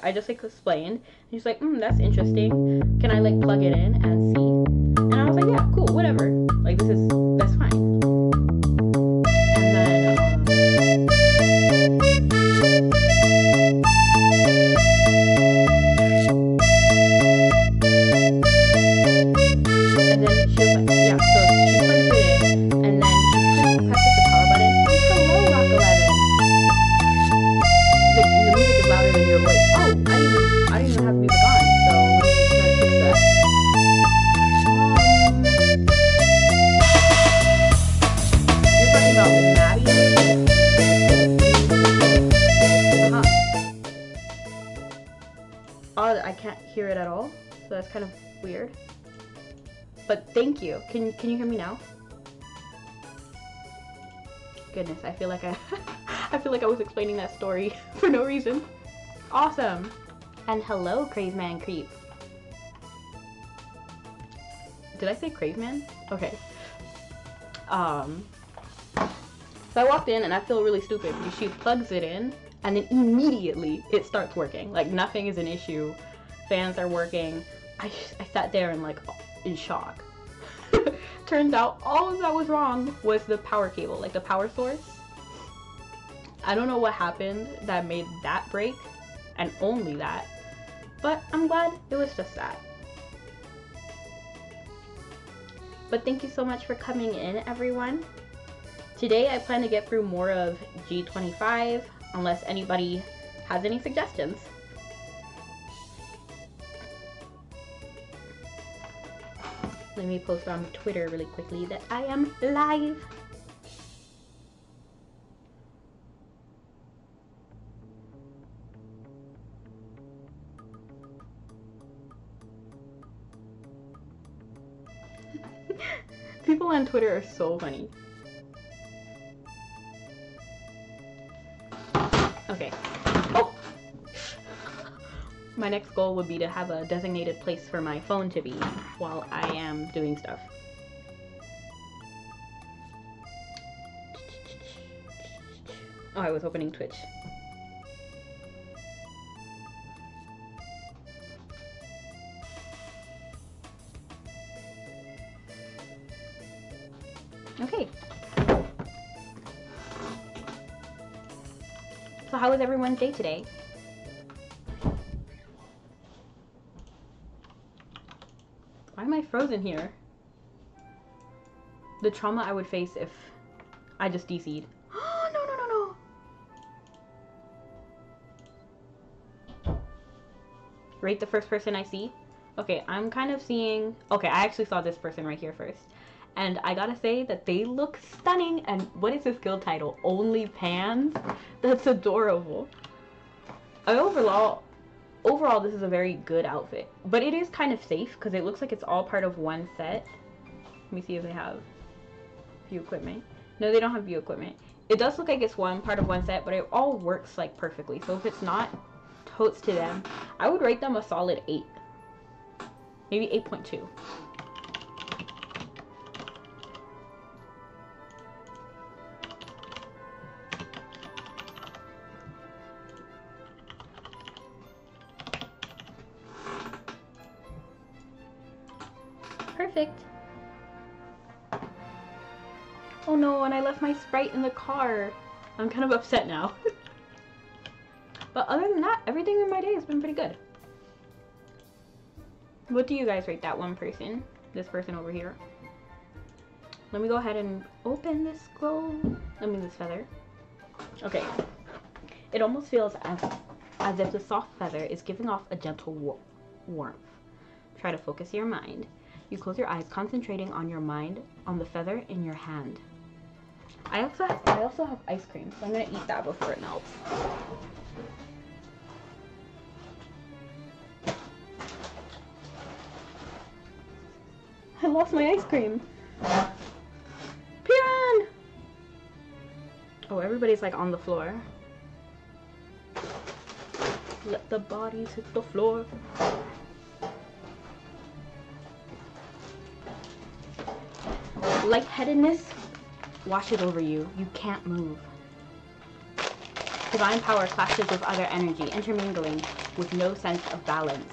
I just like explained. And he's like, that's interesting. Can I like plug it in and see? And I was like, yeah, cool, whatever. Like that's fine. And then she was like, yeah, so she plugs it in, and then she presses the power button. Oh, hello, Rock 11. The music is louder than your voice. Oh, I didn't even have music on, so let me try to fix that. You're talking about the Maddie? Oh, I can't hear it at all, so that's kind of weird. But thank you. Can you hear me now? Goodness, I feel like I feel like I was explaining that story for no reason. Awesome. And hello, Craveman Creep. Did I say Craveman? Okay. So I walked in and I feel really stupid because she plugs it in and then immediately it starts working. Like nothing is an issue. Fans are working. I sat there and like in shock. Turns out all that was wrong was the power cable, like the power source. I don't know what happened that made that break, and only that, but I'm glad it was just that. But thank you so much for coming in, everyone. Today I plan to get through more of G25, unless anybody has any suggestions. Let me post on Twitter really quickly that I am live. People on Twitter are so funny. Okay. Oh! My next goal would be to have a designated place for my phone to be while I am doing stuff. Oh, I was opening Twitch. Okay. So how was everyone's day today? Why am I frozen here? The trauma I would face if I just DC'd. Oh, no, no, no, no. Rate the first person I see. Okay, I'm kind of seeing... Okay, I actually saw this person right here first. And I gotta say that they look stunning. And what is this guild title? Only Pans? That's adorable. Overall, this is a very good outfit. But it is kind of safe because it looks like it's all part of one set. Let me see if they have view equipment. No, they don't have view equipment. It does look like it's one part of one set, but it all works like perfectly. So if it's not, totes to them. I would rate them a solid 8. Maybe 8.2. Perfect. Oh no, and I left my Sprite in the car. I'm kind of upset now. But other than that, everything in my day has been pretty good. What do you guys rate that one person? This person over here. Let me go ahead and open this this feather. Okay. It almost feels as if the soft feather is giving off a gentle warmth. Try to focus your mind. You close your eyes, concentrating on your mind, on the feather in your hand. I also have ice cream, so I'm gonna eat that before it melts. I lost my ice cream. Piran! Oh, everybody's like on the floor. Let the bodies hit the floor. Lightheadedness washes over you. You can't move. Divine power clashes with other energy, intermingling with no sense of balance.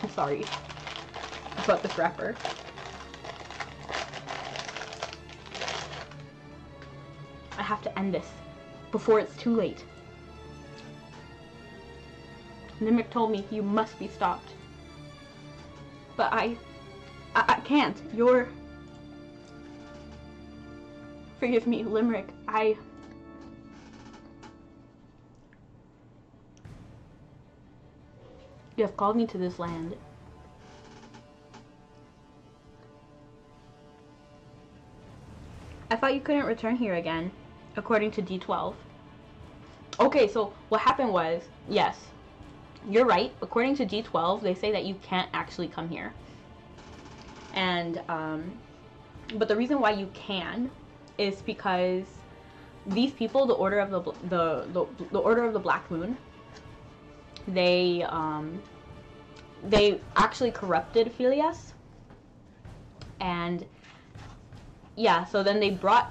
I'm sorry about this wrapper. I have to end this before it's too late. Nimric told me you must be stopped. But I can't. Forgive me, Limerick. You have called me to this land. I thought you couldn't return here again, according to D12. Okay, so what happened was, yes, you're right. According to D12, they say that you can't actually come here. And, but the reason why you can is because these people, the Order of the Order of the Black Moon, they actually corrupted Phileas, and yeah, so then they brought,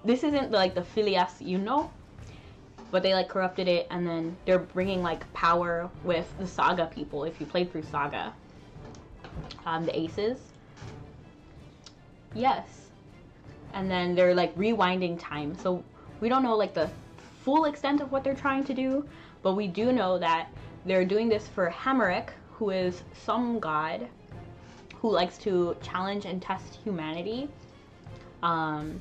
this isn't like the Phileas you know, but they like corrupted it, and then they're bringing like power with the Saga people. If you played through Saga, the Aces, yes, and then they're like rewinding time. So we don't know like the full extent of what they're trying to do, but we do know that they're doing this for Hammerich, who is some god who likes to challenge and test humanity, to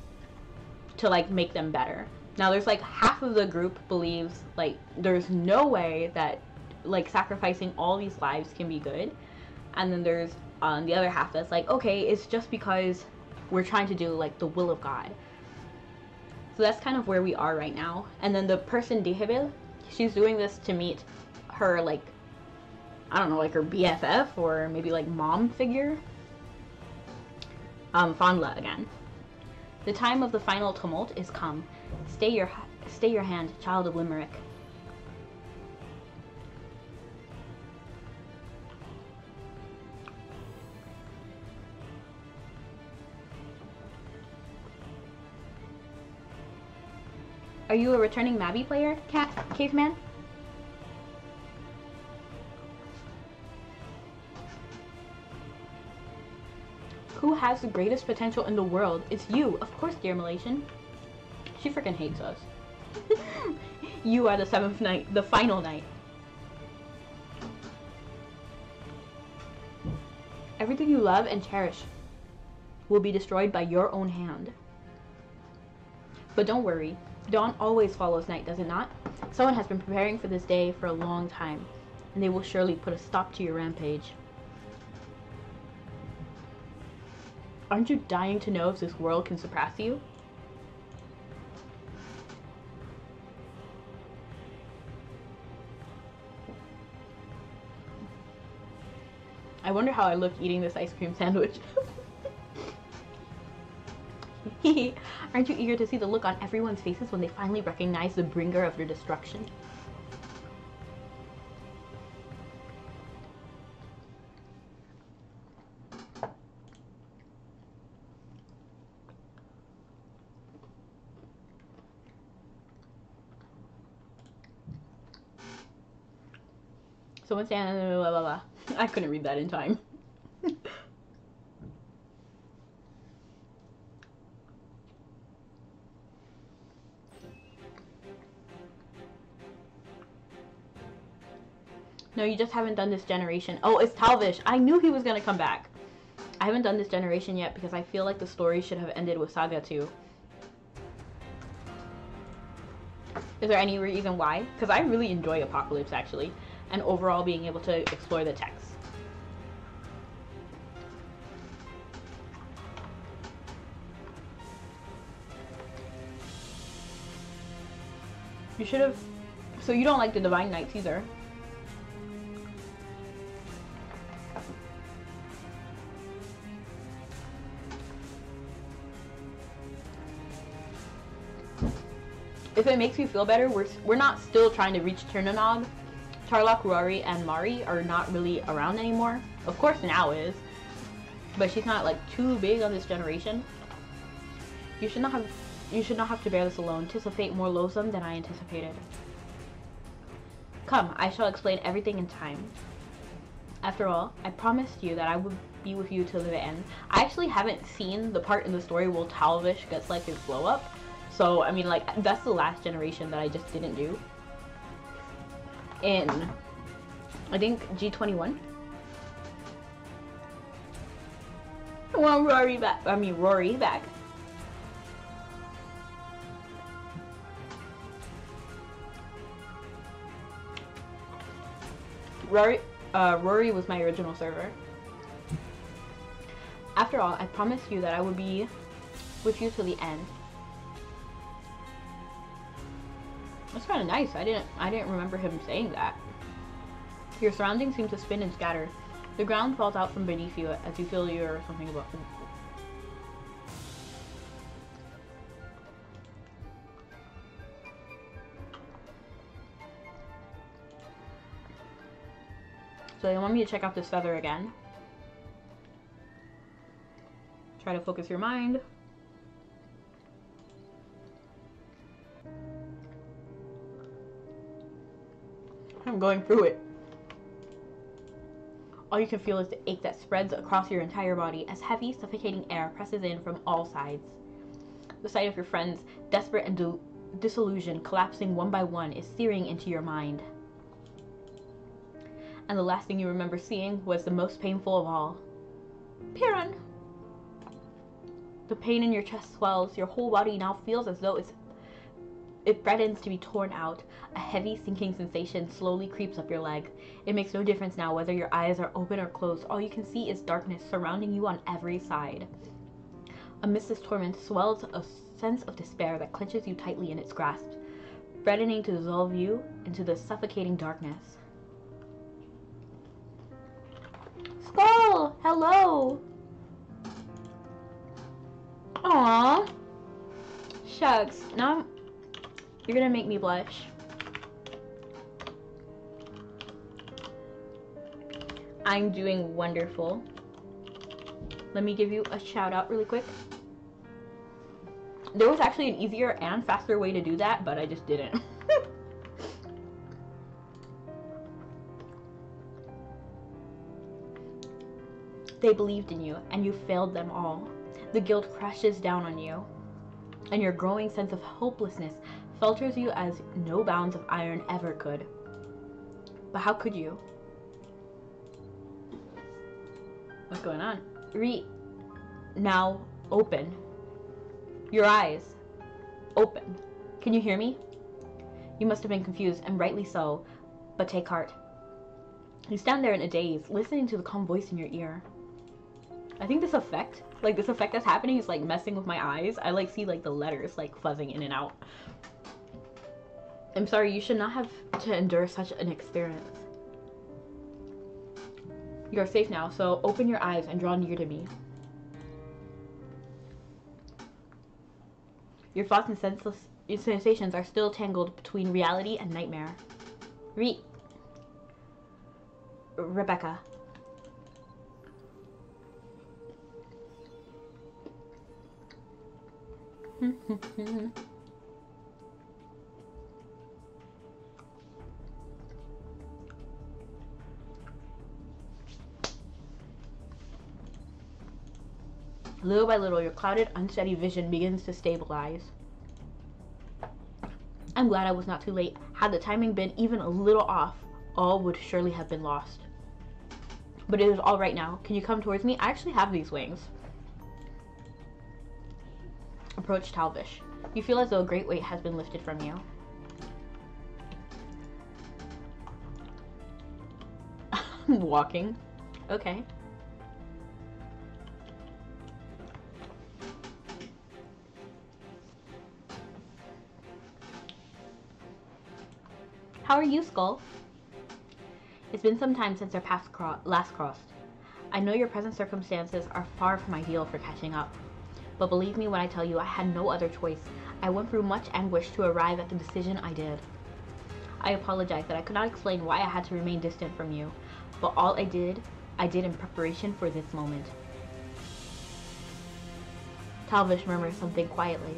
like make them better. Now there's like half of the group believes like there's no way that like sacrificing all these lives can be good, and then there's the other half that's like, okay, it's just because we're trying to do like the will of God. So that's kind of where we are right now. And then the person Dihibil, she's doing this to meet her like, I don't know, like her BFF or maybe like mom figure, Fonla again. The time of the final tumult is come. Stay your hand, child of Limerick. Are you a returning Mabby player, Caveman? Who has the greatest potential in the world? It's you, of course, dear Malaysian. She freaking hates us. You are the 7th night, the final night. Everything you love and cherish will be destroyed by your own hand. But don't worry, dawn always follows night, does it not? Someone has been preparing for this day for a long time, and they will surely put a stop to your rampage. Aren't you dying to know if this world can surpass you? I wonder how I look eating this ice cream sandwich. Aren't you eager to see the look on everyone's faces when they finally recognize the bringer of their destruction? Someone saying blah blah blah. I couldn't read that in time. No, you just haven't done this generation. Oh, it's Talvish. I knew he was gonna come back. I haven't done this generation yet because I feel like the story should have ended with Saga 2. Is there any reason why? Because I really enjoy Apocalypse actually, and overall being able to explore the text. You should have. So you don't like the Divine Knights either? If it makes you feel better, we're not still trying to reach Tirnanog. Charlock, Rory, and Mari are not really around anymore. Of course now is, but she's not like too big on this generation. You should not have You should not have to bear this alone. 'Tis a fate more loathsome than I anticipated. Come, I shall explain everything in time. After all, I promised you that I would be with you till the end. I actually haven't seen the part in the story where Talvish gets like his glow up. So, I mean, like, that's the last generation that I just didn't do. In, I think, G21. I want Rory back. I mean, Rory back. Rory was my original server. After all, I promised you that I would be with you till the end. That's kind of nice. I didn't remember him saying that. Your surroundings seem to spin and scatter. The ground falls out from beneath you as you feel you're something about. So they want me to check out this feather again. Try to focus your mind. I'm going through it. All you can feel is the ache that spreads across your entire body as heavy, suffocating air presses in from all sides. The sight of your friends, desperate and disillusioned, collapsing one by one, is searing into your mind. And the last thing you remember seeing was the most painful of all. Piran! The pain in your chest swells. Your whole body now feels as though it threatens to be torn out. A heavy, sinking sensation slowly creeps up your leg. It makes no difference now whether your eyes are open or closed. All you can see is darkness surrounding you on every side. Amidst this torment swells a sense of despair that clenches you tightly in its grasp, threatening to dissolve you into the suffocating darkness. Skull! Hello! Aww. Shucks. Now you're gonna make me blush. I'm doing wonderful. Let me give you a shout out really quick. There was actually an easier and faster way to do that, but I just didn't. They believed in you, and you failed them all. The guilt crashes down on you, and your growing sense of hopelessness filters you as no bounds of iron ever could. But how could you? What's going on? Now open. Your eyes. Open. Can you hear me? You must have been confused, and rightly so, but take heart. You stand there in a daze, listening to the calm voice in your ear. I think this effect that's happening is like messing with my eyes. I like see like the letters like fuzzing in and out. I'm sorry, you should not have to endure such an experience. You are safe now, so open your eyes and draw near to me. Your thoughts and sensations are still tangled between reality and nightmare. Rebecca. Little by little, your clouded, unsteady vision begins to stabilize. I'm glad I was not too late. Had the timing been even a little off, all would surely have been lost. But it is all right now. Can you come towards me? I actually have these wings. Approach Talvish. You feel as though a great weight has been lifted from you. Walking. Okay. How are you, Skull? It's been some time since our paths last crossed. I know your present circumstances are far from ideal for catching up. But believe me when I tell you I had no other choice. I went through much anguish to arrive at the decision I did. I apologize that I could not explain why I had to remain distant from you, but all I did in preparation for this moment. Talvish murmured something quietly.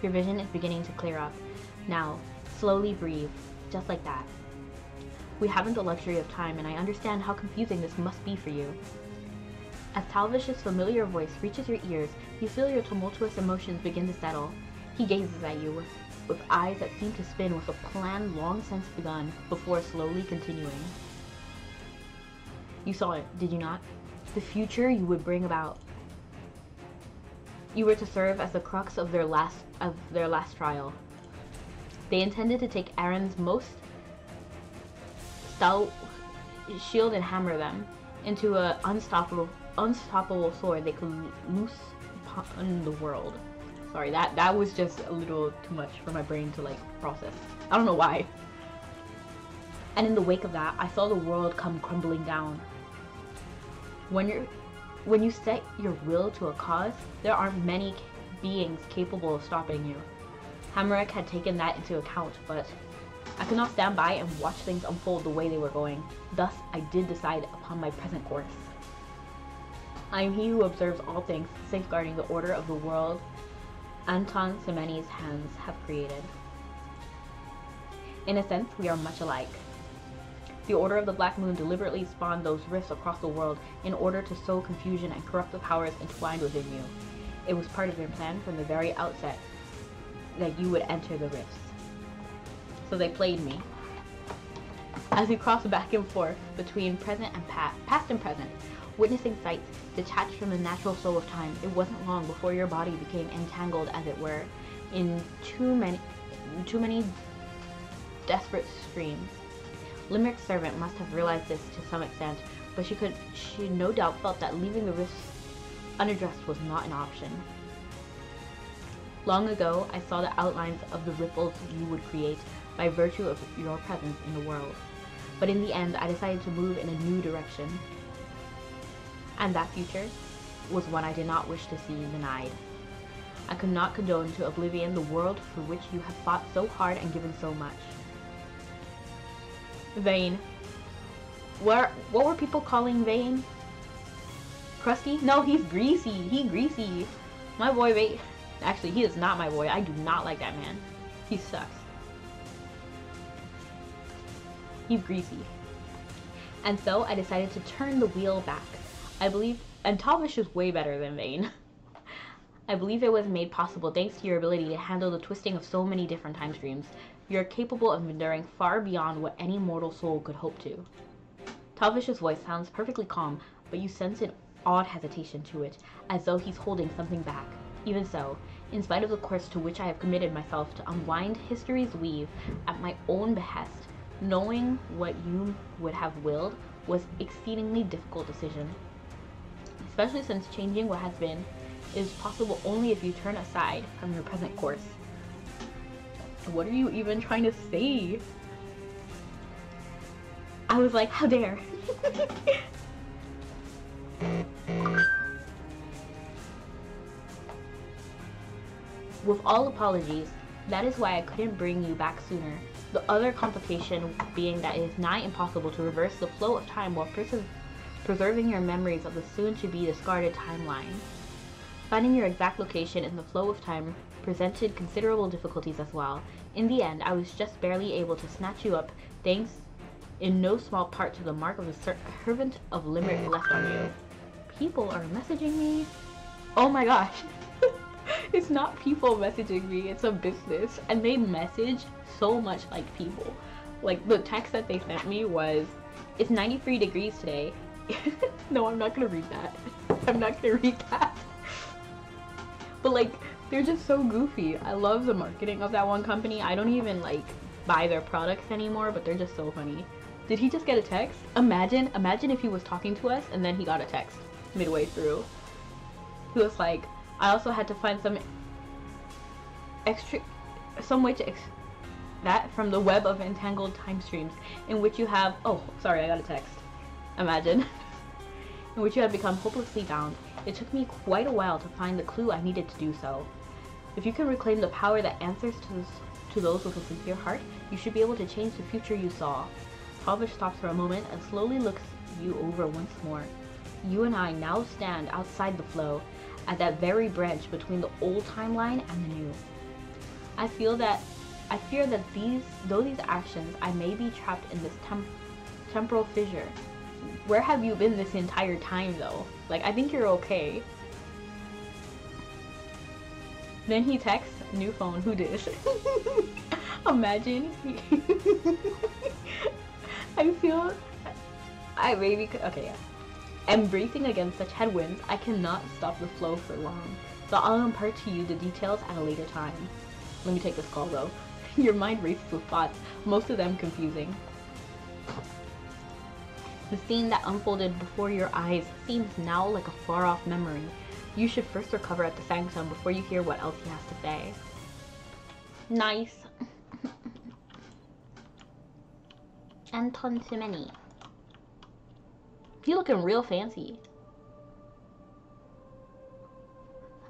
Your vision is beginning to clear up. Now, slowly breathe, just like that. We haven't the luxury of time, and I understand how confusing this must be for you. As Talvish's familiar voice reaches your ears, you feel your tumultuous emotions begin to settle. He gazes at you with eyes that seem to spin with a plan long since begun, before slowly continuing. You saw it, did you not? The future you would bring about. You were to serve as the crux of their last trial. They intended to take Aaron's most stout shield and hammer them into an unstoppable sword they could loose upon the world. Sorry, that was just a little too much for my brain to like process. I don't know why. And in the wake of that, I saw the world come crumbling down. When you set your will to a cause, there aren't many beings capable of stopping you. Hammurack had taken that into account, but I could not stand by and watch things unfold the way they were going. Thus, I did decide upon my present course. I am he who observes all things, safeguarding the order of the world Anton Semeny's hands have created. In a sense, we are much alike. The Order of the Black Moon deliberately spawned those rifts across the world in order to sow confusion and corrupt the powers entwined within you. It was part of their plan from the very outset that you would enter the rifts. So they played me. As we crossed back and forth between past and present, witnessing sights detached from the natural flow of time, it wasn't long before your body became entangled, as it were, in too many desperate screams. Limerick's servant must have realized this to some extent, but she no doubt felt that leaving the rifts unaddressed was not an option. Long ago, I saw the outlines of the ripples you would create by virtue of your presence in the world. But in the end, I decided to move in a new direction. And that future was one I did not wish to see denied. I could not condone to oblivion the world for which you have fought so hard and given so much. Vain. What were people calling Vain? Crusty? No, he's greasy. He's greasy. My boy Vain. Actually, he is not my boy. I do not like that man. He sucks. He's greasy. And so I decided to turn the wheel back. I believe, and Talvish is way better than Vain. I believe it was made possible thanks to your ability to handle the twisting of so many different time streams. You're capable of enduring far beyond what any mortal soul could hope to. Talvish's voice sounds perfectly calm, but you sense an odd hesitation to it, as though he's holding something back. Even so, in spite of the course to which I have committed myself to unwind history's weave at my own behest, knowing what you would have willed was an exceedingly difficult decision. Especially since changing what has been is possible only if you turn aside from your present course. What are you even trying to say? I was like, how dare? With all apologies, that is why I couldn't bring you back sooner. The other complication being that it is nigh impossible to reverse the flow of time while preserving your memories of the soon-to-be discarded timeline. Finding your exact location in the flow of time presented considerable difficulties as well. In the end, I was just barely able to snatch you up, thanks in no small part to the mark of the servant of Limerick left on you. People are messaging me? Oh my gosh. It's not people messaging me, it's a business. And they message so much like people. Like, the text that they sent me was, it's 93 degrees today. No, I'm not gonna read that. I'm not gonna read that. But like, they're just so goofy. I love the marketing of that one company. I don't even like buy their products anymore, but they're just so funny. Did he just get a text? Imagine if he was talking to us and then he got a text midway through. He was like, I also had to find some way to that from the web of entangled time streams in which you have, oh, sorry, I got a text. Imagine. In which you have become hopelessly bound. It took me quite a while to find the clue I needed to do so. If you can reclaim the power that answers to those with a sincere heart, you should be able to change the future you saw. Talvish stops for a moment and slowly looks you over once more. You and I now stand outside the flow, at that very branch between the old timeline and the new. I fear that though these actions, I may be trapped in this temporal fissure. Where have you been this entire time, though? Like, I think you're okay. Then he texts, new phone, who dis? Imagine. I maybe could, okay, yeah. I'm bracing against such headwinds, I cannot stop the flow for long. So I'll impart to you the details at a later time. Let me take this call, though. Your mind races with thoughts, most of them confusing. The scene that unfolded before your eyes seems now like a far-off memory. You should first recover at the sanctum before you hear what else he has to say. Nice. Anton Semeni. He looking real fancy.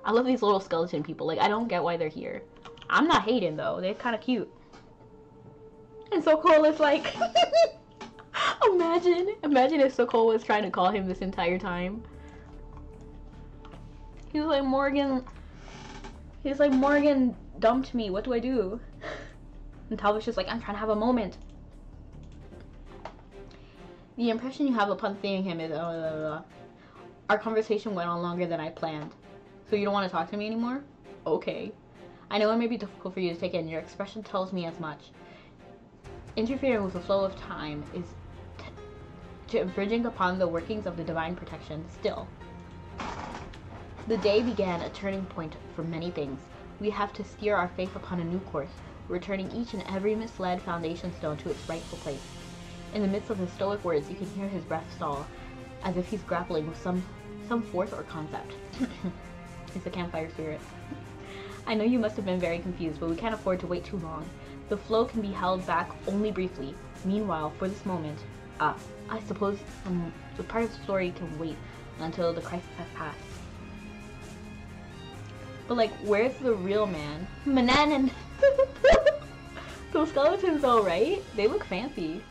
I love these little skeleton people. Like, I don't get why they're here. I'm not hating, though. They're kind of cute. And Sokol is like... Imagine if Sokol was trying to call him this entire time. He was like, Morgan... He's like, Morgan dumped me. What do I do? And Talbot's just like, I'm trying to have a moment. The impression you have upon seeing him is... Our conversation went on longer than I planned. So you don't want to talk to me anymore? Okay. I know it may be difficult for you to take in. Your expression tells me as much. Interfering with the flow of time is to infringing upon the workings of the divine protection. Still, the day began a turning point for many things. We have to steer our faith upon a new course, returning each and every misled foundation stone to its rightful place. In the midst of his stoic words, you can hear his breath stall, as if he's grappling with some force or concept. It's the campfire spirit. I know you must have been very confused, but we can't afford to wait too long. The flow can be held back only briefly. Meanwhile, for this moment, I suppose the part of the story can wait until the crisis has passed. But like, where's the real man? Manan. Those skeletons though, right? They look fancy.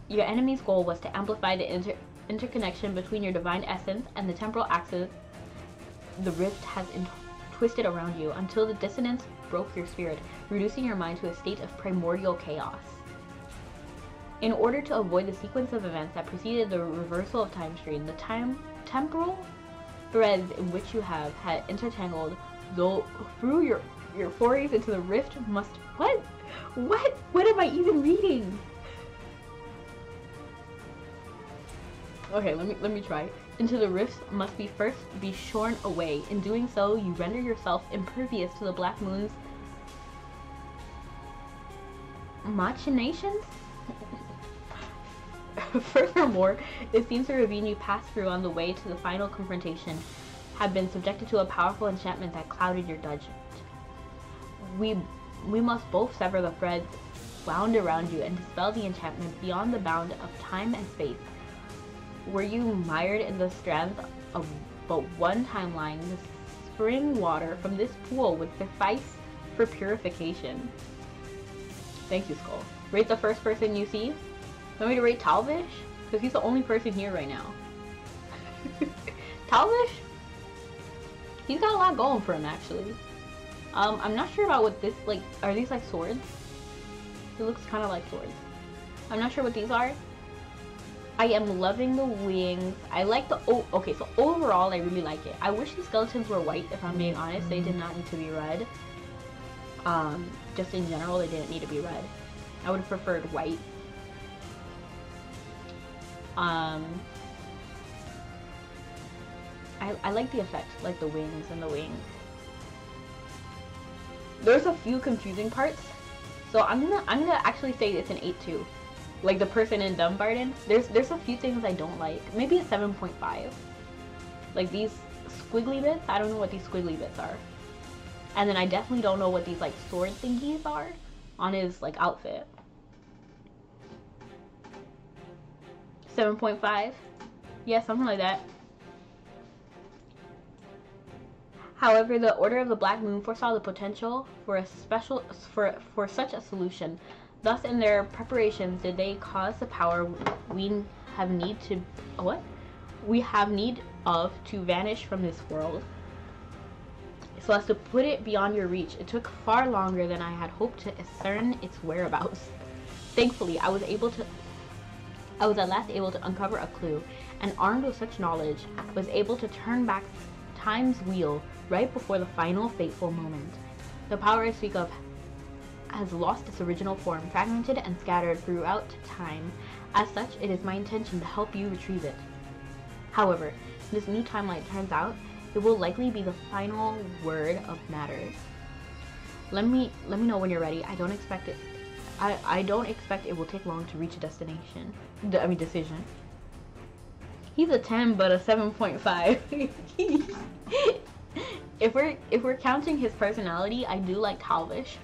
Your enemy's goal was to amplify the interconnection between your divine essence and the temporal axis. The rift has twisted around you until the dissonance broke your spirit, reducing your mind to a state of primordial chaos. In order to avoid the sequence of events that preceded the reversal of time stream, the temporal threads in which you had intertangled through your forays into the rift must... What am I even reading? Okay, let me try. Into the rifts must first be shorn away. In doing so, you render yourself impervious to the Black Moon's machinations? Furthermore, it seems the ravine you passed through on the way to the final confrontation had been subjected to a powerful enchantment that clouded your judgment. We must both sever the threads wound around you and dispel the enchantment beyond the bound of time and space. Were you mired in the strands of but one timeline, the spring water from this pool would suffice for purification. Thank you, Skull. Rate the first person you see. Want me to rate Talvish? Because he's the only person here right now. Talvish? He's got a lot going for him, actually. I'm not sure about what this, like, are these like swords? It looks kind of like swords. I'm not sure what these are. I am loving the wings. I like the, okay, so overall I really like it. I wish the skeletons were white, if I'm being honest. They did not need to be red. Just in general, they didn't need to be red. I would have preferred white. I like the effect, like the wings and the wings. There's a few confusing parts, so I'm gonna actually say it's an 8.2. Like the person in Dumbarton, there's a few things I don't like. Maybe a 7.5. Like these squiggly bits, I don't know what these squiggly bits are. And then I definitely don't know what these like sword thingies are on his like outfit. 7.5. Yeah, something like that. However, the Order of the Black Moon foresaw the potential for a for such a solution. Thus, in their preparations, did they cause the power we have need to we have need of to vanish from this world, so as to put it beyond your reach. It took far longer than I had hoped to discern its whereabouts. Thankfully, I was at last able to uncover a clue, and armed with such knowledge, was able to turn back time's wheel right before the final fateful moment. The power I speak of has lost its original form, fragmented and scattered throughout time. As such, it is my intention to help you retrieve it. However, this new timeline turns out it will likely be the final word of matters. Let me know when you're ready. I don't expect it will take long to reach a destination. Decision. He's a 10 but a 7.5. If we're counting his personality, I do like Talvish,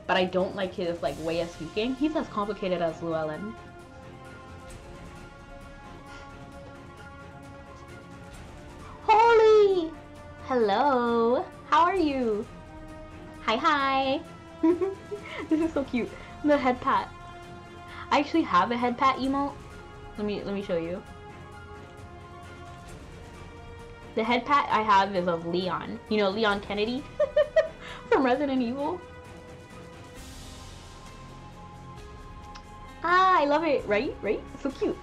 but I don't like his like way of speaking. He's as complicated as Llewellyn. Holy! Hello! How are you? Hi! This is so cute. The head pat. I actually have a head pat emote. Let me show you. The head pat I have is of Leon. You know Leon Kennedy from Resident Evil. Ah, I love it. Right? So cute.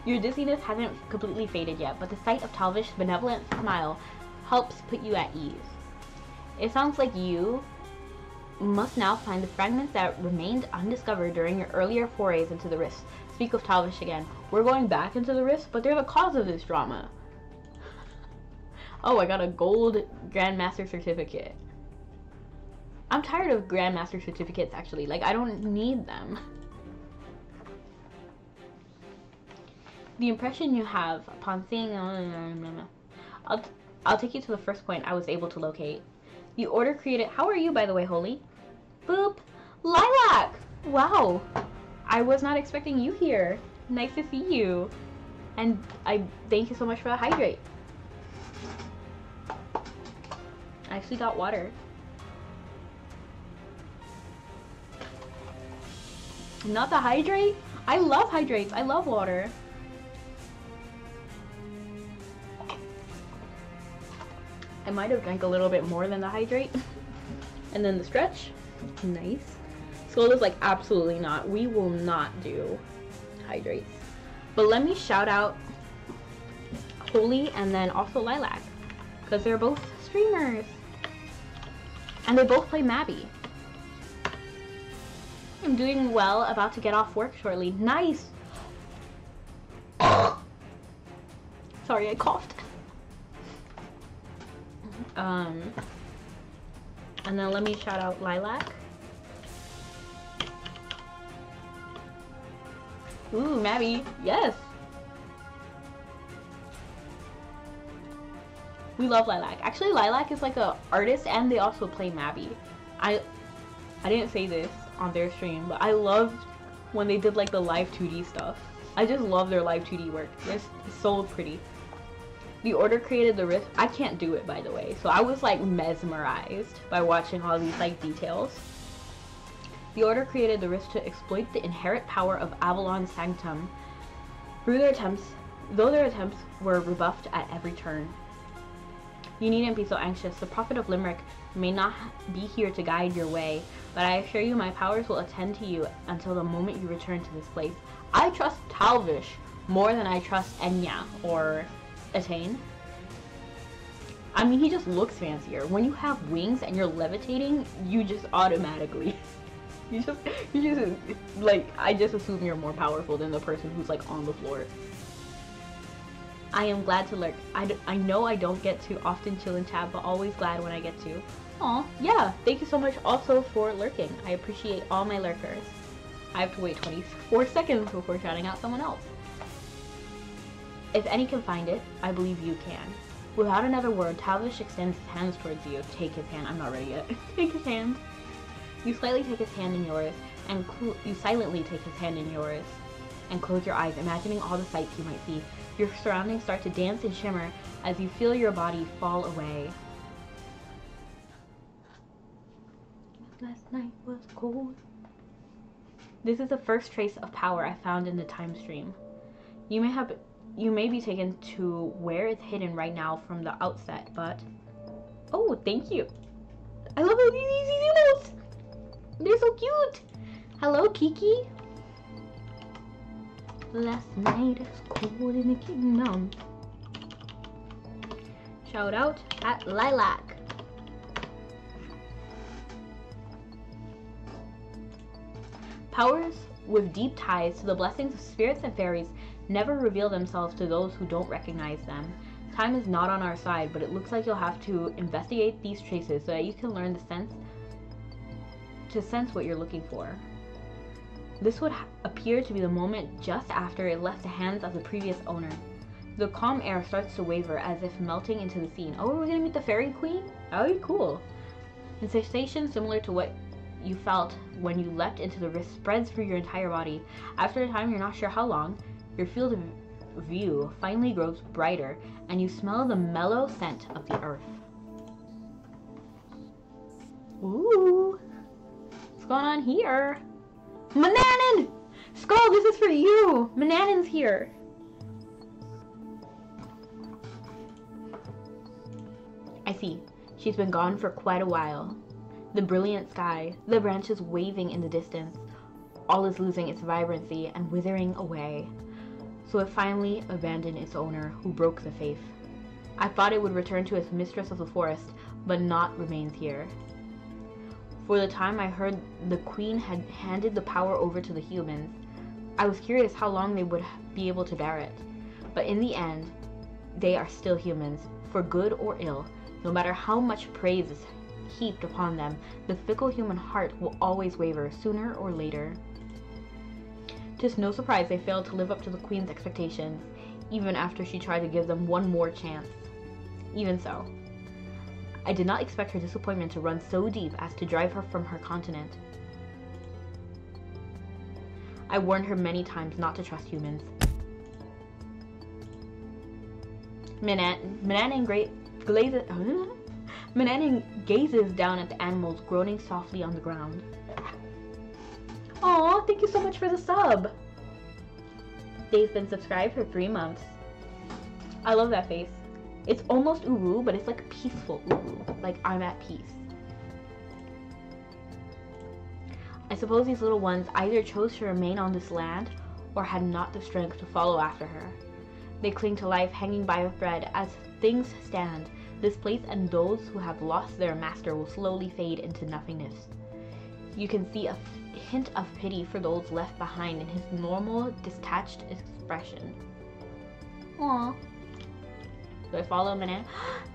Your dizziness hasn't completely faded yet, but the sight of Talvish's benevolent smile helps put you at ease. It sounds like you must now find the fragments that remained undiscovered during your earlier forays into the Rifts. Speak of Talvish again. We're going back into the Rifts, but they're the cause of this drama. Oh, I got a gold Grandmaster certificate. I'm tired of Grandmaster certificates, actually. Like, I don't need them. The impression you have upon seeing... I'll take you to the first point I was able to locate. The order created... How are you, by the way, Holy? Boop! Lilac! Wow! I was not expecting you here. Nice to see you. And I thank you so much for the hydrate. I actually got water. Not the hydrate? I love hydrates. I love water. I might have drank a little bit more than the hydrate. And then the stretch. Nice. Skull is like, absolutely not. We will not do hydrates. But let me shout out Holy and then also Lilac, because they're both streamers. And they both play Mabby. I'm doing well, about to get off work shortly. Nice! Sorry, I coughed. And then let me shout out Lilac. Ooh, Mabby, yes! We love Lilac. Actually, Lilac is like a artist and they also play Mabby. I didn't say this on their stream, but I loved when they did like the live 2D stuff. I just love their live 2D work. It's so pretty. The order created the Rift. I can't do it, by the way. So I was like mesmerized by watching all these like details. The order created the Rift to exploit the inherent power of Avalon's Sanctum. Though their attempts were rebuffed at every turn. You needn't be so anxious. The Prophet of Limerick may not be here to guide your way, but I assure you my powers will attend to you until the moment you return to this place. I trust Talvish more than I trust Enya or Etain. I mean, he just looks fancier. When you have wings and you're levitating, you just automatically... you just like, I just assume you're more powerful than the person who's like on the floor. I am glad to lurk. I know I don't get to often chill and chat, but always glad when I get to. Aw, yeah, thank you so much also for lurking. I appreciate all my lurkers. I have to wait 24 seconds before shouting out someone else. If any can find it, I believe you can. Without another word, Talvish extends his hands towards you. Take his hand. I'm not ready yet. Take his hand. You slightly take his hand in yours, and you silently take his hand in yours, and close your eyes, imagining all the sights you might see. Your surroundings start to dance and shimmer as you feel your body fall away. Last night was cold. This is the first trace of power I found in the time stream. You may have You may be taken to where it's hidden right now from the outset, but... Oh, thank you. I love these emotes. They're so cute. Hello, Kiki. Last night it was cold in the kingdom. Shout out at Lilac. Powers with deep ties to the blessings of spirits and fairies never reveal themselves to those who don't recognize them. Time is not on our side, but it looks like you'll have to investigate these traces so that you can learn to sense what you're looking for. This would appear to be the moment just after it left the hands of the previous owner. The calm air starts to waver as if melting into the scene. Oh, we're gonna meet the fairy queen? Oh, cool. A sensation similar to what you felt when you leapt into the rift spreads through your entire body. After a time, you're not sure how long, your field of view finally grows brighter, and you smell the mellow scent of the earth. Ooh, what's going on here? Manannan! Skull, this is for you! Manannan's here! I see. She's been gone for quite a while. The brilliant sky, the branches waving in the distance, all is losing its vibrancy and withering away. So it finally abandoned its owner, who broke the faith. I thought it would return to its mistress of the forest, but not remains here. For the time I heard the queen had handed the power over to the humans, I was curious how long they would be able to bear it. But in the end, they are still humans, for good or ill. No matter how much praise is heaped upon them, the fickle human heart will always waver sooner or later. Tis no surprise they failed to live up to the queen's expectations, even after she tried to give them one more chance. Even so, I did not expect her disappointment to run so deep as to drive her from her continent. I warned her many times not to trust humans. Manannan gazes down at the animals groaning softly on the ground. Aw, thank you so much for the sub! They've been subscribed for 3 months. I love that face. It's almost Uru, but it's like peaceful Uru. Like, I'm at peace. I suppose these little ones either chose to remain on this land or had not the strength to follow after her. They cling to life, hanging by a thread. As things stand, this place and those who have lost their master will slowly fade into nothingness. You can see a hint of pity for those left behind in his normal, detached expression. Aww. Do I follow Manannan?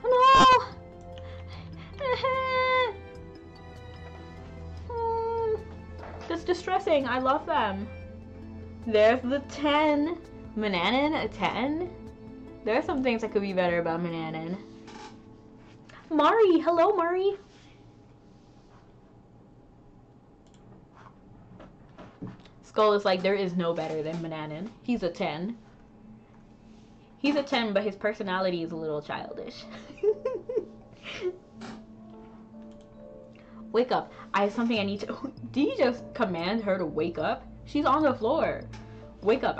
Oh no! That's distressing. I love them. There's the 10. Manannan, a 10? There are some things that could be better about Manannan. Mari! Hello, Mari! Skull is like, there is no better than Manannan. He's a 10. He's a 10, but his personality is a little childish. Wake up. I have something I need to... Did you just command her to wake up? She's on the floor. Wake up.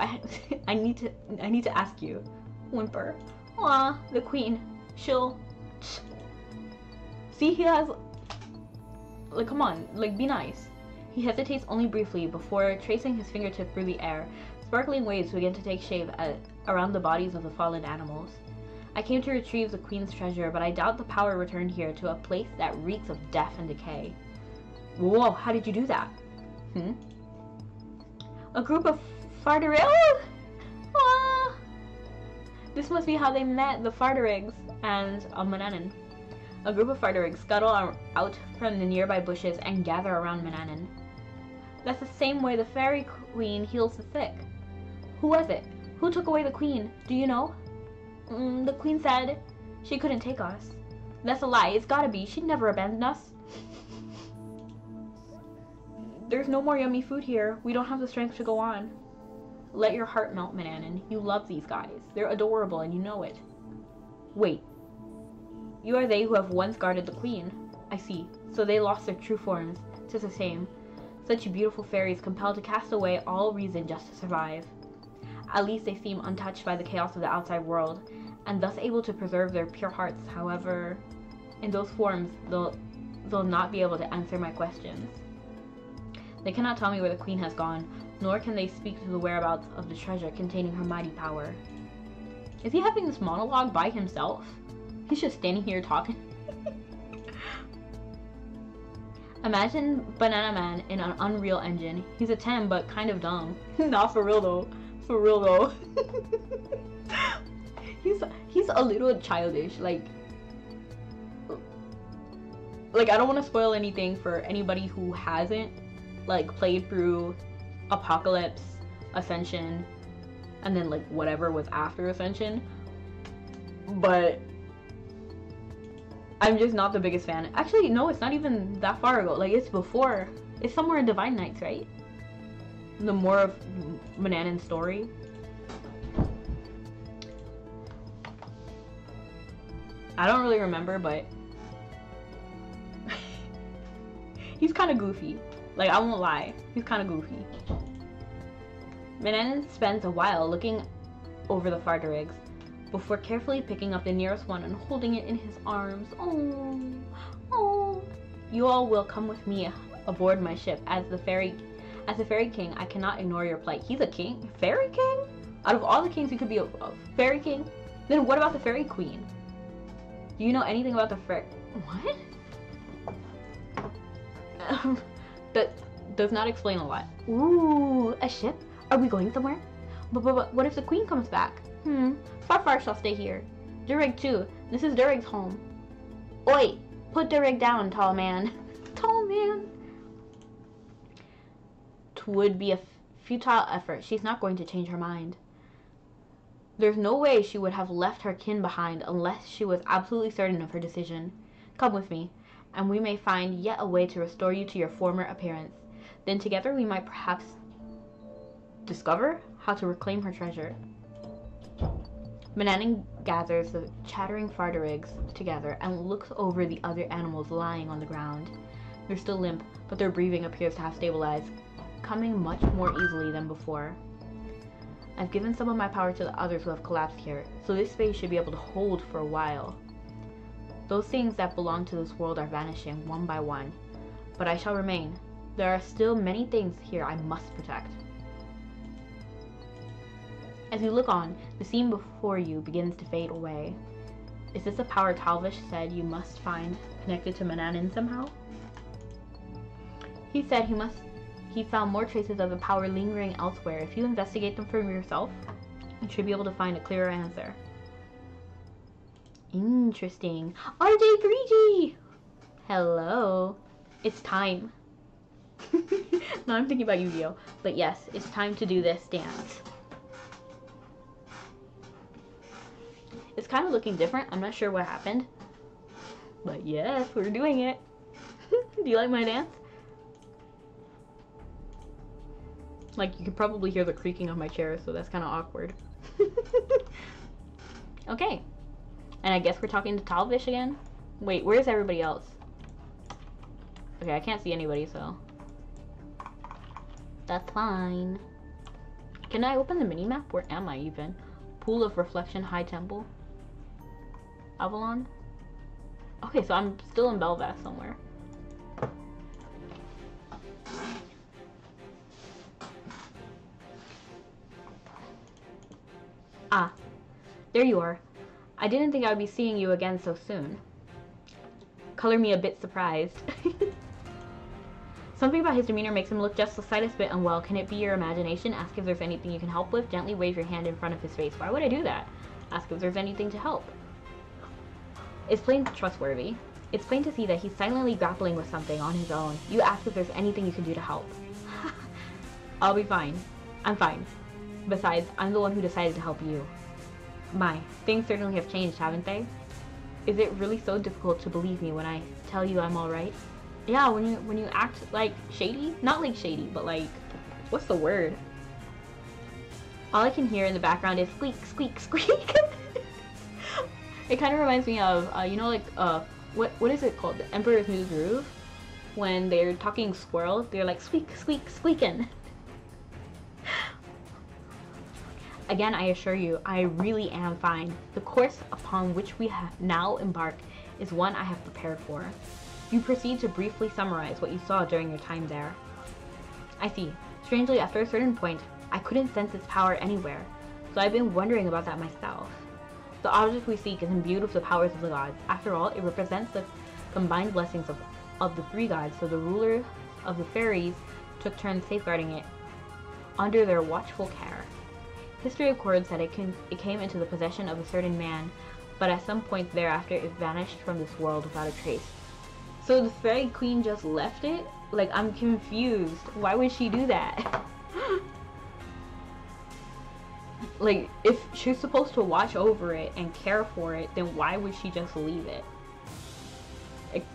I need to ask you. Whimper. Aw, the queen. She'll... See, he has... Like, come on. Like, be nice. He hesitates only briefly before tracing his fingertip through the air. Sparkling waves begin to take shape around the bodies of the fallen animals. I came to retrieve the queen's treasure, but I doubt the power returned here to a place that reeks of death and decay. Whoa, how did you do that? A group of Fardariggs? Ah! This must be how they met, the Fardariggs and Manannan. A group of Fardariggs scuttle out from the nearby bushes and gather around Manannan. That's the same way the fairy queen heals the sick. Who was it? Who took away the queen? Do you know? The queen said she couldn't take us. That's a lie. It's gotta be. She'd never abandon us. There's no more yummy food here. We don't have the strength to go on. Let your heart melt, Manannan. You love these guys. They're adorable and you know it. Wait. You are they who have once guarded the queen. I see. So they lost their true forms. 'Tis the same. Such beautiful fairies compelled to cast away all reason just to survive. At least they seem untouched by the chaos of the outside world, and thus able to preserve their pure hearts. However, in those forms, they'll not be able to answer my questions. They cannot tell me where the queen has gone, nor can they speak to the whereabouts of the treasure containing her mighty power. Is he having this monologue by himself? He's just standing here talking. Imagine Banana Man in an Unreal Engine. He's a 10, but kind of dumb. Not for real though. For real though. He's a little childish. Like I don't want to spoil anything for anybody who hasn't like played through Apocalypse, Ascension, and then like whatever was after Ascension, but I'm just not the biggest fan. Actually, no, it's not even that far ago. Like, it's before. It's somewhere in Divine Knights, right? The more of Manannan's story. I don't really remember, but he's kind of goofy. Like, I won't lie. He's kind of goofy. Manannan spends a while looking over the Fardarigs before carefully picking up the nearest one and holding it in his arms. Oh, oh. You all will come with me aboard my ship as the fairy king. I cannot ignore your plight. He's a king? Fairy king? Out of all the kings, he could be a fairy king? Then what about the fairy queen? Do you know anything about the what? That does not explain a lot. Ooh, a ship? Are we going somewhere? But what if the queen comes back? Farfar shall stay here. Durig too. This is Durig's home. Oi! Put Durig down, tall man. Tall man. 'Twould be a futile effort. She's not going to change her mind. There's no way she would have left her kin behind unless she was absolutely certain of her decision. Come with me, and we may find yet a way to restore you to your former appearance. Then together we might perhaps discover how to reclaim her treasure. Manannan gathers the chattering Fardarigs together and looks over the other animals lying on the ground. They're still limp, but their breathing appears to have stabilized, coming much more easily than before. I've given some of my power to the others who have collapsed here, so this space should be able to hold for a while. Those things that belong to this world are vanishing one by one, but I shall remain. There are still many things here I must protect. As you look on, the scene before you begins to fade away. Is this a power Talvish said you must find connected to Manannan somehow? He said he found more traces of the power lingering elsewhere. If you investigate them for yourself, you should be able to find a clearer answer. Interesting. RJ3G! Hello. It's time. Now I'm thinking about Yu-Gi-Oh! But yes, it's time to do this dance. It's kind of looking different. I'm not sure what happened. But yes, we're doing it. Do you like my dance? Like, you could probably hear the creaking of my chair, so that's kind of awkward. Okay. And I guess we're talking to Talvish again? Wait, where's everybody else? Okay, I can't see anybody, so that's fine. Can I open the mini-map? Where am I even? Pool of Reflection, High Temple. Avalon? Okay, so I'm still in Belvast somewhere. Ah, there you are. I didn't think I would be seeing you again so soon. Color me a bit surprised. Something about his demeanor makes him look just the slightest bit unwell. Can it be your imagination? Ask if there's anything you can help with. Gently wave your hand in front of his face. Why would I do that? Ask if there's anything to help. It's plain trustworthy. It's plain to see that he's silently grappling with something on his own. You ask if there's anything you can do to help. I'll be fine. I'm fine. Besides, I'm the one who decided to help you. My, things certainly have changed, haven't they? Is it really so difficult to believe me when I tell you I'm alright? Yeah, when you act like shady? Not like shady, but like, what's the word? All I can hear in the background is squeak, squeak, squeak. It kind of reminds me of, you know, like, what is it called? The Emperor's New Groove? When they're talking squirrel, they're like, squeak, squeak, squeakin'. Again, I assure you, I really am fine. The course upon which we have now embarked is one I have prepared for. You proceed to briefly summarize what you saw during your time there. I see. Strangely, after a certain point, I couldn't sense its power anywhere, so I've been wondering about that myself. The object we seek is imbued with the powers of the gods. After all, it represents the combined blessings of the three gods, so the ruler of the fairies took turns safeguarding it under their watchful care. History records that it came into the possession of a certain man, but at some point thereafter it vanished from this world without a trace. So the fairy queen just left it? Like, I'm confused. Why would she do that? Like, if she's supposed to watch over it and care for it, then why would she just leave it?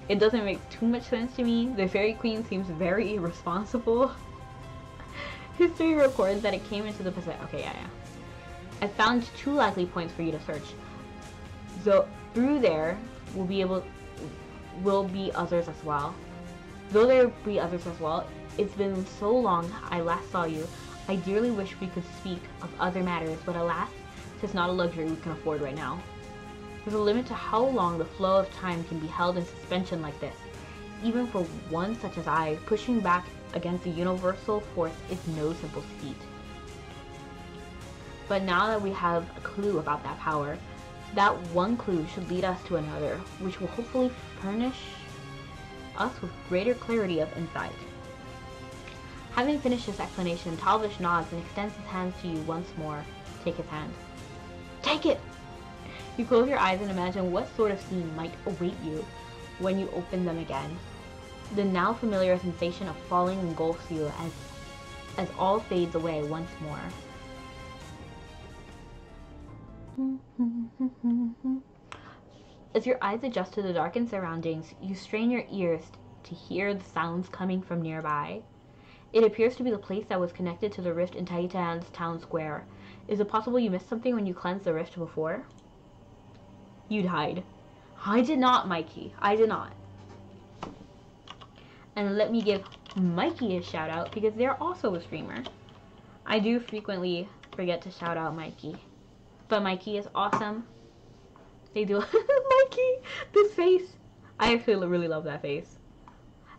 It doesn't make too much sense to me. The fairy queen seems very irresponsible. History records that it came into the possession. Okay, yeah. I found 2 likely points for you to search. So through there will be others as well. Though there be others as well, it's been so long I last saw you. I dearly wish we could speak of other matters, but alas, 'tis not a luxury we can afford right now. There's a limit to how long the flow of time can be held in suspension like this. Even for one such as I, pushing back against the universal force is no simple feat. But now that we have a clue about that power, that one clue should lead us to another, which will hopefully furnish us with greater clarity of insight. Having finished this explanation, Talvish nods and extends his hands to you once more. Take his hand. Take it! You close your eyes and imagine what sort of scene might await you when you open them again. The now familiar sensation of falling engulfs you as all fades away once more. As your eyes adjust to the darkened surroundings, you strain your ears to hear the sounds coming from nearby. It appears to be the place that was connected to the rift in Titan's town square. Is it possible you missed something when you cleansed the rift before? You died. I did not, Mikey. I did not. And let me give Mikey a shout out because they're also a streamer. I do frequently forget to shout out Mikey. But Mikey is awesome. They do. Mikey! This face! I actually really love that face.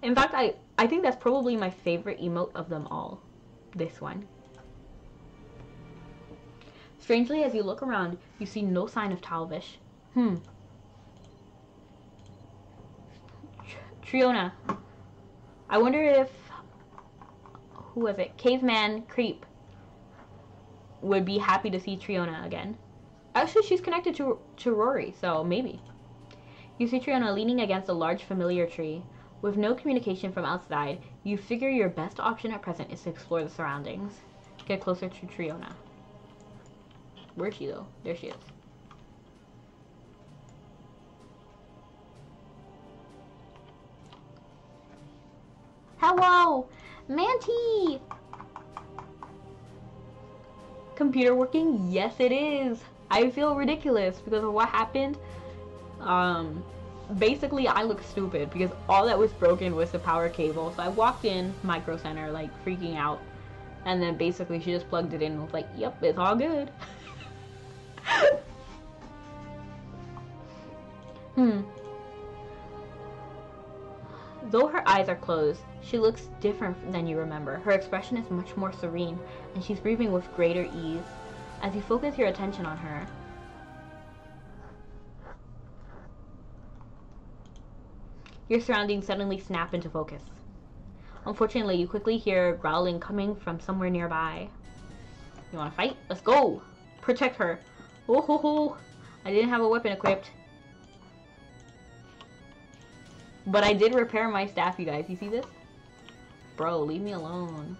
In fact, I think that's probably my favorite emote of them all. This one. Strangely, as you look around, you see no sign of Talvish. Triona. I wonder if... Who was it? Caveman Creep would be happy to see Triona again. Actually, she's connected to Rory, so maybe. You see Triona leaning against a large familiar tree. With no communication from outside, you figure your best option at present is to explore the surroundings. Get closer to Triona. Where is she, though? There she is. Hello! Manti! Computer working? Yes, it is! I feel ridiculous because of what happened. Basically, I look stupid because all that was broken was the power cable. So I walked in Micro Center, like, freaking out. And then basically she just plugged it in and was like, yep, it's all good. Though her eyes are closed, she looks different than you remember. Her expression is much more serene, and she's breathing with greater ease. As you focus your attention on her, your surroundings suddenly snap into focus. Unfortunately, you quickly hear growling coming from somewhere nearby. You wanna fight? Let's go! Protect her. Oh ho ho! I didn't have a weapon equipped. But I did repair my staff, you guys. You see this? Bro, leave me alone.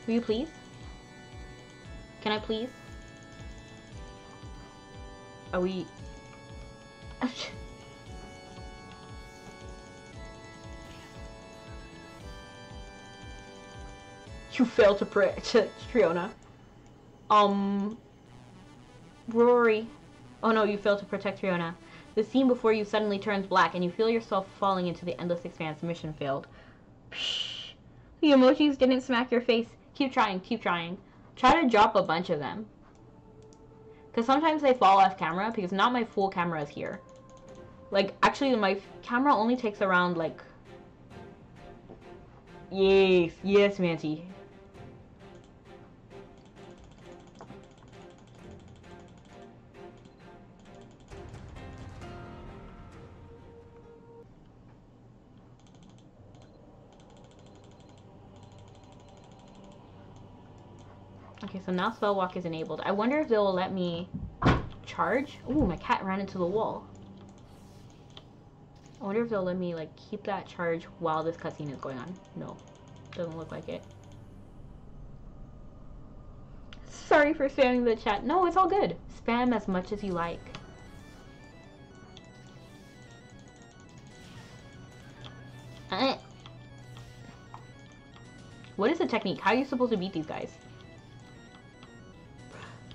Will you please? Can I please? Are we... You failed to protect Triona. Rory. Oh no, you failed to protect Triona. The scene before you suddenly turns black and you feel yourself falling into the endless expanse. Mission failed. Psh. The emojis didn't smack your face. Keep trying, keep trying. Try to drop a bunch of them. Because sometimes they fall off camera because not my full camera is here. Like, actually, my camera only takes around, like... Yes, yes, Manti. Okay, so now spell walk is enabled. I wonder if they'll let me charge. Ooh, my cat ran into the wall. I wonder if they'll let me like keep that charge while this cutscene is going on. No, doesn't look like it. Sorry for spamming the chat. No, it's all good. Spam as much as you like. What is the technique? How are you supposed to beat these guys?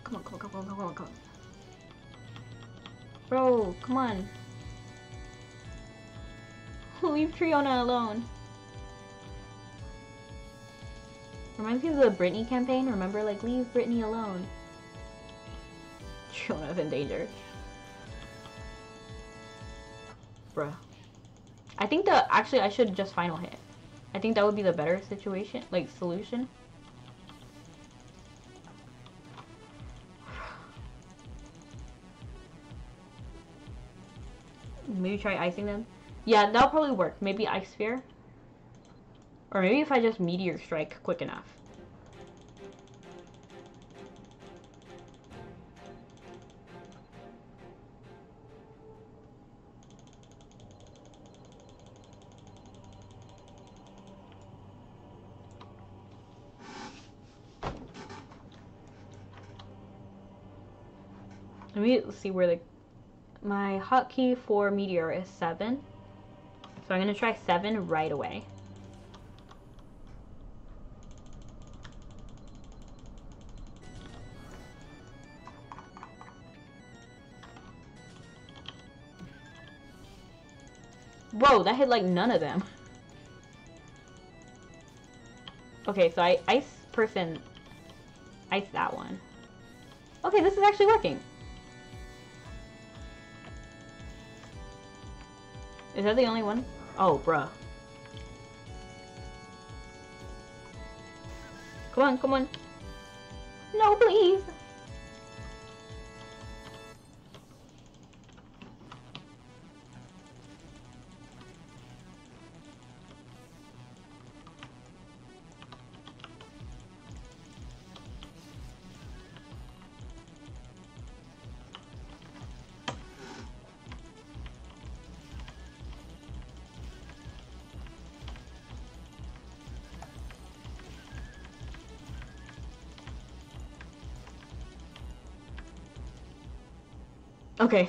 Come on, come on, come on, come on, come on. Bro, come on. Leave Triona alone. Reminds me of the Britney campaign. Remember, like, leave Britney alone. Triona's in danger. Bruh. I think actually I should just final hit. I think that would be the better situation, like, solution. Maybe try icing them. Yeah, that'll probably work. Maybe Ice Sphere. Or maybe if I just Meteor Strike quick enough. Let me see where my hotkey for Meteor is 7. So I'm gonna try 7 right away. Whoa, that hit like none of them. Okay, so I ice that one. Okay, this is actually working. Is that the only one? Oh, bruh. Come on, come on. No, please. Okay.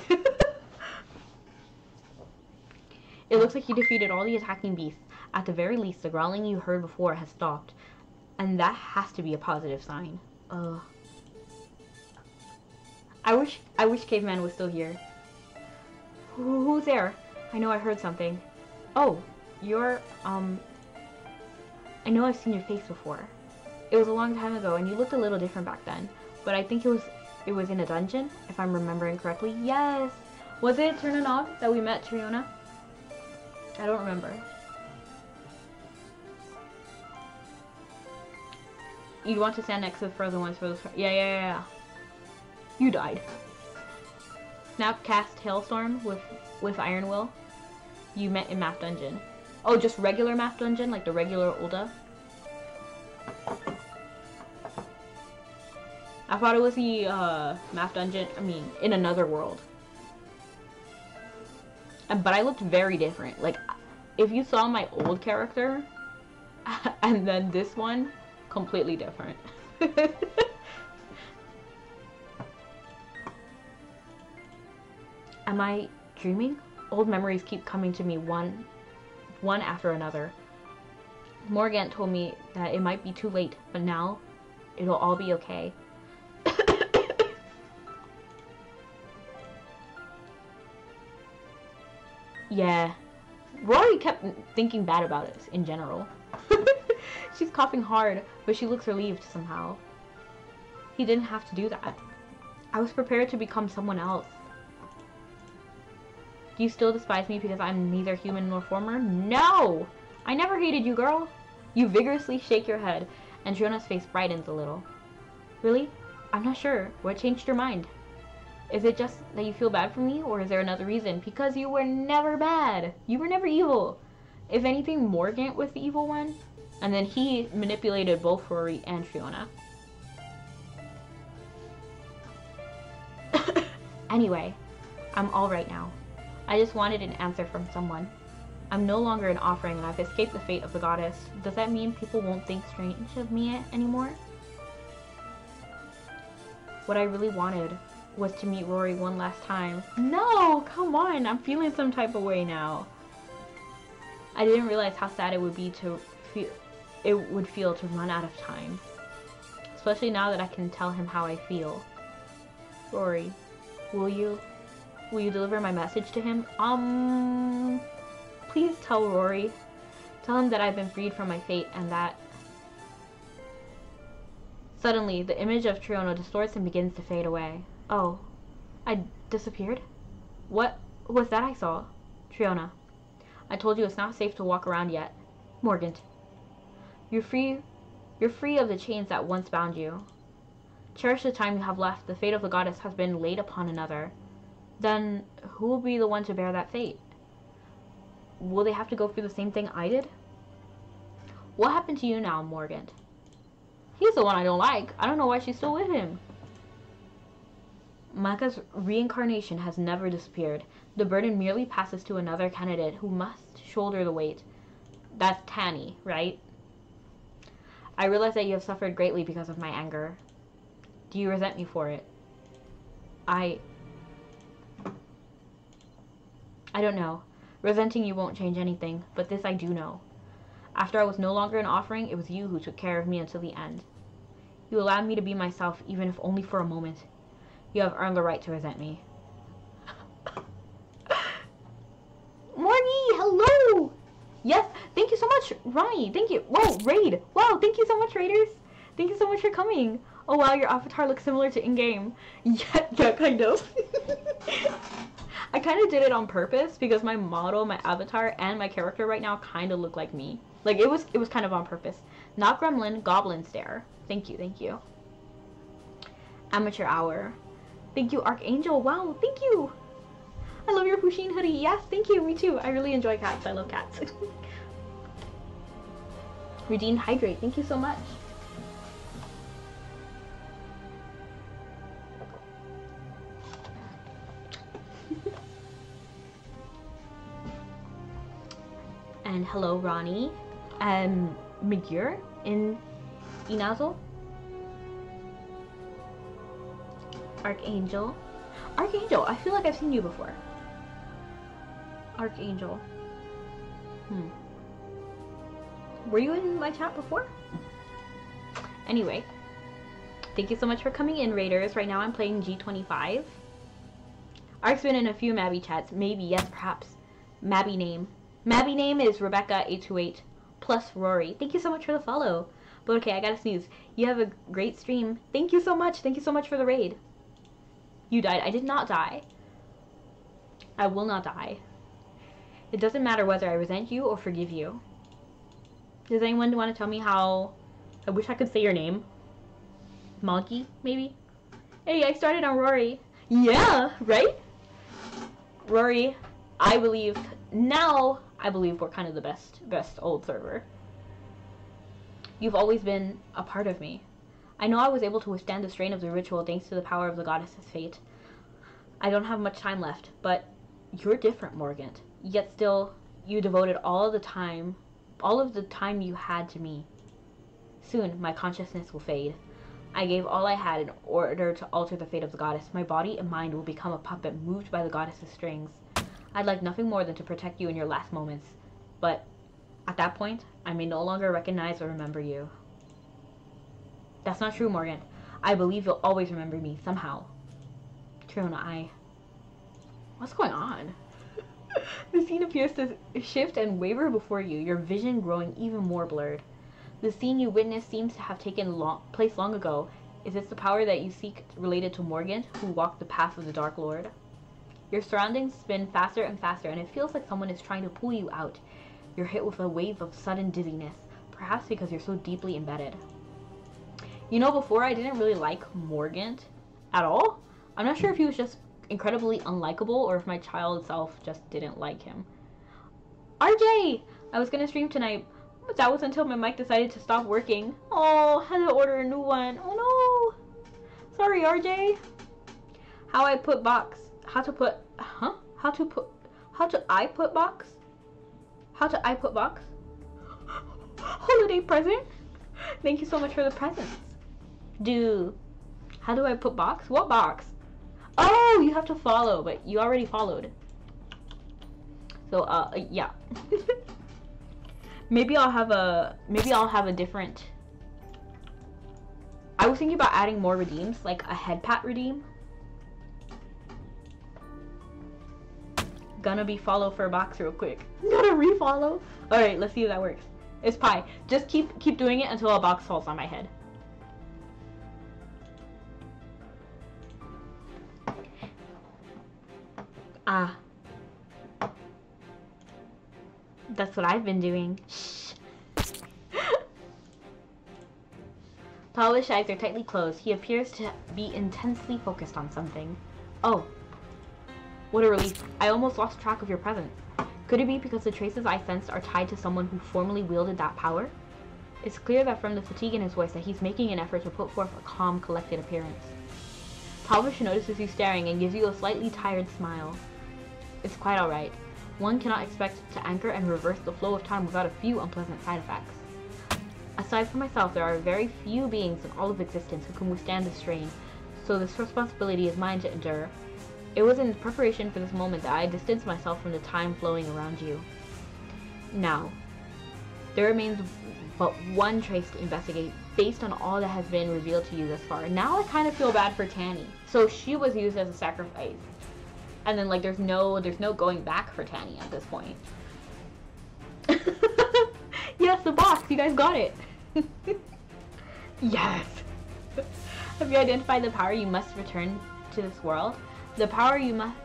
It looks like you defeated all the attacking beasts. At the very least, the growling you heard before has stopped. And that has to be a positive sign. I wish Caveman was still here. Who's there? I know I heard something. Oh, you're, I know I've seen your face before. It was a long time ago, and you looked a little different back then. But I think it was in a dungeon, if I'm remembering correctly. Yes! Was it Ternanog that we met Triona? I don't remember. You want to stand next to the frozen ones for those... Yeah. You died. Snapcast Hailstorm with Iron Will. You met in Math Dungeon. Oh, just regular Math Dungeon? Like the regular Ulda? I thought it was the Math Dungeon, I mean, in another world. But I looked very different. Like, if you saw my old character, and then this one, completely different. Am I dreaming? Old memories keep coming to me one after another. Morgant told me that it might be too late, but now it'll all be okay. Yeah. Rory kept thinking bad about us in general. She's coughing hard, but she looks relieved somehow. He didn't have to do that. I was prepared to become someone else. Do you still despise me because I'm neither human nor former? No! I never hated you, girl. You vigorously shake your head, and Triona's face brightens a little. Really? I'm not sure. What changed your mind? Is it just that you feel bad for me, or is there another reason? Because you were never bad. You were never evil. If anything, Morgant was the evil one, and then he manipulated both Rory and Triona. Anyway, I'm all right now. I just wanted an answer from someone. I'm no longer an offering, and I've escaped the fate of the goddess. Does that mean people won't think strange of me anymore? What I really wanted was to meet Rory one last time. No, come on, I'm feeling some type of way now. I didn't realize how sad it would be to feel to run out of time. Especially now that I can tell him how I feel. Rory, will you deliver my message to him? Please tell Rory. Tell him that I've been freed from my fate and that... Suddenly, the image of Triona distorts and begins to fade away. Oh, I disappeared? What was that I saw? Triona, I told you it's not safe to walk around yet. Morgant, you're free of the chains that once bound you. Cherish the time you have left. The fate of the goddess has been laid upon another. Then, who will be the one to bear that fate? Will they have to go through the same thing I did? What happened to you now, Morgant? He's the one I don't like. I don't know why she's still with him. Micah's reincarnation has never disappeared. The burden merely passes to another candidate who must shoulder the weight. That's Tanny, right? I realize that you have suffered greatly because of my anger. Do you resent me for it? I don't know. Resenting you won't change anything, but this I do know. After I was no longer an offering, it was you who took care of me until the end. You allowed me to be myself, even if only for a moment. You have earned the right to resent me. Morgie, hello! Yes, thank you so much, Ronnie. Thank you. Whoa, Raid. Wow, thank you so much, Raiders. Thank you so much for coming. Oh wow, your avatar looks similar to in-game. Yeah, kind of. I kind of did it on purpose because my model, my avatar, and my character right now kind of look like me. Like, it was kind of on purpose. Not Gremlin, Goblin Stare. Thank you, thank you. Amateur Hour. Thank you, Archangel. Wow, thank you. I love your Pusheen hoodie. Yes, thank you. Me too. I really enjoy cats. I love cats. Redeemed Hydrate. Thank you so much. And hello, Ronnie. Migure in Inazul. Archangel. Archangel, I feel like I've seen you before. Archangel. Were you in my chat before? Anyway. Thank you so much for coming in, Raiders. Right now I'm playing G25. Ark's been in a few Mabby chats. Maybe, yes, perhaps. Mabby name. Mabby name is Rebecca828 plus Rory. Thank you so much for the follow. But okay, I gotta sneeze. You have a great stream. Thank you so much. Thank you so much for the raid. You died. I did not die. I will not die. It doesn't matter whether I resent you or forgive you. Does anyone want to tell me how... I wish I could say your name. Monkey, maybe? Hey, I started on Rory. Yeah, right? Rory, I believe... Now, I believe we're kind of the best old server. You've always been a part of me. I know I was able to withstand the strain of the ritual thanks to the power of the goddess's fate. I don't have much time left, but you're different, Morgant. Yet still, you devoted all of the time you had to me. Soon, my consciousness will fade. I gave all I had in order to alter the fate of the goddess. My body and mind will become a puppet moved by the goddess's strings. I'd like nothing more than to protect you in your last moments. But at that point, I may no longer recognize or remember you. That's not true, Morgant. I believe you'll always remember me, somehow. Triona, What's going on? The scene appears to shift and waver before you, your vision growing even more blurred. The scene you witnessed seems to have taken place long ago. Is this the power that you seek related to Morgant, who walked the path of the Dark Lord? Your surroundings spin faster and faster, and it feels like someone is trying to pull you out. You're hit with a wave of sudden dizziness, perhaps because you're so deeply embedded. You know, before I didn't really like Morgant at all. I'm not sure if he was just incredibly unlikable or if my child self just didn't like him. RJ! I was gonna stream tonight, but that was until my mic decided to stop working. Oh, had to order a new one. Oh no! Sorry, RJ. How I put box. How to I put box? Holiday present? Thank you so much for the presents. How do I put box? What box? Oh, you have to follow, but you already followed. So, yeah. Maybe I'll have a different... I was thinking about adding more redeems, like a head pat redeem. Gonna be follow for a box real quick. Gotta refollow. Alright, let's see if that works. It's pie. Just keep doing it until a box falls on my head. Ah. That's what I've been doing. Shh. Tao's eyes are tightly closed. He appears to be intensely focused on something. Oh. What a relief. I almost lost track of your presence. Could it be because the traces I sensed are tied to someone who formerly wielded that power? It's clear that from the fatigue in his voice that he's making an effort to put forth a calm, collected appearance. Talvish notices you staring and gives you a slightly tired smile. It's quite alright. One cannot expect to anchor and reverse the flow of time without a few unpleasant side effects. Aside from myself, there are very few beings in all of existence who can withstand the strain, so this responsibility is mine to endure. It was in preparation for this moment that I distanced myself from the time flowing around you. Now, there remains but one trace to investigate based on all that has been revealed to you thus far. Now I kind of feel bad for Tanny. So she was used as a sacrifice. And then like there's no going back for Tanny at this point. Yes, the box! You guys got it! Yes! Have you identified the power you must return to this world? The power you must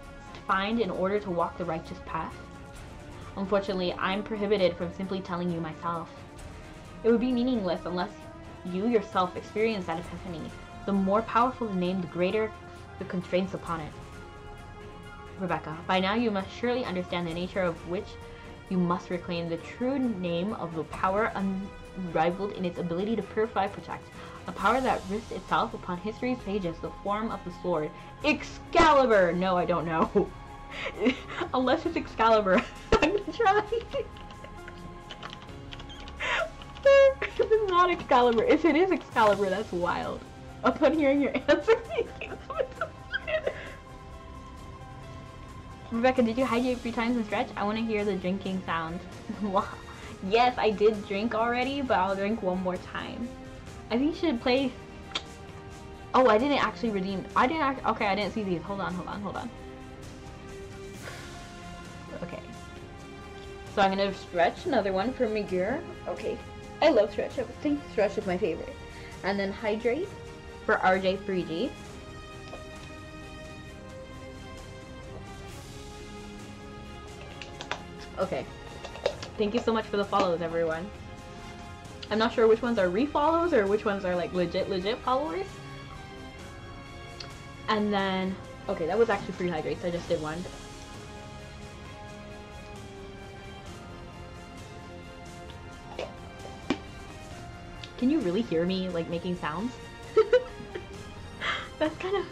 find in order to walk the righteous path? Unfortunately, I'm prohibited from simply telling you myself. It would be meaningless unless you yourself experience that epiphany. The more powerful the name, the greater the constraints upon it. Rebecca, by now you must surely understand the nature of which you must reclaim the true name of the power unrivaled in its ability to purify, protect. A power that risks itself upon history's pages, the form of the sword. Excalibur! No, I don't know. Unless it's Excalibur. I'm gonna try. It's not Excalibur. If it is Excalibur, that's wild. Upon hearing your answer, Rebecca, did you hydrate 3 times and stretch? I want to hear the drinking sound. Yes, I did drink already, but I'll drink one more time. I think you should play... Oh, I didn't actually redeem... Okay, I didn't see these. Hold on. Okay. So I'm gonna stretch another one for Miguel. Okay. I love stretch. I think stretch is my favorite. And then hydrate for RJ3G. Okay. Thank you so much for the follows, everyone. I'm not sure which ones are refollows or which ones are like legit followers. And then, okay, that was actually 3 hydrates. I just did one. Can you really hear me like making sounds? That's kind of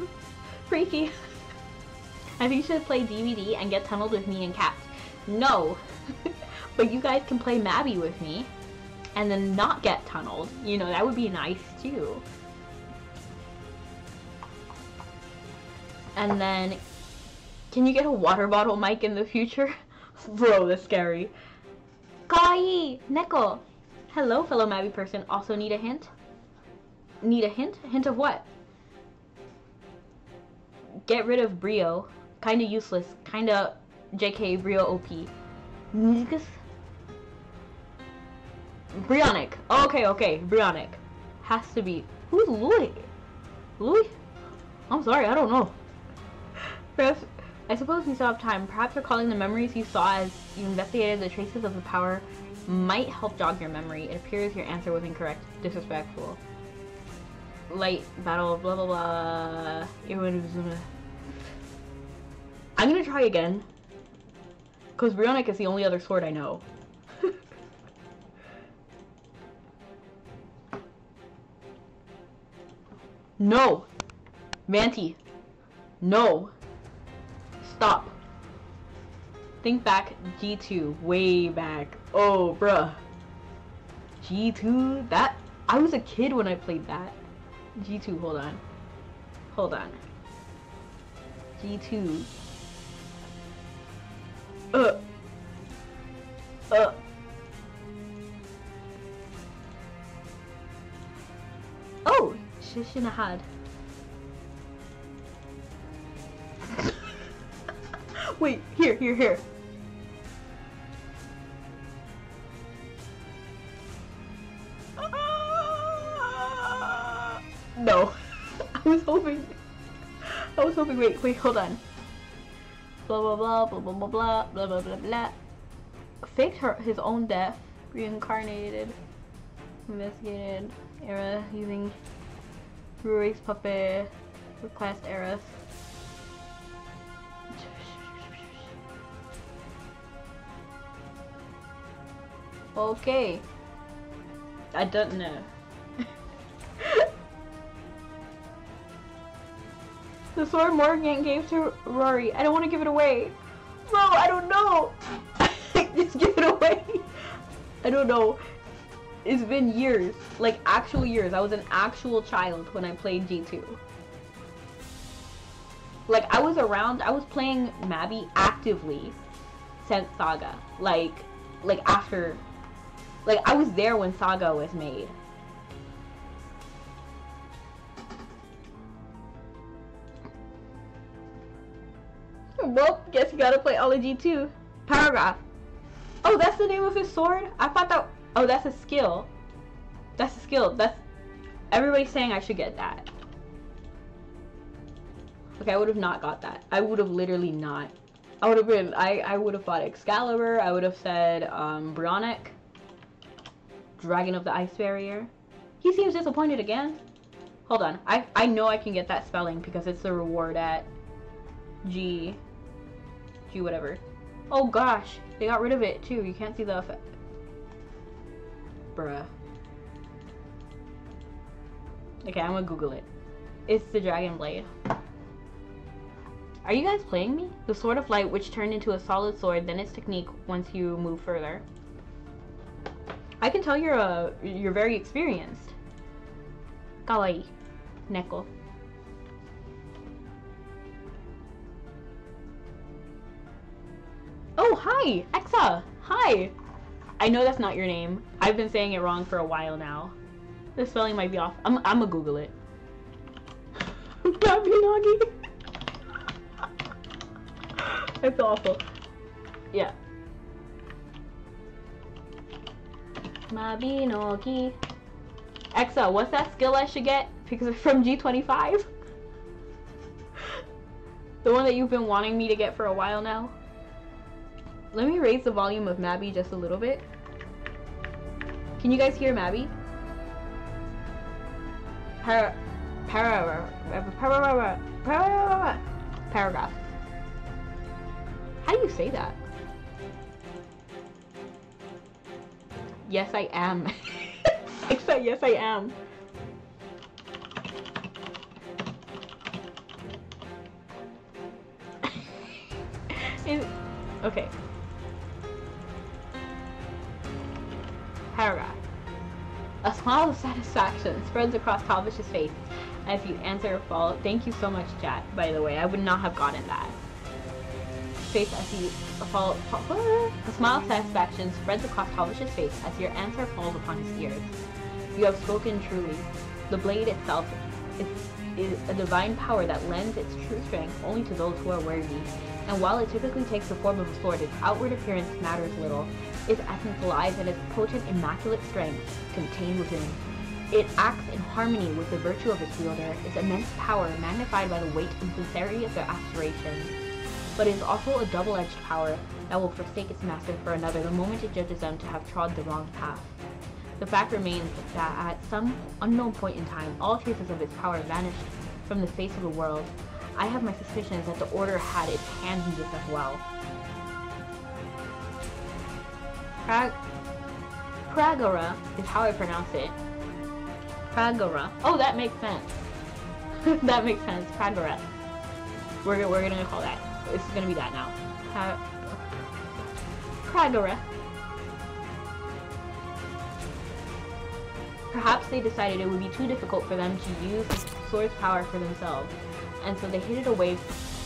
freaky. I think you should play DVD and get tunneled with me and Cats. No, but you guys can play Mabby with me and then not get tunneled. You know, that would be nice too. And then, can you get a water bottle mic in the future? Bro, that's scary. Kawaii! Neko! Hello, fellow Mabby person. Also need a hint? Need a hint? Hint of what? Get rid of Brio. Kinda useless. Kinda JK Brio OP. Niggas? Brionic. Okay, Brionic. Has to be. Who's Louis? Louis? I'm sorry, I don't know. Perhaps, I suppose we still have time. Perhaps recalling the memories you saw as you investigated the traces of the power might help jog your memory. It appears your answer was incorrect. Disrespectful. Light battle, blah blah blah. I'm gonna try again. Because Brionic is the only other sword I know. No! Vanti. No. Stop. Think back. G2. Way back. Oh, bruh. G2? That... I was a kid when I played that. G2, hold on. Hold on. G2. Oh! Shishinahad. Wait, here. No. I was hoping, wait, hold on. Blah blah blah blah blah blah blah blah blah blah blah. Faked his own death. Reincarnated. Investigated. Era using Rui's puppet. Request Eris. Okay. I don't know. The sword Morgan gave to Rory. I don't want to give it away. No, I don't know. Just give it away. I don't know. It's been years. Like, actual years. I was an actual child when I played G2. Like, I was around. I was playing Mabby actively since Saga. Like after... Like, I was there when Saga was made. Well, guess you gotta play all of G2. Paragraph. Oh, that's the name of his sword? I thought that... Oh, that's a skill. That's a skill. That's... Everybody's saying I should get that. Okay, I would have not got that. I would have literally not. I would have been... I would have fought Excalibur. I would have said, Brionic. Dragon of the Ice Barrier. He seems disappointed again. Hold on. I know I can get that spelling because it's the reward at G whatever. Oh gosh, they got rid of it too. You can't see the effect. Bruh. Okay, I'm gonna Google it. It's the Dragon Blade. Are you guys playing me? The Sword of Light, which turned into a solid sword, then its technique once you move further. I can tell you're very experienced. Kawaii. Neko. Oh, hi! Exa! Hi! I know that's not your name. I've been saying it wrong for a while now. The spelling might be off. I'm gonna Google it. Mabinogi! That's awful. Yeah. Mabinogi. Exa, what's that skill I should get? Because it's from G25? The one that you've been wanting me to get for a while now? Let me raise the volume of Mabby just a little bit. Can you guys hear Mabby? Paragraph. How do you say that? Yes, I am. Except yes, I am. Okay. Paragraph. A smile of satisfaction spreads across Talvish's face as you answer a fall. Thank you so much, chat, by the way. I would not have gotten that. Face as you fall. A smile of satisfaction spreads across Talvish's face as your answer falls upon his ears. You have spoken truly. The blade itself is a divine power that lends its true strength only to those who are worthy. And while it typically takes the form of a sword, its outward appearance matters little. Its essence lies in its potent, immaculate strength contained within. It acts in harmony with the virtue of its wielder, its immense power magnified by the weight and sincerity of their aspirations. But it is also a double-edged power that will forsake its master for another the moment it judges them to have trod the wrong path. The fact remains that at some unknown point in time, all traces of its power vanished from the face of the world. I have my suspicions that the Order had its hands in this as well. Pragara is how I pronounce it. Pragara. Oh, that makes sense. That makes sense. Pragara. We're gonna call that. This is gonna be that now. Pragara. Perhaps they decided it would be too difficult for them to use the sword's power for themselves, and so they hid it away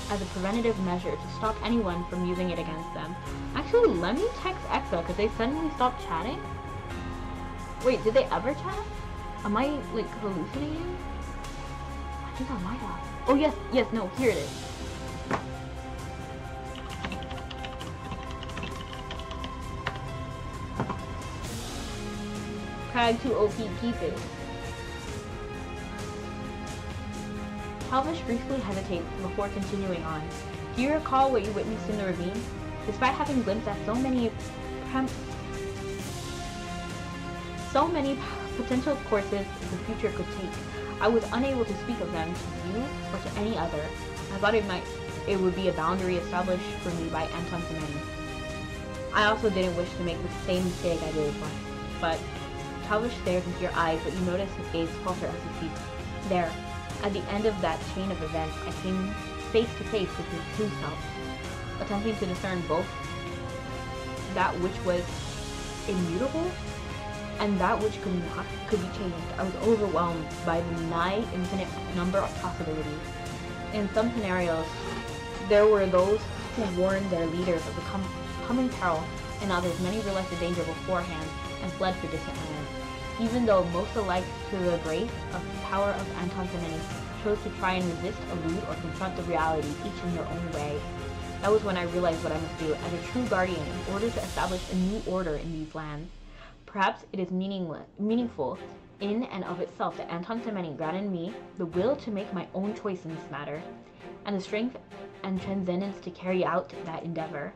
as a preventative measure to stop anyone from using it against them. Actually, let me text Exa because they suddenly stopped chatting. Wait, did they ever chat? Am I, like, hallucinating? I think I might have. Oh, yes, no, here it is. Prag to OP, keep it. Talvish briefly hesitates before continuing on. Do you recall what you witnessed in the ravine? Despite having glimpsed at so many potential courses the future could take, I was unable to speak of them to you or to any other. I thought it would be a boundary established for me by Anton Semeni. I also didn't wish to make the same mistake I did once, but Talvish stares into your eyes, but you notice his gaze falter as he speaks. There, at the end of that chain of events, I came face to face with his true self, attempting to discern both that which was immutable and that which could be changed. I was overwhelmed by the nigh infinite number of possibilities. In some scenarios, there were those who warned their leaders of the coming peril, in others, many realized the danger beforehand and fled for distant lands. Even though most alike to the grace of the power of Anton Semeni chose to try and resist, elude, or confront the reality, each in their own way. That was when I realized what I must do as a true guardian in order to establish a new order in these lands. Perhaps it is meaningful in and of itself that Anton Semeni granted me the will to make my own choice in this matter, and the strength and transcendence to carry out that endeavor.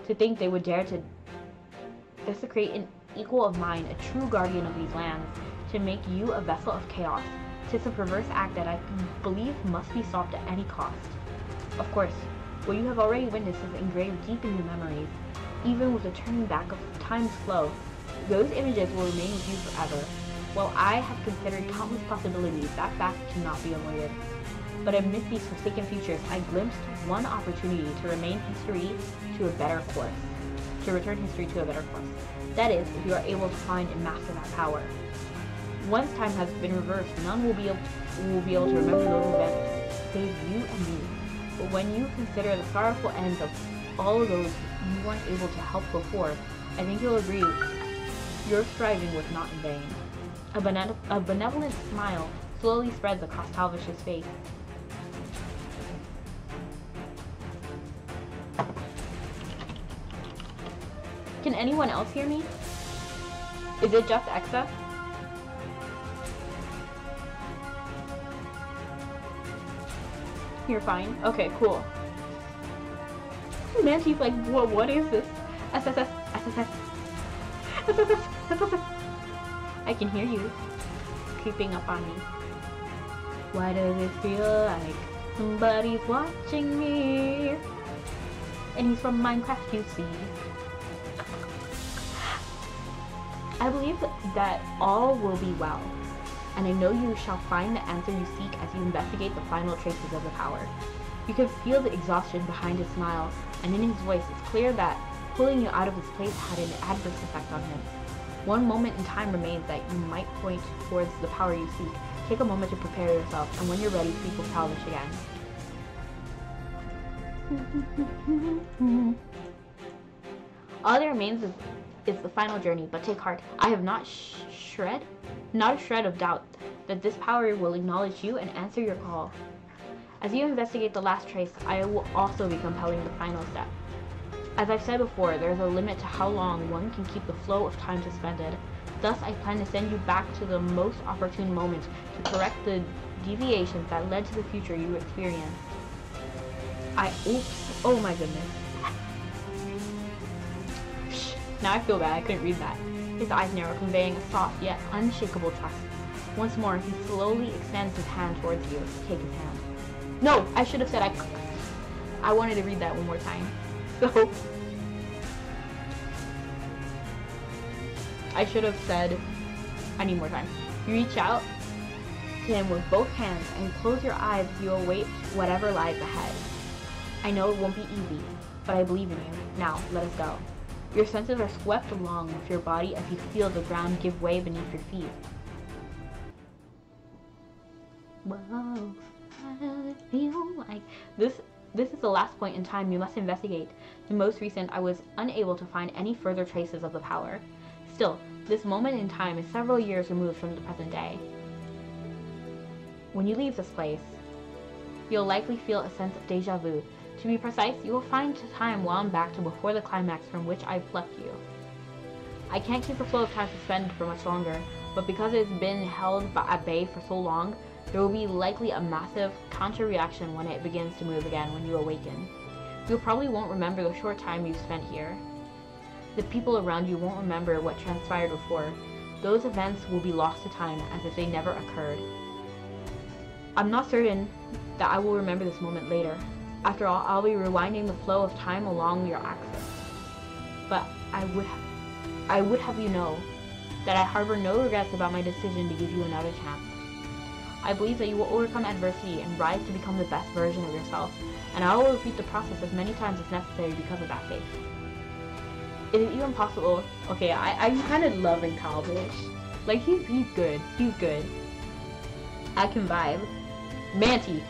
To think they would dare to desecrate an equal of mine, a true guardian of these lands, to make you a vessel of chaos. 'Tis a perverse act that I believe must be stopped at any cost. Of course, what you have already witnessed is engraved deep in your memories. Even with the turning back of time's flow, those images will remain with you forever. While I have considered countless possibilities, that fact cannot be avoided. But amidst these forsaken futures, I glimpsed one opportunity to return history to a better course. That is, if you are able to find and master that power. Once time has been reversed, none will be able to remember those events, save you and me. But when you consider the sorrowful ends of all of those you weren't able to help before, I think you'll agree your striving was not in vain. A benevolent smile slowly spreads across Talvish's face. Can anyone else hear me? Is it just Exa? You're fine? Okay, cool. Manty's like, what is this? SSS. I can hear you creeping up on me. Why does it feel like somebody's watching me? And he's from Minecraft, you see. I believe that all will be well, and I know you shall find the answer you seek as you investigate the final traces of the power. You can feel the exhaustion behind his smile, and in his voice it's clear that pulling you out of his place had an adverse effect on him. One moment in time remains that you might point towards the power you seek. Take a moment to prepare yourself, and when you're ready, speak with Talvish again. All that remains is the final journey, but take heart. I have not a shred of doubt that this power will acknowledge you and answer your call. As you investigate the last trace, I will also be compelling the final step. As I've said before, there's a limit to how long one can keep the flow of time suspended. Thus, I plan to send you back to the most opportune moment to correct the deviations that led to the future you experienced. Oops. Oh my goodness. Now I feel bad, I couldn't read that. His eyes narrow, conveying a soft yet unshakable trust. Once more, he slowly extends his hand towards you. Take his hand. No! I should have said I wanted to read that one more time. So I should have said I need more time. You reach out to him with both hands and close your eyes as you await whatever lies ahead. I know it won't be easy, but I believe in you. Now, let us go. Your senses are swept along with your body as you feel the ground give way beneath your feet. Whoa, I feel like this is the last point in time you must investigate. The most recent, I was unable to find any further traces of the power. Still, this moment in time is several years removed from the present day. When you leave this place, you'll likely feel a sense of deja vu. To be precise, you will find time wound back to before the climax from which I plucked you. I can't keep the flow of time suspended for much longer, but because it's been held at bay for so long, there will be likely a massive counter-reaction when it begins to move again when you awaken. You probably won't remember the short time you've spent here. The people around you won't remember what transpired before. Those events will be lost to time as if they never occurred. I'm not certain that I will remember this moment later. After all, I'll be rewinding the flow of time along your axis. But I would have you know that I harbor no regrets about my decision to give you another chance. I believe that you will overcome adversity and rise to become the best version of yourself, and I will repeat the process as many times as necessary because of that faith. Is it even possible? Okay, I'm kind of loving Talbish. Like, he's good. He's good. I can vibe. Manti.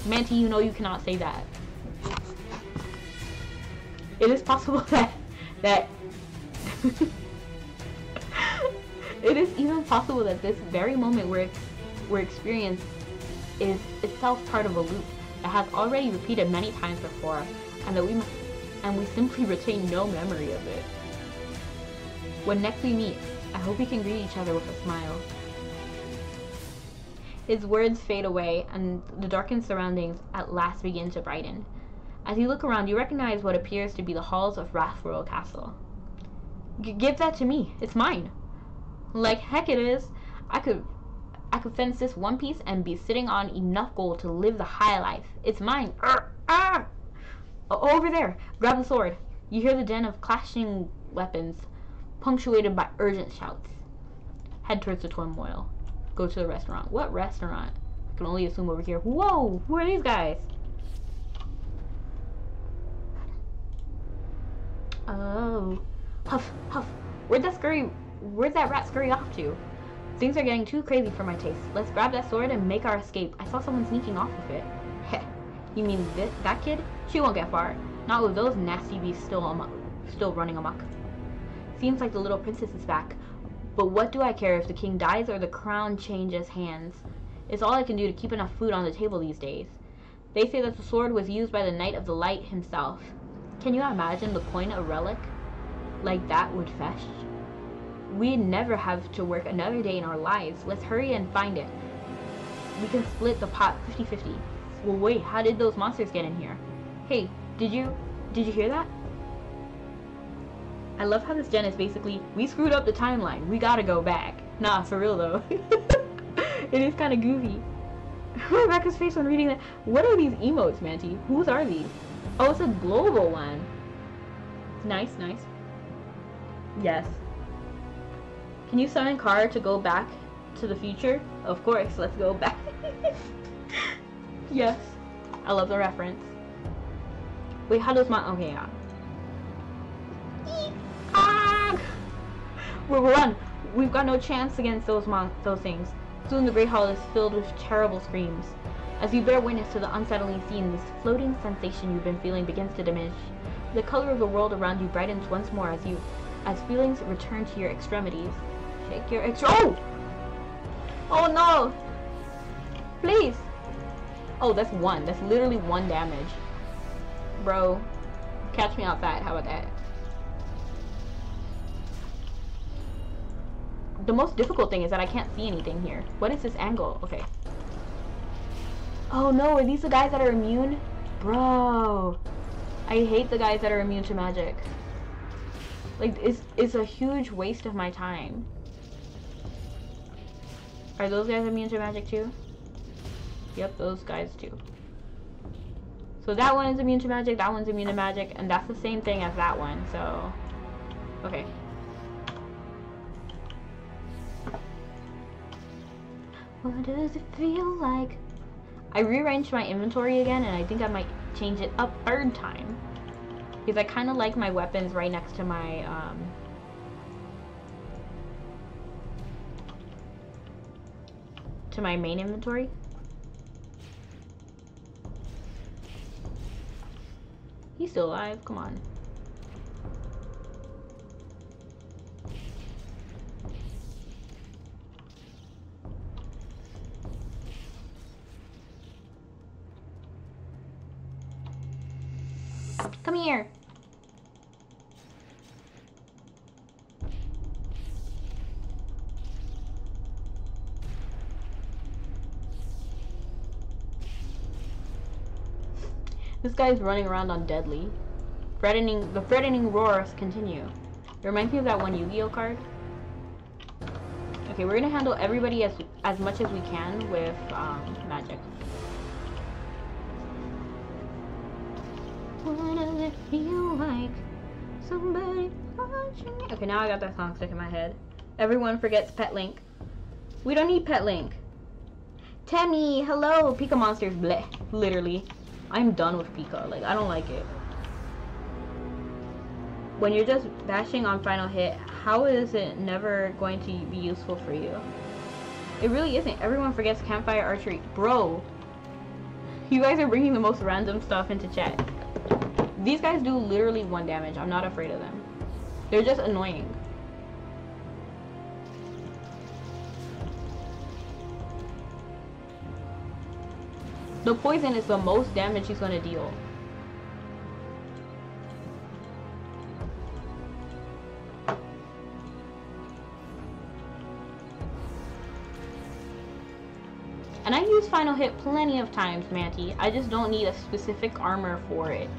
Manti, you know you cannot say that. It is possible that it is even possible that this very moment we're experiencing is itself part of a loop that has already repeated many times before, and we simply retain no memory of it. When next we meet, I hope we can greet each other with a smile. His words fade away, and the darkened surroundings at last begin to brighten. As you look around, you recognize what appears to be the halls of Wrathroyal Castle. Give that to me. It's mine. Like heck it is. I could fence this one piece and be sitting on enough gold to live the high life. It's mine. Over there. Grab the sword. You hear the din of clashing weapons, punctuated by urgent shouts. Head towards the turmoil. Go to the restaurant. What restaurant? I can only assume over here. Whoa! Who are these guys? Oh. Huff, huff. Where'd that rat scurry off to? Things are getting too crazy for my taste. Let's grab that sword and make our escape. I saw someone sneaking off with it. Heh. You mean that kid? She won't get far. Not with those nasty beasts still running amok. Seems like the little princess is back. But what do I care if the king dies or the crown changes hands? It's all I can do to keep enough food on the table these days. They say that the sword was used by the Knight of the Light himself. Can you imagine the point a relic like that would fetch? We'd never have to work another day in our lives. Let's hurry and find it. We can split the pot 50-50. Well, wait, how did those monsters get in here? Hey, did you hear that? I love how this gen is basically, we screwed up the timeline. We gotta go back. Nah, for real though. It is kind of goofy. Rebecca's face when reading that. What are these emotes, Manti? Whose are these? Oh, it's a global one. Nice, nice. Yes. Can you summon Kara to go back to the future? Of course, let's go back. Yes. I love the reference. Wait, how does my... Okay, yeah. We'll run. We've got no chance against those things. Soon the Great Hall is filled with terrible screams. As you bear witness to the unsettling scene, this floating sensation you've been feeling begins to diminish. The color of the world around you brightens once more as feelings return to your extremities. Shake your Oh! Oh no! Please! Oh, that's one. That's literally one damage. Bro, Catch me outside. How about that? The most difficult thing is that I can't see anything here. What is this angle? Okay. Oh no, are these the guys that are immune? Bro. I hate the guys that are immune to magic. Like, it's a huge waste of my time. Are those guys immune to magic too? Yep, those guys too. So that one is immune to magic, that one's immune to magic, and that's the same thing as that one, so... Okay. What does it feel like? I rearranged my inventory again, and I think I might change it a third time. Because I kind of like my weapons right next to my, to my main inventory. He's still alive, come on. Come here. This guy's running around on Deadly. The threatening roars continue. It reminds me of that one Yu-Gi-Oh card. Okay, we're gonna handle everybody as much as we can with magic. What does it feel like? Somebody watching me. Okay, now I got that song stuck in my head. Everyone forgets Pet Link. We don't need Pet Link. Tammy, hello, Pika monsters, bleh. Literally. I'm done with Pika. Like, I don't like it. When you're just bashing on final hit, how is it never going to be useful for you? It really isn't. Everyone forgets campfire archery. Bro, you guys are bringing the most random stuff into chat. These guys do literally 1 damage. I'm not afraid of them. They're just annoying. The poison is the most damage he's gonna deal. And I use final hit plenty of times, Manty. I just don't need a specific armor for it.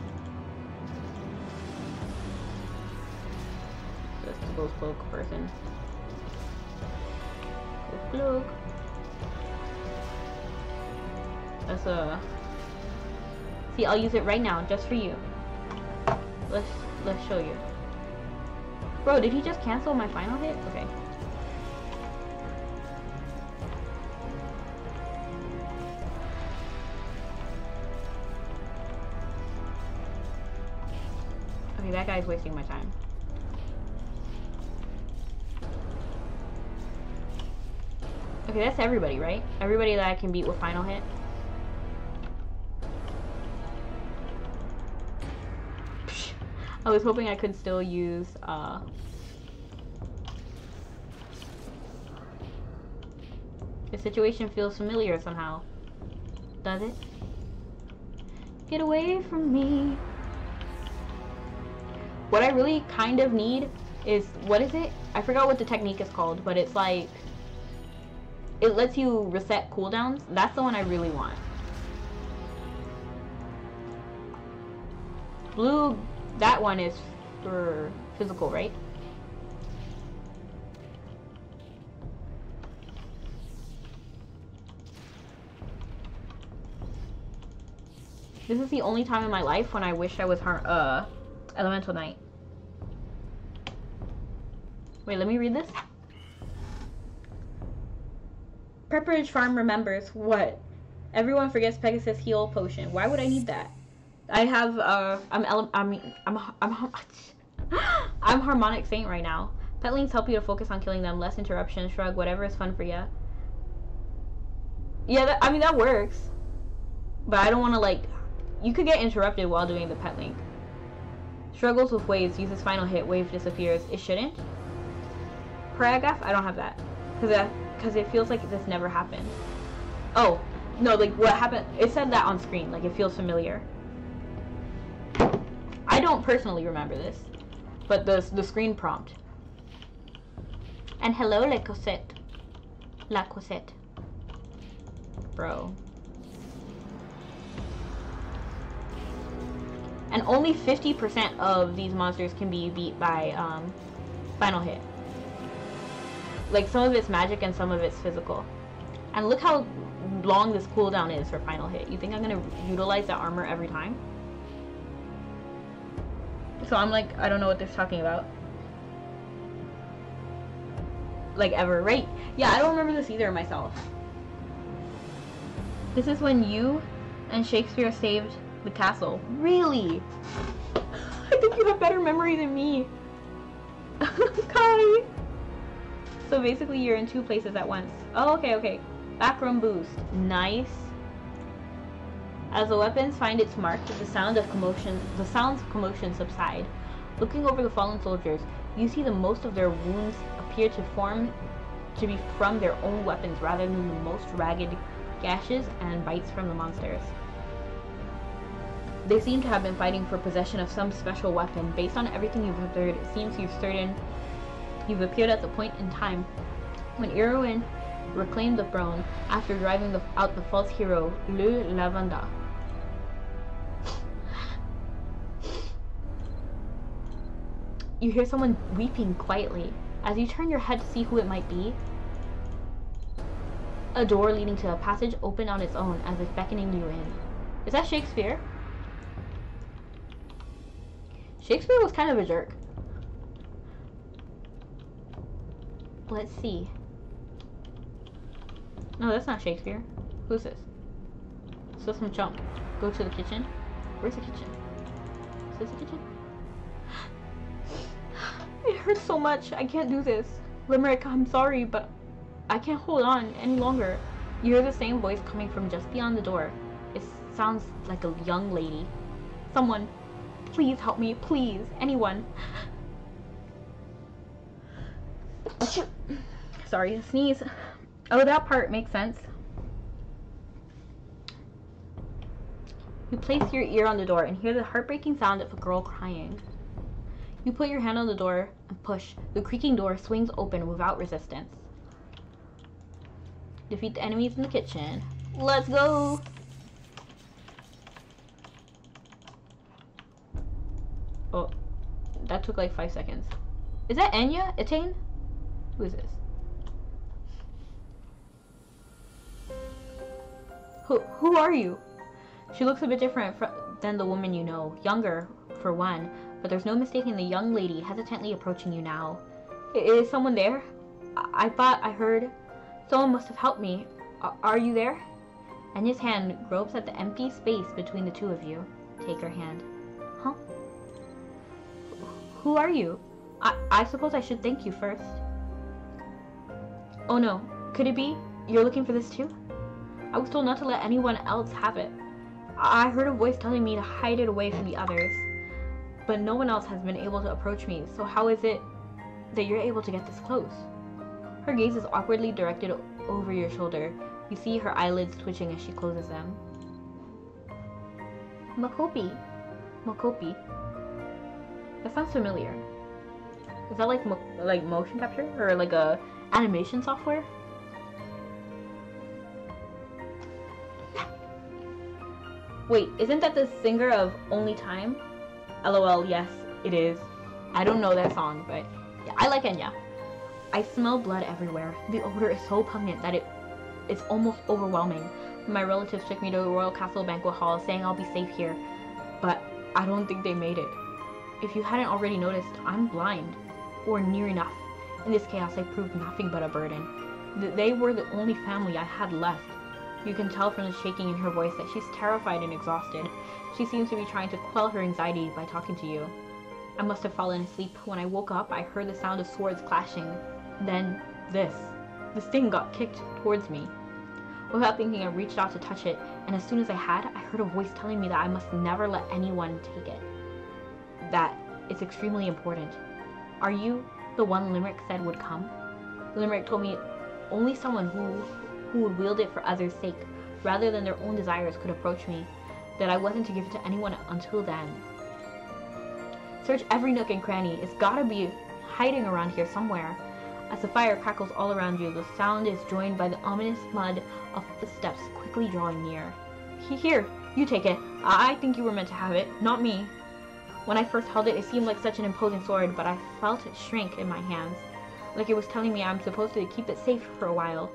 Just the ghost cloak person. Ghost cloak. That's a... See, I'll use it right now, just for you. Let's show you. Bro, did he just cancel my final hit? Okay. Okay, that guy's wasting my time. Okay, that's everybody, right? Everybody that I can beat with final hit. I was hoping I could still use, the situation feels familiar somehow. Does it? Get away from me. What I really kind of need is, what is it? I forgot what the technique is called, but it's like, it lets you reset cooldowns. That's the one I really want. Blue, that one is for physical, right? This is the only time in my life when I wish I was Elemental Knight. Wait, let me read this. Pepperidge Farm remembers what? Everyone forgets Pegasus heal potion. Why would I need that? I have I'm Harmonic Saint right now. Pet links help you to focus on killing them. Less interruption. Shrug. Whatever is fun for you. Yeah, I mean that works. But I don't want to like. You could get interrupted while doing the pet link. Struggles with waves. Uses final hit. Wave disappears. It shouldn't. Paragraph. I don't have that because it feels like this never happened. Oh no! Like what happened? It said that on screen. Like it feels familiar. I don't personally remember this, but the screen prompt. And hello, La Cosette. La Cosette. Bro. And only 50% of these monsters can be beat by final hit. Like, some of it's magic and some of it's physical. And look how long this cooldown is for final hit. You think I'm gonna utilize that armor every time? So I'm like, I don't know what they're talking about. Like, ever, right? Yeah, I don't remember this either myself. This is when you and Shakespeare saved the castle. Really? I think you have better memory than me. Kai! So basically you're in two places at once. Oh, okay, okay. Backroom boost. Nice. As the weapons find its mark, the sounds of commotion subside. Looking over the fallen soldiers, you see that most of their wounds appear to be from their own weapons rather than the most ragged gashes and bites from the monsters. They seem to have been fighting for possession of some special weapon. Based on everything you've observed, it seems you've appeared at the point in time when Irwin reclaimed the throne after driving out the false hero, Le Lavanda. You hear someone weeping quietly. As you turn your head to see who it might be, a door leading to a passage opened on its own, as if beckoning you in. Is that Shakespeare? Shakespeare was kind of a jerk. Let's see. No, that's not Shakespeare. Who's this? So some chump. Go to the kitchen. Where's the kitchen? Is this the kitchen? It hurts so much. I can't do this. Limerick, I'm sorry, but I can't hold on any longer. You hear the same voice coming from just beyond the door. It sounds like a young lady. Someone, please help me, please. Anyone. Sorry, a sneeze. Oh, that part makes sense. You place your ear on the door and hear the heartbreaking sound of a girl crying. You put your hand on the door and push. The creaking door swings open without resistance. Defeat the enemies in the kitchen. Let's go! Oh, that took like 5 seconds. Is that Enya? Etain? Who is this? Who are you? She looks a bit different than the woman you know. Younger, for one, but there's no mistaking the young lady hesitantly approaching you now. Is someone there? I thought I heard. Someone must have helped me. Are you there? Enya's hand gropes at the empty space between the two of you. Take her hand. Huh? Who are you? I suppose I should thank you first. Oh no, could it be? You're looking for this too? I was told not to let anyone else have it. I heard a voice telling me to hide it away from the others. But no one else has been able to approach me, so how is it that you're able to get this close? Her gaze is awkwardly directed over your shoulder. You see her eyelids twitching as she closes them. Mokopi. Mokopi. That sounds familiar. Is that like motion capture? Or like a animation software? Wait, isn't that the singer of Only Time? LOL, yes, it is. I don't know that song, but yeah, I like Enya. I smell blood everywhere. The odor is so pungent that it's almost overwhelming. My relatives took me to the Royal Castle Banquet Hall saying I'll be safe here, but I don't think they made it. If you hadn't already noticed, I'm blind, or near enough. In this chaos, I proved nothing but a burden. They were the only family I had left. You can tell from the shaking in her voice that she's terrified and exhausted. She seems to be trying to quell her anxiety by talking to you. I must have fallen asleep. When I woke up, I heard the sound of swords clashing. Then, this thing got kicked towards me. Without thinking, I reached out to touch it, and as soon as I had, I heard a voice telling me that I must never let anyone take it. That it's extremely important. Are you the one Limerick said would come? Limerick told me only someone who would wield it for others' sake, rather than their own desires, could approach me, that I wasn't to give it to anyone until then. Search every nook and cranny. It's gotta be hiding around here somewhere. As the fire crackles all around you, the sound is joined by the ominous thud of footsteps quickly drawing near. Here, you take it. I think you were meant to have it, not me. When I first held it, it seemed like such an imposing sword, but I felt it shrink in my hands, like it was telling me I'm supposed to keep it safe for a while.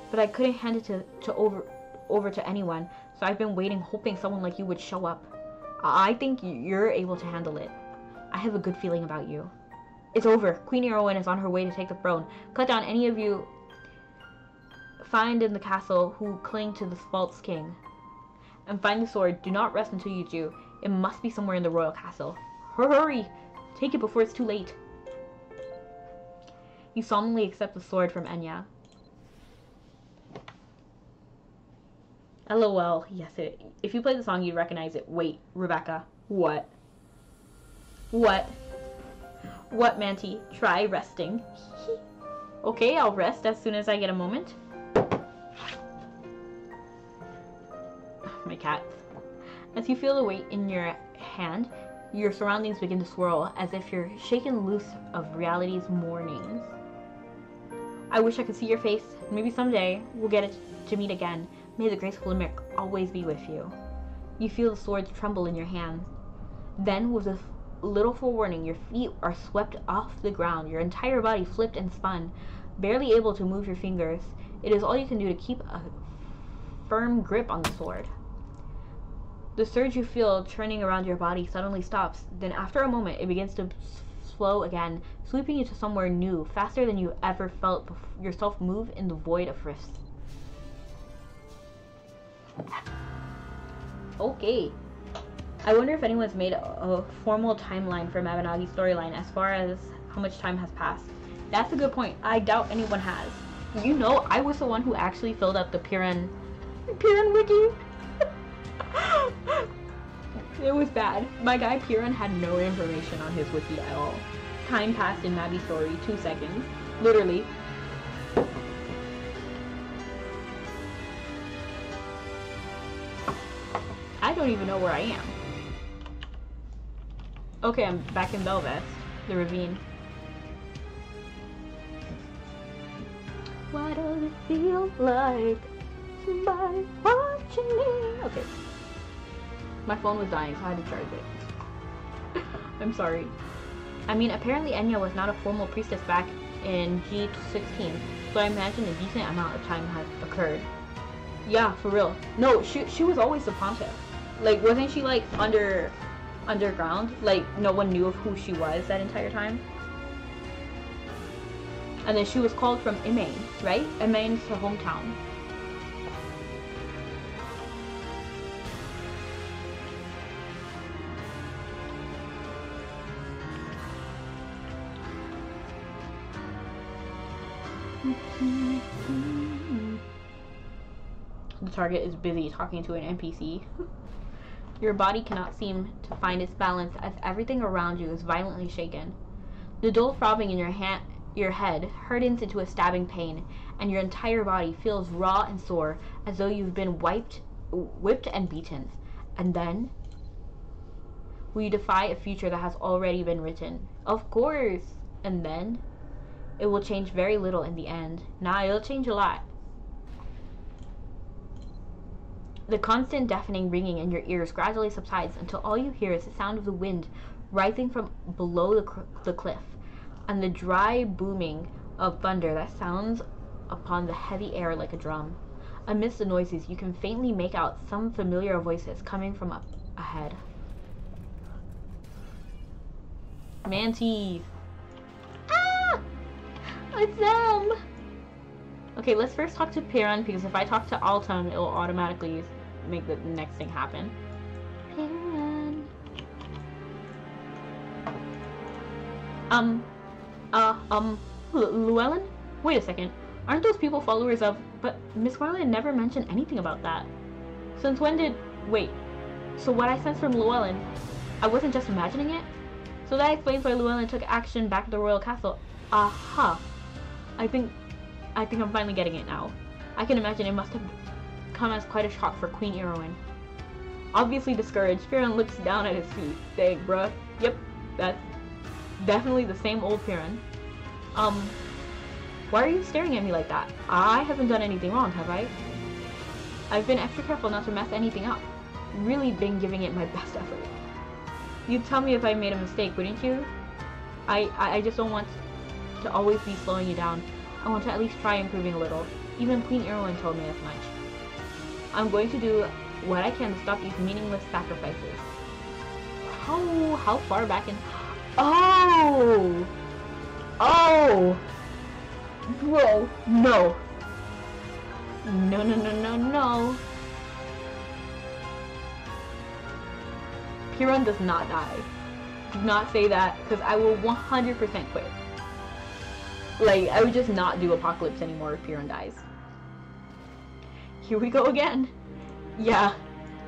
But I couldn't hand it over to anyone, so I've been waiting, hoping someone like you would show up. I think you're able to handle it. I have a good feeling about you. It's over. Queen Irowen is on her way to take the throne. Cut down any of you find in the castle who cling to the false king. And find the sword. Do not rest until you do. It must be somewhere in the royal castle. Hurry! Take it before it's too late. You solemnly accept the sword from Enya. LOL. Yes, if you play the song, you'd recognize it. Wait, Rebecca. What? What? What, Manti? Try resting. Okay, I'll rest as soon as I get a moment. My cat. As you feel the weight in your hand, your surroundings begin to swirl as if you're shaken loose of reality's mornings. I wish I could see your face. Maybe someday we'll get to meet again. May the graceful Limerick always be with you. You feel the swords tremble in your hands. Then, with a little forewarning, your feet are swept off the ground, your entire body flipped and spun, barely able to move your fingers. It is all you can do to keep a firm grip on the sword. The surge you feel churning around your body suddenly stops. Then after a moment, it begins to slow again, sweeping you to somewhere new, faster than you ever felt yourself move in the void of rifts. Okay. I wonder if anyone's made a formal timeline for Mabanagi's storyline as far as how much time has passed. That's a good point. I doubt anyone has. You know, I was the one who actually filled out the Piran wiki. It was bad. My guy Piran had no information on his wiki at all. Time passed in Mabby's story, 2 seconds. Literally. I don't even know where I am. Okay, I'm back in Belvest, the ravine. What does it feel like? Somebody watching me. Okay. My phone was dying, so I had to charge it. I'm sorry. I mean, apparently Enya was not a formal priestess back in G16, so I imagine a decent amount of time has occurred. Yeah, for real. No, she was always the pontiff. Like, wasn't she like underground? Like, no one knew of who she was that entire time? And then she was called from Emain, right? Emain's her hometown. The target is busy talking to an NPC. Your body cannot seem to find its balance as everything around you is violently shaken. The dull throbbing in your head hardens into a stabbing pain, and your entire body feels raw and sore as though you've been whipped and beaten. And then, will you defy a future that has already been written? Of course! And then, it will change very little in the end. Nah, it'll change a lot. The constant deafening ringing in your ears gradually subsides until all you hear is the sound of the wind rising from below the cliff, and the dry booming of thunder that sounds upon the heavy air like a drum. Amidst the noises, you can faintly make out some familiar voices coming from up ahead. Manti! Ah! It's them! Okay, let's first talk to Piran, because if I talk to Alton, it'll automatically make the next thing happen. Piran. Llewellyn? Wait a second. Aren't those people followers of... But Miss Garland never mentioned anything about that. Since when did... Wait. So what I sensed from Llewellyn, I wasn't just imagining it? So that explains why Llewellyn took action back at the royal castle. Aha. I think I'm finally getting it now. I can imagine it must have come as quite a shock for Queen Irowen. Obviously discouraged, Piran looks down at his feet. Dang, bruh. Yep. That's definitely the same old Piran. Why are you staring at me like that? I haven't done anything wrong, have I? I've been extra careful not to mess anything up. Really been giving it my best effort. You'd tell me if I made a mistake, wouldn't you? I just don't want to always be slowing you down. I want to at least try improving a little. Even Queen Irulan told me as much. I'm going to do what I can to stop these meaningless sacrifices. How far back in... Oh! Oh! Bro, no. No, no, no, no, no. Piran does not die. Do not say that, because I will 100% quit. Like, I would just not do Apocalypse anymore if Piran dies. Here we go again. Yeah,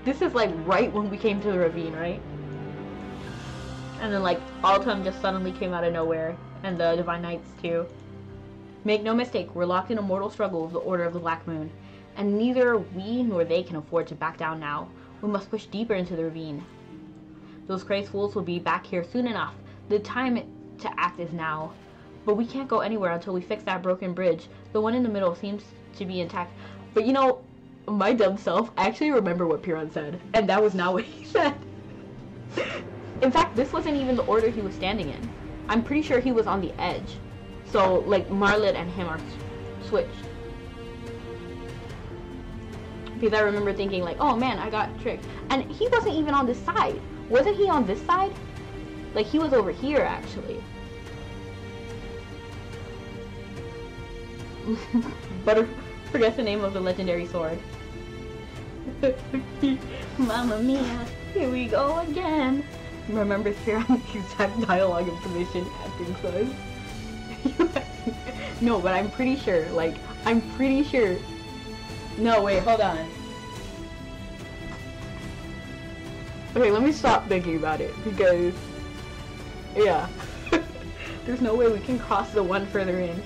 this is like right when we came to the ravine, right? And then like Altum just suddenly came out of nowhere, and the Divine Knights too. Make no mistake, we're locked in a mortal struggle with the Order of the Black Moon, and neither we nor they can afford to back down now. We must push deeper into the ravine. Those crazed fools will be back here soon enough. The time to act is now. But we can't go anywhere until we fix that broken bridge. The one in the middle seems to be intact. But you know, my dumb self, I actually remember what Piran said, and that was not what he said. In fact, this wasn't even the order he was standing in. I'm pretty sure he was on the edge. So, like, Marlit and him are switched. Because I remember thinking, like, oh man, I got tricked. And he wasn't even on this side. Wasn't he on this side? Like, he was over here, actually. But forget the name of the legendary sword. Mamma mia, here we go again. Remember Piran's exact dialogue and submission acting was. No, but I'm pretty sure, like, I'm pretty sure. No, wait, hold on. Okay, let me stop thinking about it, because, yeah. There's no way we can cross the one further in.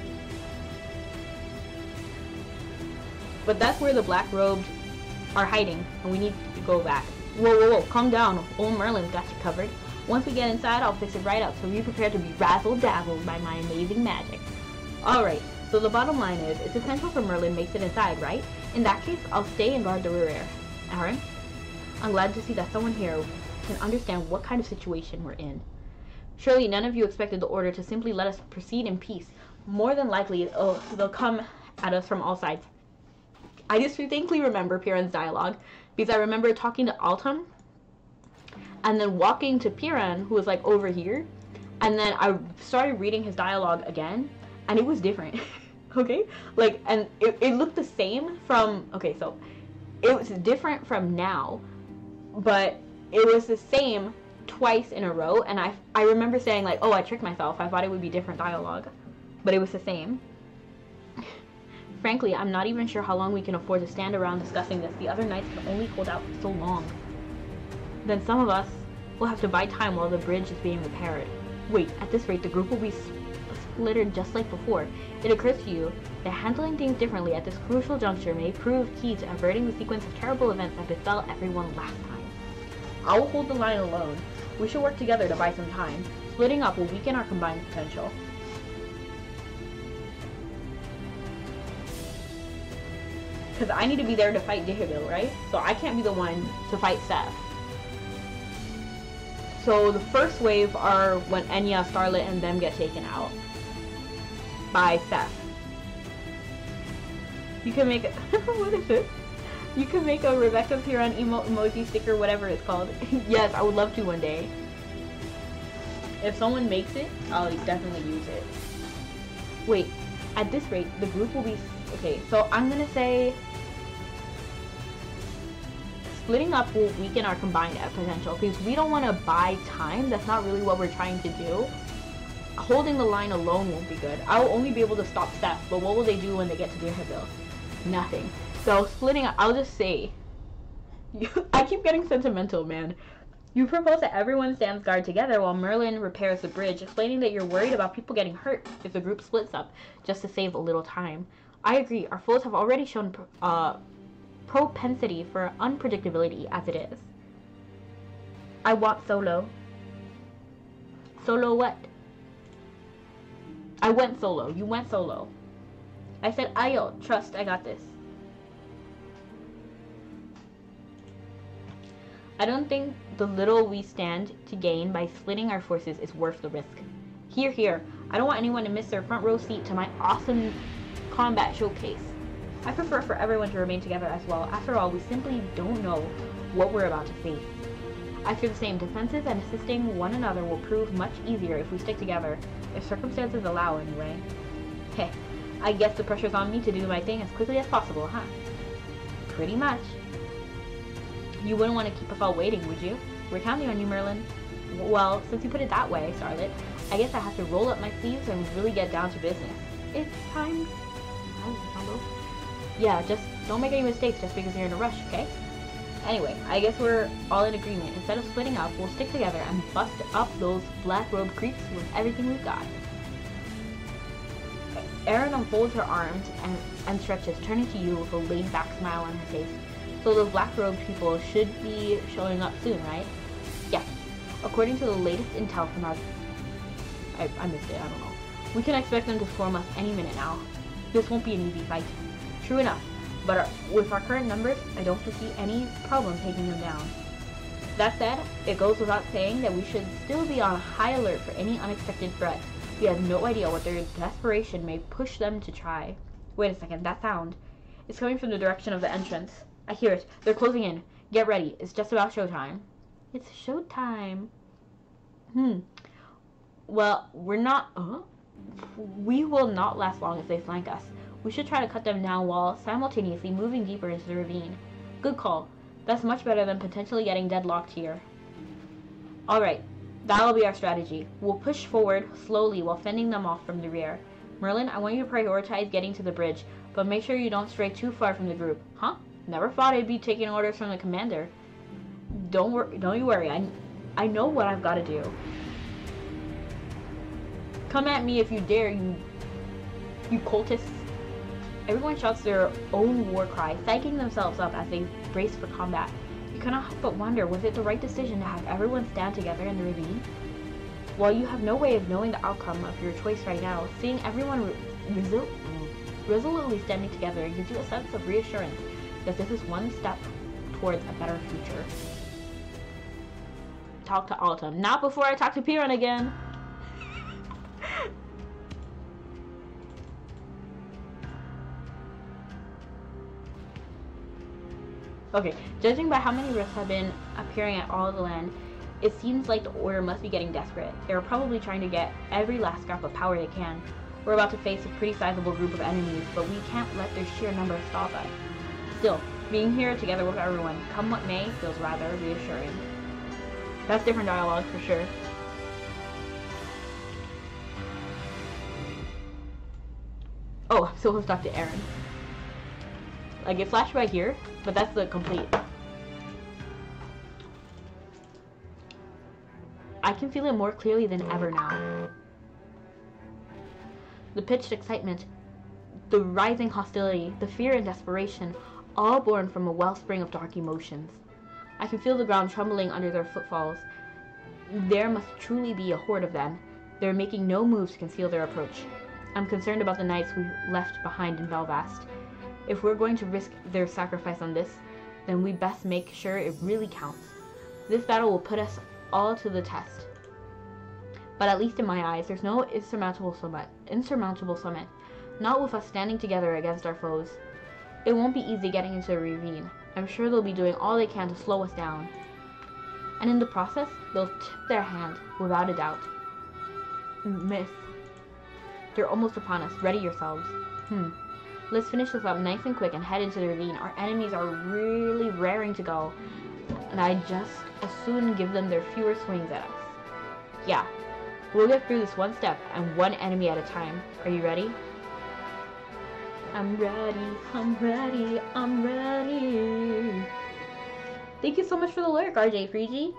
But that's where the black robed are hiding, and we need to go back. Whoa, whoa, whoa, calm down. Old Merlin's got you covered. Once we get inside, I'll fix it right up, so be prepared to be razzle-dazzled by my amazing magic. Alright, so the bottom line is, it's essential for Merlin makes it inside, right? In that case, I'll stay and guard the rear. Aaron? I'm glad to see that someone here can understand what kind of situation we're in. Surely none of you expected the order to simply let us proceed in peace. More than likely, they'll come at us from all sides. I distinctly remember Piran's dialogue, because I remember talking to Altum, and then walking to Piran, who was like over here, and then I started reading his dialogue again, and it was different. Okay? Like, and it looked the same from, okay, so it was different from now, but it was the same twice in a row, and I remember saying like, oh, I tricked myself, I thought it would be different dialogue, but it was the same. Frankly, I'm not even sure how long we can afford to stand around discussing this. The other knights can only hold out for so long. Then some of us will have to buy time while the bridge is being repaired. Wait, at this rate, the group will be splittered just like before. It occurs to you that handling things differently at this crucial juncture may prove key to averting the sequence of terrible events that befell everyone last time. I will hold the line alone. We should work together to buy some time. Splitting up will weaken our combined potential. Because I need to be there to fight Dihirbil, right? So I can't be the one to fight Seth. So the first wave are when Enya, Scarlet, and them get taken out by Seth. You can make a what is it? You can make a Rebecca Piran emoji sticker, whatever it's called. Yes, I would love to one day. If someone makes it, I'll definitely use it. Wait, at this rate, the group will be... Okay, so I'm gonna say splitting up will weaken our combined potential, because we don't want to buy time. That's not really what we're trying to do. Holding the line alone won't be good. I'll only be able to stop Seth, but what will they do when they get to Dihirbil? Nothing. So splitting up, I'll just say, I keep getting sentimental, man. You propose that everyone stands guard together while Merlin repairs the bridge, explaining that you're worried about people getting hurt if the group splits up, just to save a little time. I agree, our foes have already shown propensity for unpredictability as it is. I want Solo. Solo what? I went solo. You went solo. I said, Ayo, trust, I got this. I don't think the little we stand to gain by splitting our forces is worth the risk. Here, here. I don't want anyone to miss their front row seat to my awesome combat showcase. I prefer for everyone to remain together as well. After all, we simply don't know what we're about to face. I feel the same. Defenses and assisting one another will prove much easier if we stick together. If circumstances allow, anyway. Heh. I guess the pressure's on me to do my thing as quickly as possible, huh? Pretty much. You wouldn't want to keep us all waiting, would you? We're counting on you, Merlin. Well, since you put it that way, Charlotte, I guess I have to roll up my sleeves and really get down to business. It's time. Yeah, just don't make any mistakes just because you're in a rush, okay? Anyway, I guess we're all in agreement. Instead of splitting up, we'll stick together and bust up those black robe creeps with everything we've got. Erin unfolds her arms and stretches, turning to you with a laid-back smile on her face. So those black-robed people should be showing up soon, right? Yes. According to the latest intel from our... I missed it, I don't know. We can expect them to storm us any minute now. This won't be an easy fight. True enough, but with our current numbers, I don't foresee any problem taking them down. That said, it goes without saying that we should still be on high alert for any unexpected threat. We have no idea what their desperation may push them to try. Wait a second, that sound. It's coming from the direction of the entrance. I hear it. They're closing in. Get ready. It's just about showtime. It's showtime. Well, we're not... We will not last long if they flank us. We should try to cut them down while simultaneously moving deeper into the ravine. Good call. That's much better than potentially getting deadlocked here. Alright. That'll be our strategy. We'll push forward slowly while fending them off from the rear. Merlin, I want you to prioritize getting to the bridge, but make sure you don't stray too far from the group. Huh? Never thought I'd be taking orders from the commander. Don't you worry. I know what I've got to do. Come at me if you dare, you cultists. Everyone shouts their own war cry, psyching themselves up as they brace for combat. You cannot help but wonder, was it the right decision to have everyone stand together in the ravine? While you have no way of knowing the outcome of your choice right now, seeing everyone resolutely standing together gives you a sense of reassurance that this is one step towards a better future. Talk to Autumn. Not before I talk to Piran again! Okay, judging by how many rifts have been appearing at all of the land, it seems like the Order must be getting desperate. They're probably trying to get every last scrap of power they can. We're about to face a pretty sizable group of enemies, but we can't let their sheer numbers stop us. Still, being here together with everyone, come what may, feels rather reassuring. That's different dialogue for sure. Oh, I'm still stuck to Erin. Like, it flashed right here, but that's the complete. I can feel it more clearly than ever now. The pitched excitement, the rising hostility, the fear and desperation, all born from a wellspring of dark emotions. I can feel the ground trembling under their footfalls. There must truly be a horde of them. They're making no moves to conceal their approach. I'm concerned about the knights we left behind in Belvast. If we're going to risk their sacrifice on this, then we best make sure it really counts. This battle will put us all to the test. But at least in my eyes, there's no insurmountable summit. Not with us standing together against our foes. It won't be easy getting into the ravine. I'm sure they'll be doing all they can to slow us down. And in the process, they'll tip their hand, without a doubt. Miss. They're almost upon us. Ready yourselves. Let's finish this up nice and quick and head into the ravine. Our enemies are really raring to go. And I just as soon give them their fewer swings at us. Yeah. We'll get through this one step and one enemy at a time. Are you ready? I'm ready, I'm ready, I'm ready. Thank you so much for the lyric, RJ Freegy.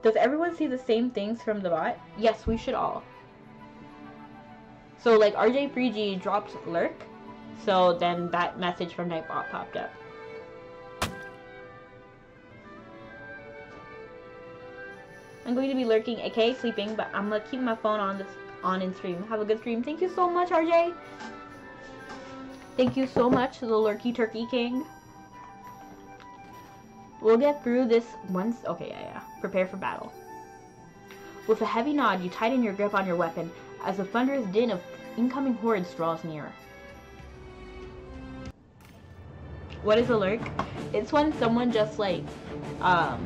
Does everyone see the same things from the bot? Yes, we should all. So, like, RJ Freegy dropped lurk, so then that message from Nightbot popped up. I'm going to be lurking, aka sleeping, but I'm gonna keep my phone on in stream. Have a good stream. Thank you so much, RJ. Thank you so much, the Lurky Turkey King. We'll get through this once. Okay, yeah. Prepare for battle. With a heavy nod, you tighten your grip on your weapon as the thunderous din of incoming hordes draws near. What is a lurk? It's when someone just like,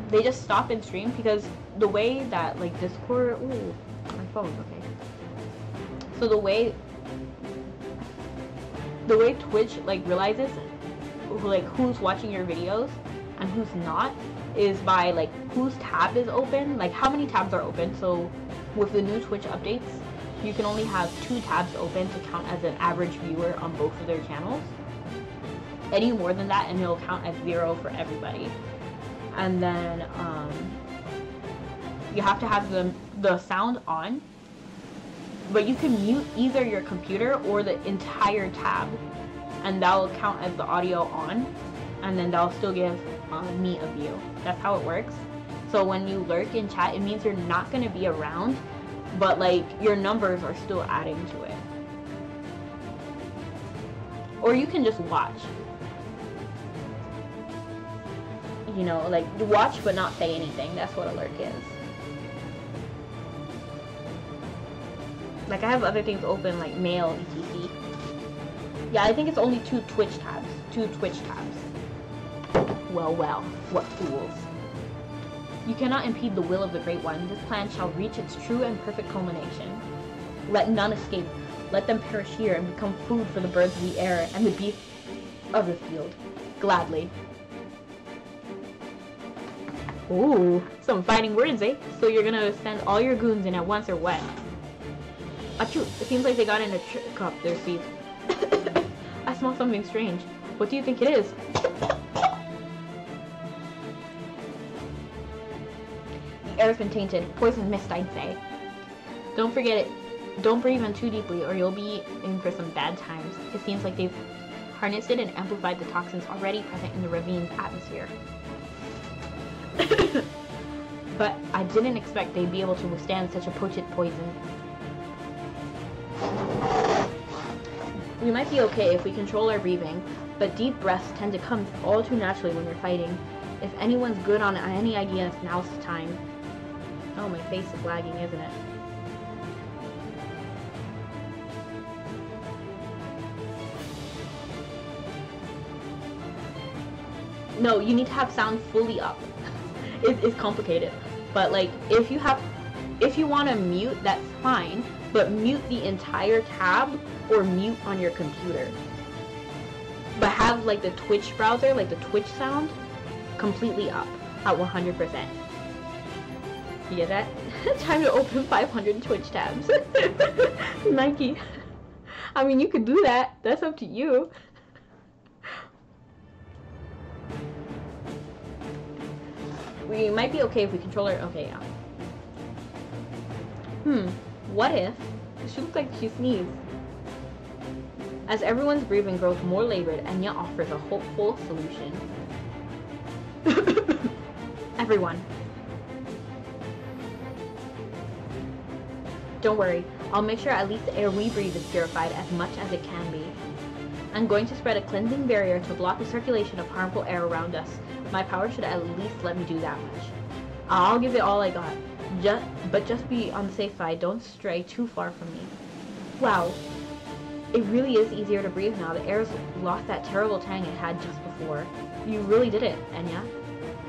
they just stop in stream because the way that like Discord, ooh, my phone, okay. So the way Twitch like realizes like who's watching your videos and who's not is by like whose tab is open, like how many tabs are open. So with the new Twitch updates, you can only have 2 tabs open to count as an average viewer on both of their channels. Any more than that and it'll count as 0 for everybody. And then you have to have the sound on, but you can mute either your computer or the entire tab, and that will count as the audio on, and then that'll still give me a view. That's how it works. So when you lurk in chat, it means you're not going to be around, but like your numbers are still adding to it. Or you can just watch. You know, like watch but not say anything. That's what a lurk is. Like I have other things open like mail, etc. Yeah, I think it's only 2 Twitch tabs. 2 Twitch tabs. Well, what fools. You cannot impede the will of the Great One. This plan shall reach its true and perfect culmination. Let none escape. Let them perish here and become food for the birds of the air and the beasts of the field. Gladly. Ooh, some fighting words, eh? So you're gonna send all your goons in at once or what? Achoo, it seems like they got in a trick up their sleeve. I smell something strange. What do you think it is? The air's been tainted. Poison mist, I'd say. Don't forget it. Don't breathe in too deeply or you'll be in for some bad times. It seems like they've harnessed it and amplified the toxins already present in the ravine's atmosphere. But I didn't expect they'd be able to withstand such a potent poison. We might be okay if we control our breathing, but deep breaths tend to come all too naturally when you're fighting. If anyone's good on any ideas, now's the time. Oh, my face is lagging, isn't it? No, you need to have sound fully up. It's complicated, but like if you want to mute, that's fine, but mute the entire tab or mute on your computer. But have like the Twitch browser, like the Twitch sound, completely up at 100%. You get that? Time to open 500 Twitch tabs. Nike. I mean, you could do that. That's up to you. We might be okay if we control her. Okay, yeah. What if? She looks like she sneezed. As everyone's breathing grows more labored, Enya offers a hopeful solution. Everyone. Don't worry. I'll make sure at least the air we breathe is purified as much as it can be. I'm going to spread a cleansing barrier to block the circulation of harmful air around us. My power should at least let me do that much. I'll give it all I got. But just be on the safe side. Don't stray too far from me. Wow. It really is easier to breathe now. The air's lost that terrible tang it had just before. You really did it, Enya.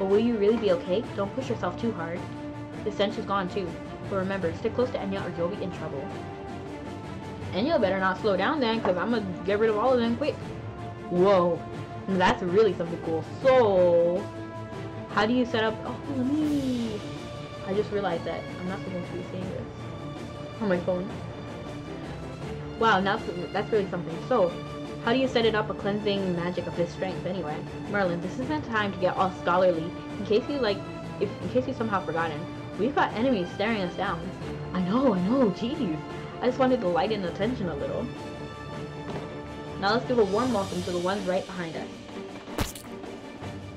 But will you really be okay? Don't push yourself too hard. The stench is gone too. But remember, stick close to Enya or you'll be in trouble. Enya better not slow down then, because I'm going to get rid of all of them quick. Whoa. That's really something cool. So, how do you set up... Oh, me. I just realized that I'm not supposed to be saying this on my phone. Wow, now that's really something. So, how do you set it up a cleansing magic of this strength anyway? Merlin, this isn't time to get all scholarly. In case you somehow forgotten, we've got enemies staring us down. I know, jeez. I just wanted to lighten the tension a little. Now let's give a warm welcome to the ones right behind us.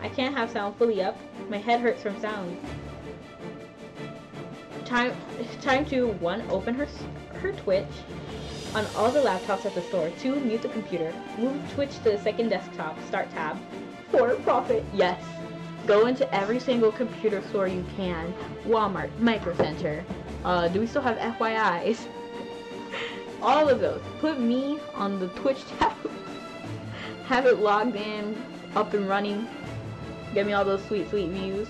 I can't have sound fully up. My head hurts from sound. Time to 1. Open her Twitch on all the laptops at the store. 2. Mute the computer. Move Twitch to the second desktop. Start tab. 4. Profit. Yes. Go into every single computer store you can. Walmart, Micro Center. Do we still have FYIs? All of those. Put me on the Twitch tab. Have it logged in, up and running. Get me all those sweet views.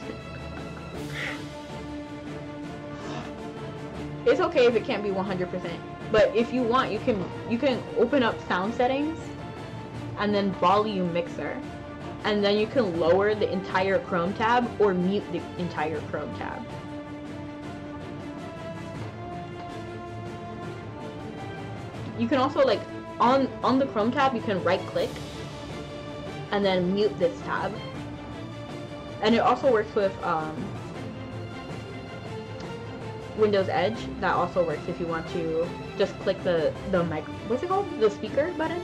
It's okay if it can't be 100%, but if you want, you can open up sound settings and then volume mixer, and then you can lower the entire Chrome tab or mute the entire Chrome tab. You can also, like, on the Chrome tab, you can right click and then mute this tab. And it also works with Windows Edge. That also works if you want to just click the mic, what's it called? The speaker button.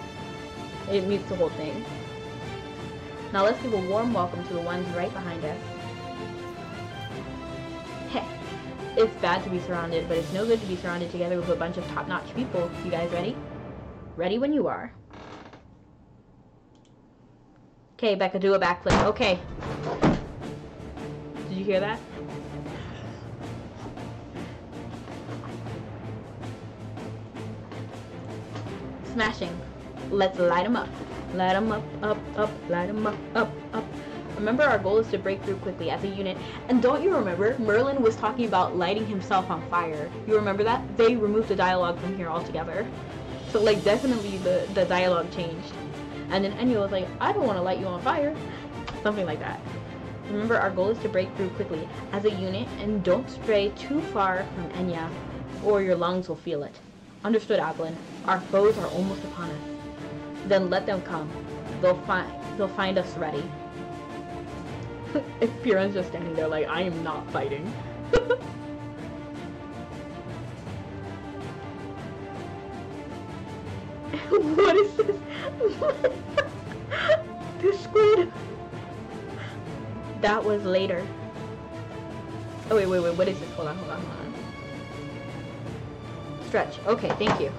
It mutes the whole thing. Now let's give a warm welcome to the ones right behind us. Heh. It's bad to be surrounded, but it's no good to be surrounded together with a bunch of top-notch people. You guys ready? Ready when you are. Okay, Becca, do a backflip. Okay. Did you hear that? Smashing. Let's light them up. Light them up, up, light them up, up. Remember, our goal is to break through quickly as a unit. And don't you remember, Merlin was talking about lighting himself on fire. You remember that? They removed the dialogue from here altogether. So, like, definitely the dialogue changed. And then Enya was like, I don't want to light you on fire. Something like that. Remember, our goal is to break through quickly as a unit, and don't stray too far from Enya, or your lungs will feel it. Understood, Ablin. Our foes are almost upon us. Then let them come. They'll find us ready. If Piran's just standing there like, I am not fighting. What is this? This squid. That was later. Oh wait, what is this? Hold on. Stretch. Okay, thank you.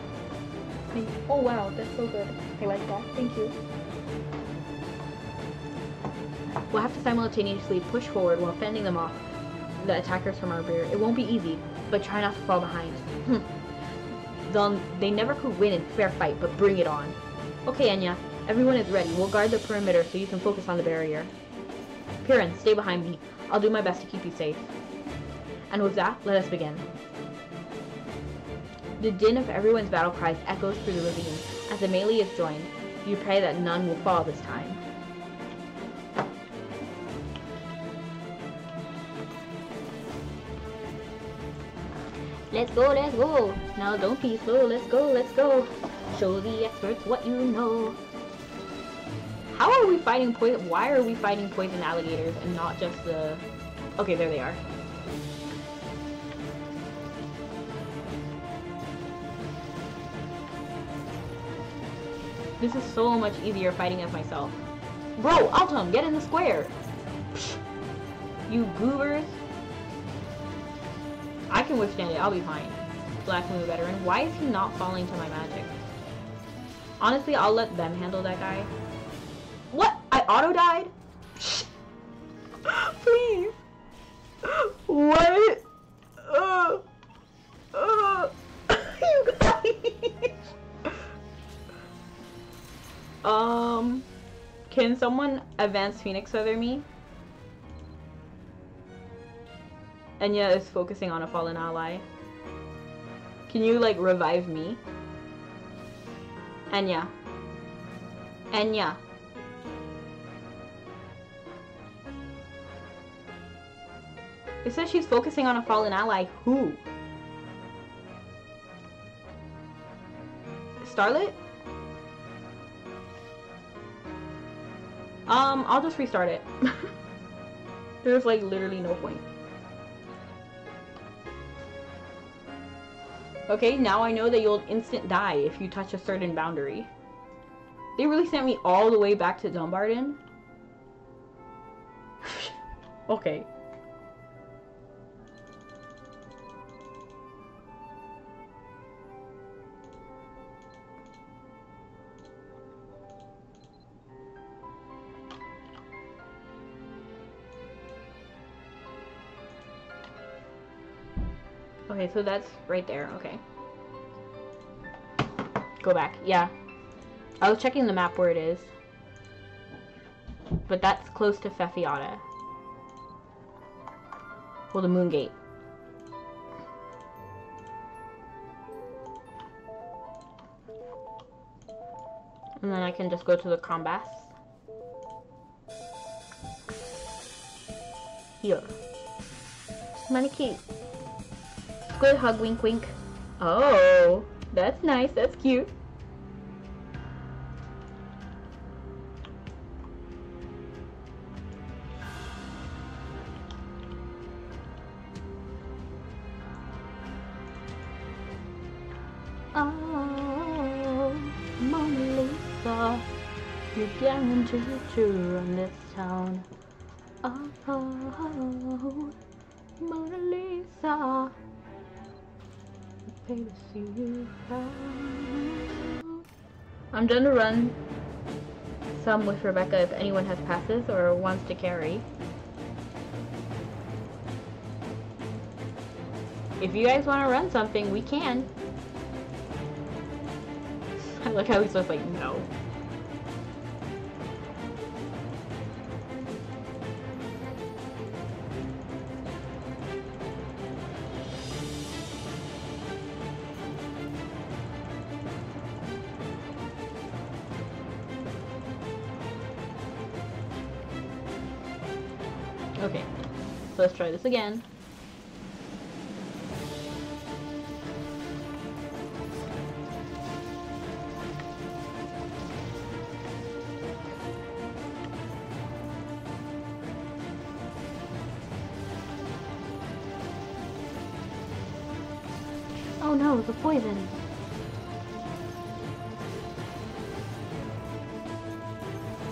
Oh wow, that's so good. I like that. Thank you. We'll have to simultaneously push forward while fending them off, the attackers from our rear. It won't be easy, but try not to fall behind. They never could win in fair fight, but bring it on. Okay, Enya. Everyone is ready. We'll guard the perimeter so you can focus on the barrier. Piran, stay behind me. I'll do my best to keep you safe. And with that, let us begin. The din of everyone's battle cries echoes through the ravine as the melee is joined. You pray that none will fall this time. Let's go, let's go. Now don't be slow, let's go, let's go. Show the experts what you know. How are we fighting poison? Why are we fighting poison alligators and not just the... Okay, there they are. This is so much easier fighting as myself. Bro, Altum, get in the square. Psh, you goobers. I can withstand it, I'll be fine. Black Moon veteran. Why is he not falling to my magic? Honestly, I'll let them handle that guy. What? I auto-died? Please. What? You guys. Can someone advance Phoenix Feather me? Enya is focusing on a fallen ally. Can you, like, revive me? Enya. Enya. It says she's focusing on a fallen ally. Who? Starlit? I'll just restart it. There's, like, literally no point. Okay, now I know that you'll instant die if you touch a certain boundary. They really sent me all the way back to Dumbarton? Okay. Okay, so that's right there. Okay. Go back. Yeah. I was checking the map where it is. But that's close to Fefiata. Well, the Moon Gate. And then I can just go to the Combas. Here. Maniki. Good hug, wink, wink. Oh, that's nice. That's cute. Oh, Mona Lisa, you're guaranteed to run this town. Oh, Mona Lisa, pay to see you frown. I'm done to run some with Rebecca if anyone has passes or wants to carry. If you guys want to run something, we can. I like how he's just like, no. Okay, so let's try this again. Oh no, the poison!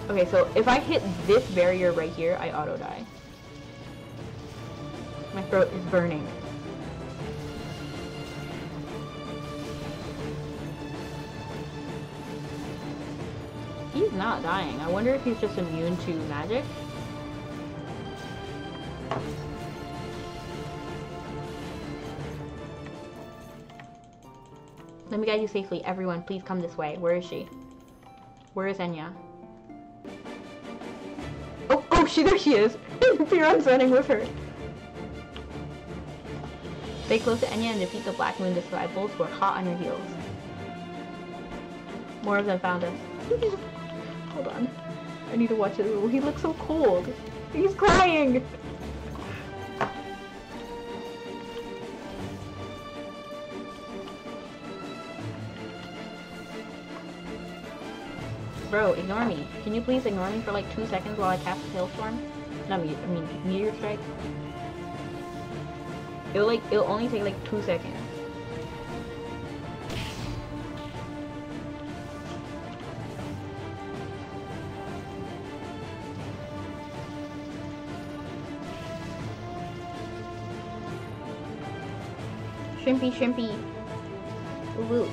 Okay, so if I hit this barrier right here, I auto-die. My throat is burning. He's not dying. I wonder if he's just immune to magic. Let me guide you safely. Everyone, please come this way. Where is she? Where is Enya? Oh, there she is! Piran's running with her. Stay close to Enya and defeat the Black Moon disciples who are hot on your heels. More of them found us. Hold on. I need to watch it. He looks so cold. He's crying! Bro, ignore me. Can you please ignore me for like 2 seconds while I cast a Hailstorm? No, I mean, Meteor Strike. It'll only take like 2 seconds. Shrimpy, shrimpy. Woo.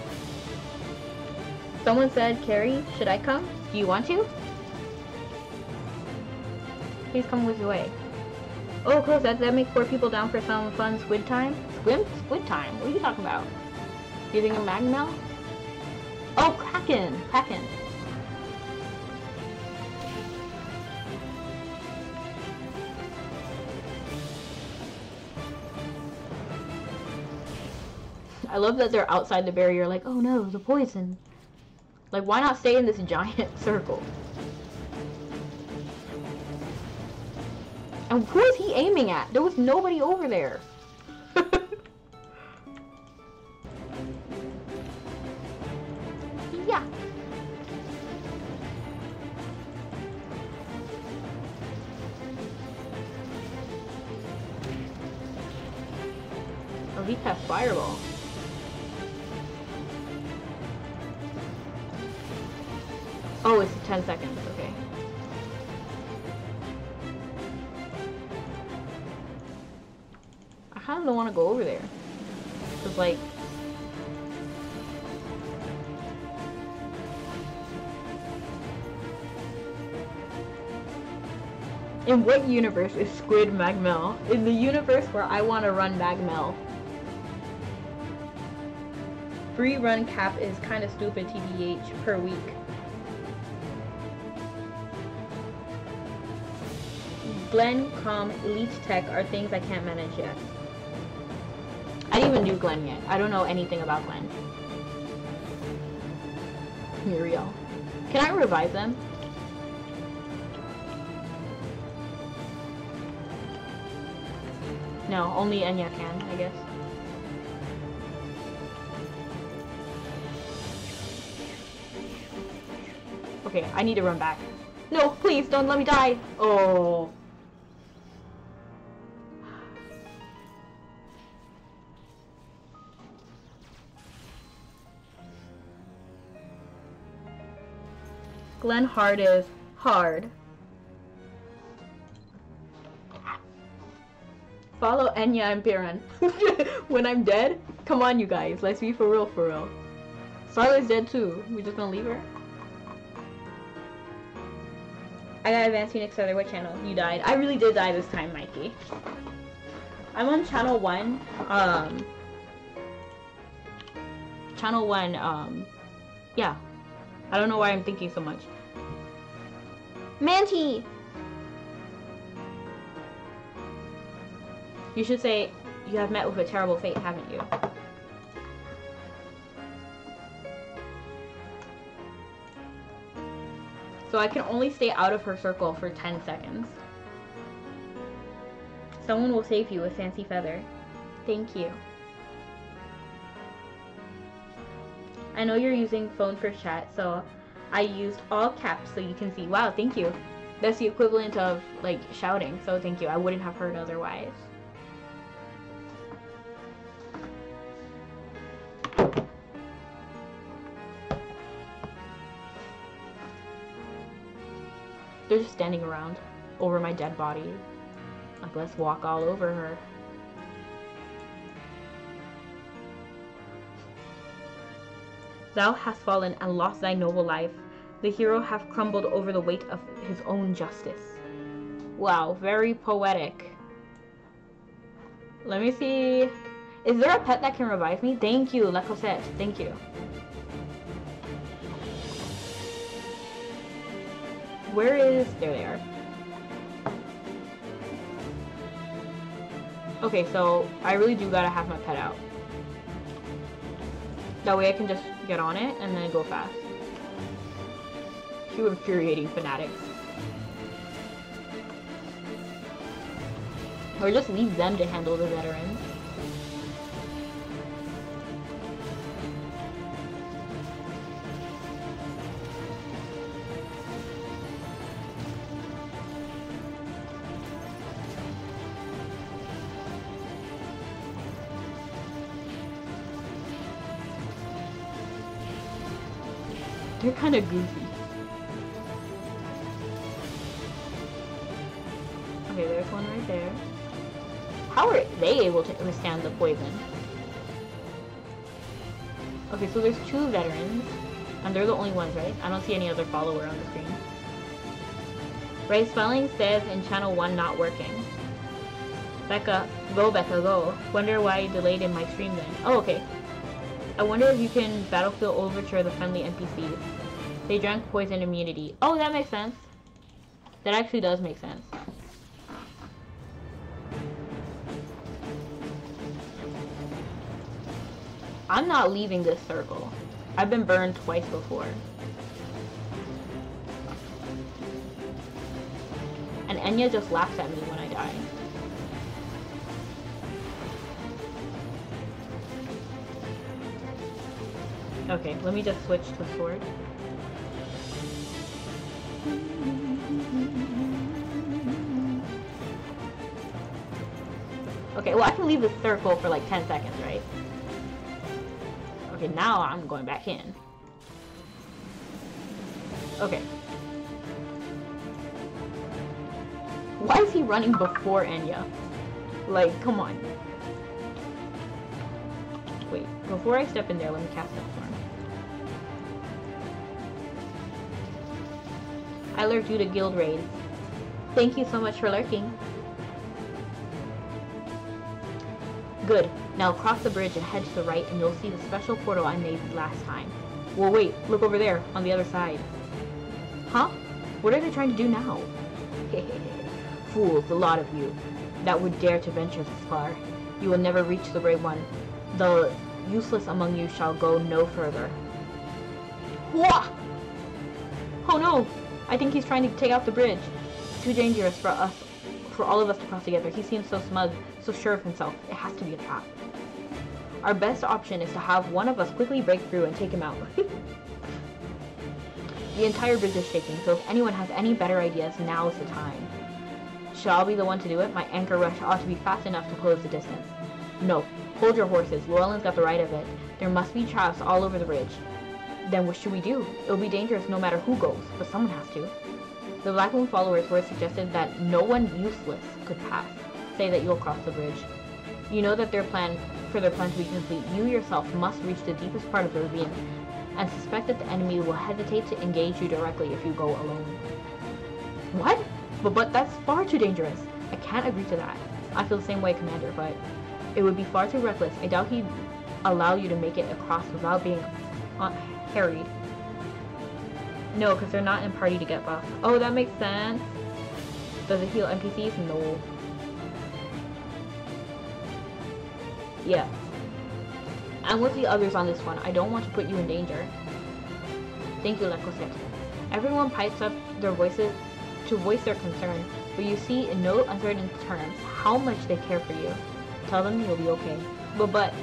Someone said, Carrie, should I come? Do you want to? Please come with the way. Oh, close. That makes 4 people down for some fun squid time? Squid time? What are you talking about? Using a Magmel? Oh, Kraken! Kraken. I love that they're outside the barrier like, oh no, the poison. Like, why not stay in this giant circle? And who is he aiming at? There was nobody over there. Yeah. Oh, he cast Fireball. Oh, it's 10 seconds, okay. I kind of don't want to go over there. Cause like... In what universe is Squid Magmel? In the universe where I want to run Magmel. Free run cap is kind of stupid, TBH, per week. Glen, Com, Elite Tech are things I can't manage yet. I didn't even do Glen yet. I don't know anything about Glen. Muriel. Can I revive them? No, only Enya can, I guess. Okay, I need to run back. No, please, don't let me die! Oh. Glen Hard is hard. Follow Enya and Piran. When I'm dead? Come on, you guys. Let's be for real, for real. Starlight's dead too. We just gonna leave her? I got Advanced Phoenix Feather. What channel? You died. I really did die this time, Mikey. I'm on channel 1. Channel 1, yeah. I don't know why I'm thinking so much. Manti! You should say, you have met with a terrible fate, haven't you? So I can only stay out of her circle for 10 seconds. Someone will save you with Fancy Feather. Thank you. I know you're using phone for chat, so I used all caps so you can see. Wow, thank you. That's the equivalent of, like, shouting, so thank you. I wouldn't have heard otherwise. They're just standing around over my dead body. Like, let's walk all over her. Thou hast fallen and lost thy noble life. The hero hath crumbled over the weight of his own justice. Wow, very poetic. Let me see. Is there a pet that can revive me? Thank you, La Cosette. Thank you. Where is... There they are. Okay, so I really do gotta have my pet out. That way I can just get on it and then go fast. Two infuriating fanatics. Or just leave them to handle the veterans. They're kind of goofy. Okay, there's one right there. How are they able to withstand the poison? Okay, so there's 2 veterans, and they're the only ones, right? I don't see any other follower on the screen. Right, spelling says in channel 1 not working. Becca, go Becca, go. Wonder why you delayed in my stream then. Oh, okay. I wonder if you can Battlefield Overture the friendly NPCs. They drank poison immunity. Oh, that makes sense. That actually does make sense. I'm not leaving this circle. I've been burned twice before. And Enya just laughs at me when I die. Okay, let me just switch to sword. Okay, well I can leave the circle for like 10 seconds, right? Okay, now I'm going back in. Okay. Why is he running before Enya? Like, come on. Wait, before I step in there, let me cast that storm. I lurked due to guild raids. Thank you so much for lurking. Good. Now cross the bridge and head to the right and you'll see the special portal I made last time. Well, wait. Look over there, on the other side. Huh? What are they trying to do now? Fools, the lot of you, that would dare to venture this far. You will never reach the Great One. The useless among you shall go no further. Wah! Oh no! I think he's trying to take out the bridge. Too dangerous for all of us to cross together. He seems so smug, so sure of himself. It has to be a trap. Our best option is to have one of us quickly break through and take him out. The entire bridge is shaking, so if anyone has any better ideas, now is the time. Shall I be the one to do it? My anchor rush ought to be fast enough to close the distance. No. Hold your horses. Llewellyn's got the right of it. There must be traps all over the bridge. Then what should we do? It'll be dangerous no matter who goes, but someone has to. The Black Moon followers were suggested that no one useless could pass. Say that you'll cross the bridge. You know that for their plan to be complete, you yourself must reach the deepest part of the ravine, and suspect that the enemy will hesitate to engage you directly if you go alone. What? But that's far too dangerous. I can't agree to that. I feel the same way, Commander, but it would be far too reckless. I doubt he'd allow you to make it across without being harried. No, because they're not in party to get buff. Oh, that makes sense. Does it heal NPCs? No. Yeah. I'm with the others on this one. I don't want to put you in danger. Thank you, Lekoset. Everyone pipes up their voices to voice their concern, but you see in no uncertain terms how much they care for you. Tell them you'll be okay. But,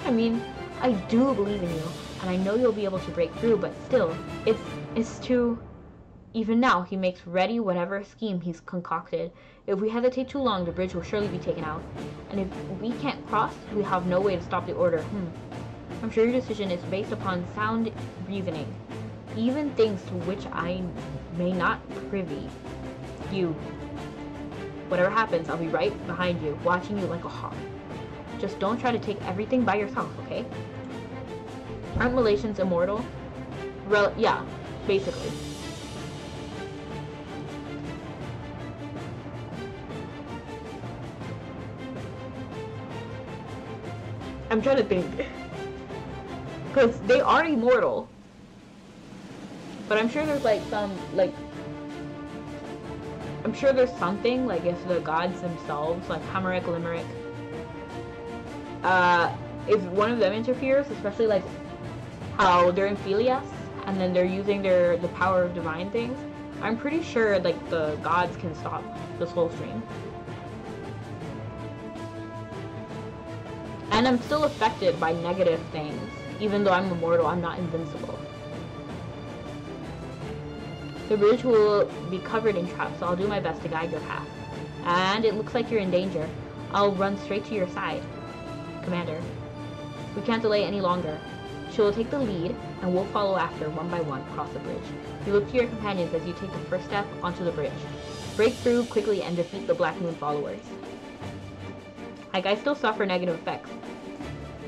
I mean, I do believe in you, and I know you'll be able to break through, but still, it's too... Even now, he makes ready whatever scheme he's concocted. If we hesitate too long, the bridge will surely be taken out. And if we can't cross, we have no way to stop the order. I'm sure your decision is based upon sound reasoning, even things to which I may not privy. Whatever happens, I'll be right behind you, watching you like a hawk. Just don't try to take everything by yourself, okay? Aren't relations immortal? Yeah, basically. I'm trying to think. Because they are immortal. But I'm sure there's like some, like... I'm sure there's something, like if the gods themselves, like Hamarek, Limerick, if one of them interferes, especially like how they're in Philias, and then they're using the power of divine things, I'm pretty sure like the gods can stop the soul stream. And I'm still affected by negative things. Even though I'm immortal, I'm not invincible. The bridge will be covered in traps, so I'll do my best to guide your path. And it looks like you're in danger. I'll run straight to your side, Commander. We can't delay any longer. She will take the lead, and we'll follow after one by one across the bridge. You look to your companions as you take the first step onto the bridge. Break through quickly and defeat the Black Moon followers. Like, I still suffer negative effects.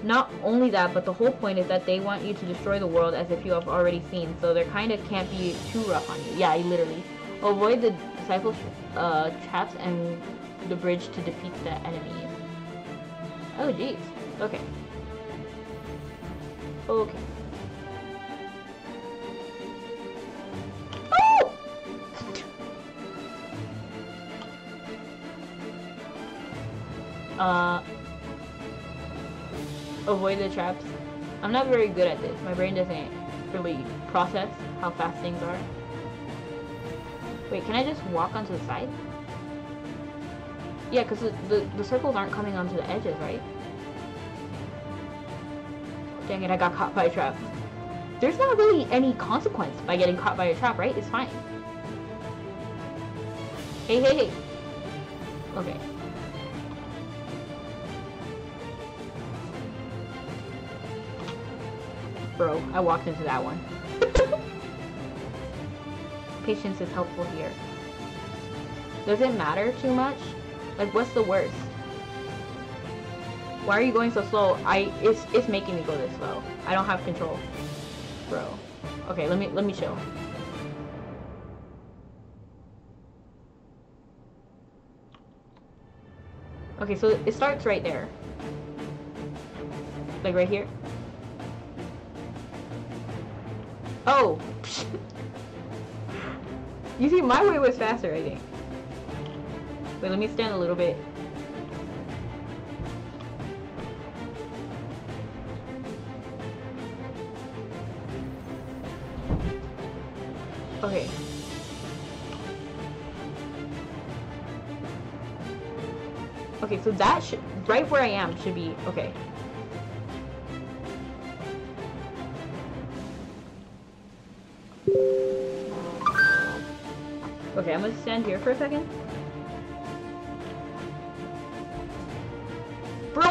Not only that, but the whole point is that they want you to destroy the world as if you have already seen, so they kind of can't be too rough on you. Yeah, literally. Avoid the disciple traps and the bridge to defeat the enemies. Oh, jeez. Okay. Okay. Oh! Avoid the traps. I'm not very good at this. My brain doesn't really process how fast things are. Wait, can I just walk onto the side? Yeah, because the circles aren't coming onto the edges, right? Dang it, I got caught by a trap. There's not really any consequence by getting caught by a trap, right? It's fine. Hey, hey, hey. Okay. Bro, I walked into that one. Patience is helpful here. Does it matter too much? Like, what's the worst? Why are you going so slow? It's making me go this slow. I don't have control. Bro. Okay, let me chill. Okay, so it starts right there. Like right here. Oh! You see, my way was faster, I think. Wait, let me stand a little bit. Okay. Okay, so that should, right where I am should be, okay. Okay, I'm gonna stand here for a second. Bro!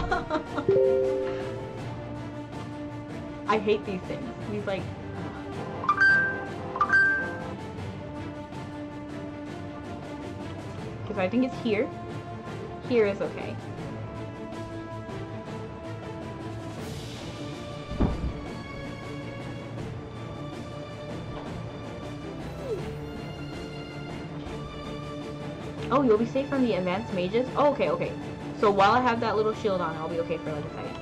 I hate these things. These like... Okay, so I think it's here. Here is okay. Oh, you'll be safe from the advanced mages? Oh, okay, okay. So while I have that little shield on, I'll be okay for like a second.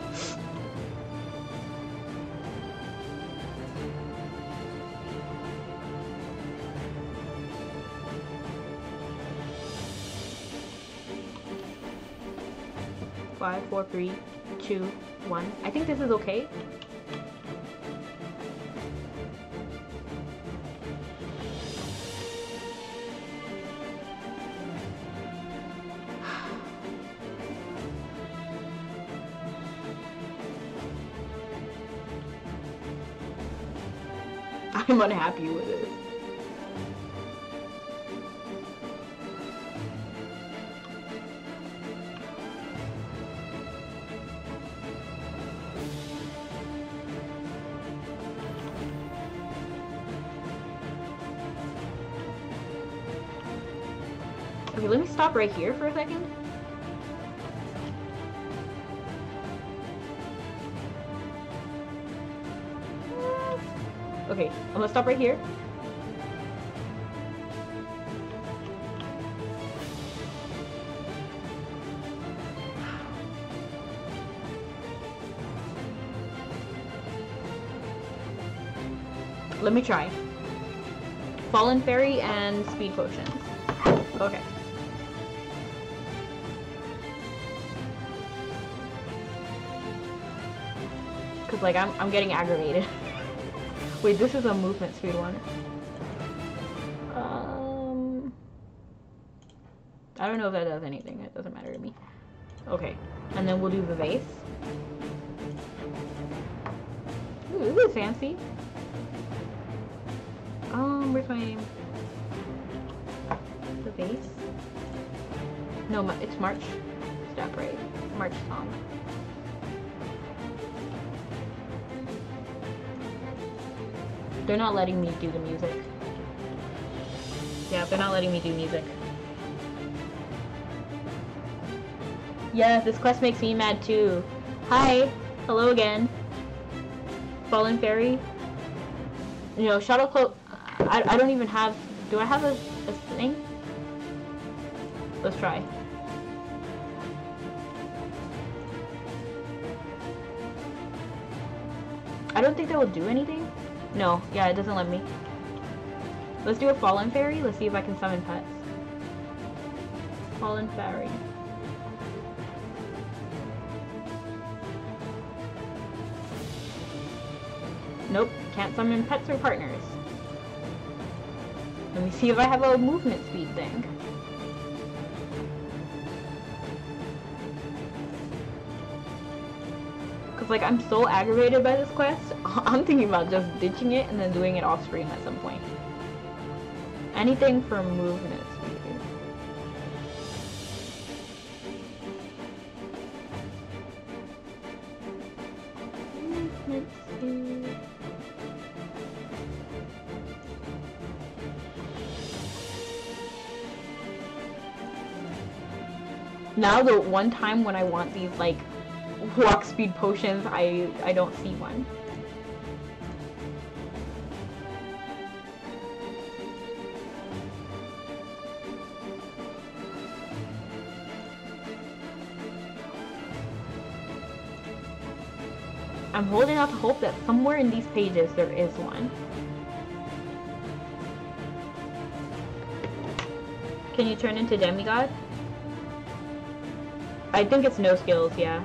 Five, 4, 3, 2, 1. I think this is okay. I'm unhappy with it. Okay, let me stop right here for a second. Okay, I'm gonna stop right here. Let me try. Fallen Fairy and Speed Potions. Okay. Cause like I'm getting aggravated. Wait, this is a movement speed one. I don't know if that does anything. It doesn't matter to me. Okay, and then we'll do the vase. Ooh, this is fancy. Where's my name? The vase? No, it's March. Step right. March song. They're not letting me do the music. Yeah, they're not letting me do music. Yeah, this quest makes me mad too. Hi! Hello again. Fallen Fairy. You know, Shadow Cloak... I don't even have... Do I have a thing? Let's try. I don't think that will do anything. No, yeah, it doesn't let me. Let's do a Fallen Fairy. Let's see if I can summon pets. Fallen Fairy. Nope, can't summon pets or partners. Let me see if I have a movement speed thing. Cause like I'm so aggravated by this quest, I'm thinking about just ditching it and then doing it off screen at some point. Anything for movement speed. Movement speed. Now the one time when I want these like walk speed potions, I don't see one. I'm holding out hope that somewhere in these pages there is one. Can you turn into demigod? I think it's no skills, yeah.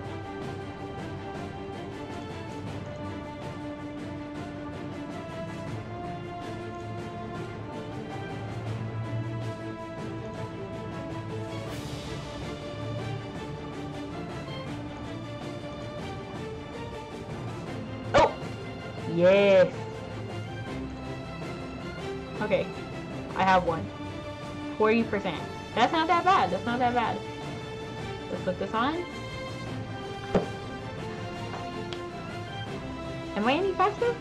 Oh! Yes! Okay. I have one. 40%. That's not that bad. That's not that bad. Let's put this on. Am I any faster?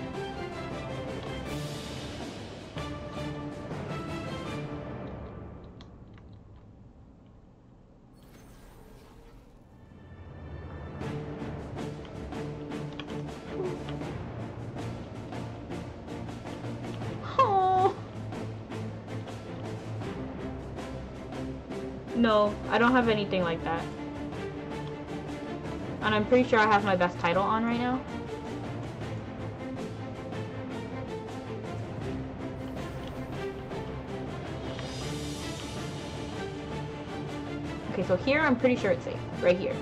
Oh. No, I don't have anything like that. And I'm pretty sure I have my best title on right now. Okay, so here I'm pretty sure it's safe. Right here.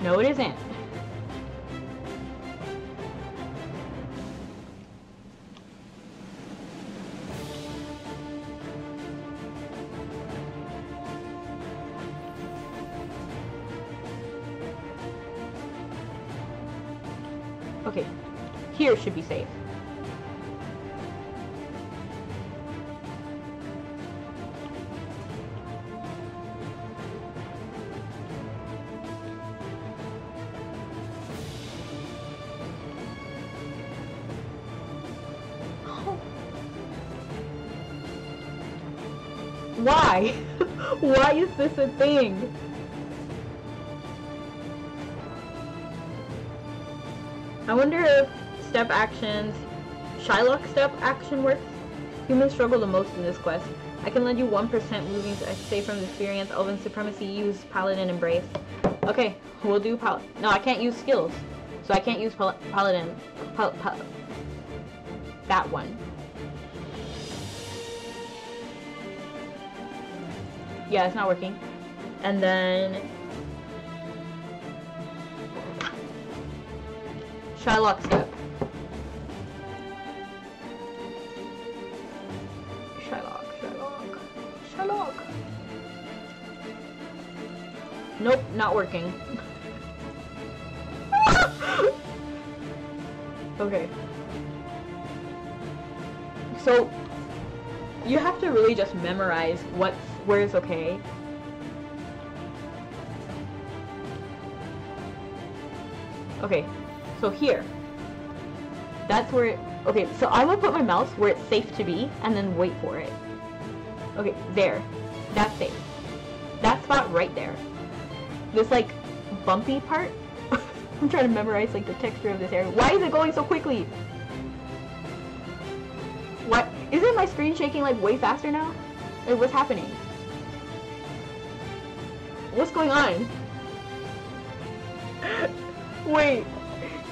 No, it isn't. Okay, here should be safe. Why? Why is this a thing? I wonder if step actions, Shylock step action works. Humans struggle the most in this quest. I can lend you 1% moving to say from experience. Elven Supremacy, use Paladin Embrace. Okay, we'll do No, I can't use skills. So I can't use Paladin. That one. Yeah, it's not working. And then Shylock step. Shylock. Nope, not working. Okay. So you have to really just memorize where it's okay. Okay, so here. That's where it... Okay, so I'm gonna put my mouse where it's safe to be, and then wait for it. Okay, there. That's safe. That spot right there. This, like, bumpy part. I'm trying to memorize, like, the texture of this area. Why is it going so quickly? What? Isn't my screen shaking, like, way faster now? Like, what's happening? What's going on? Wait.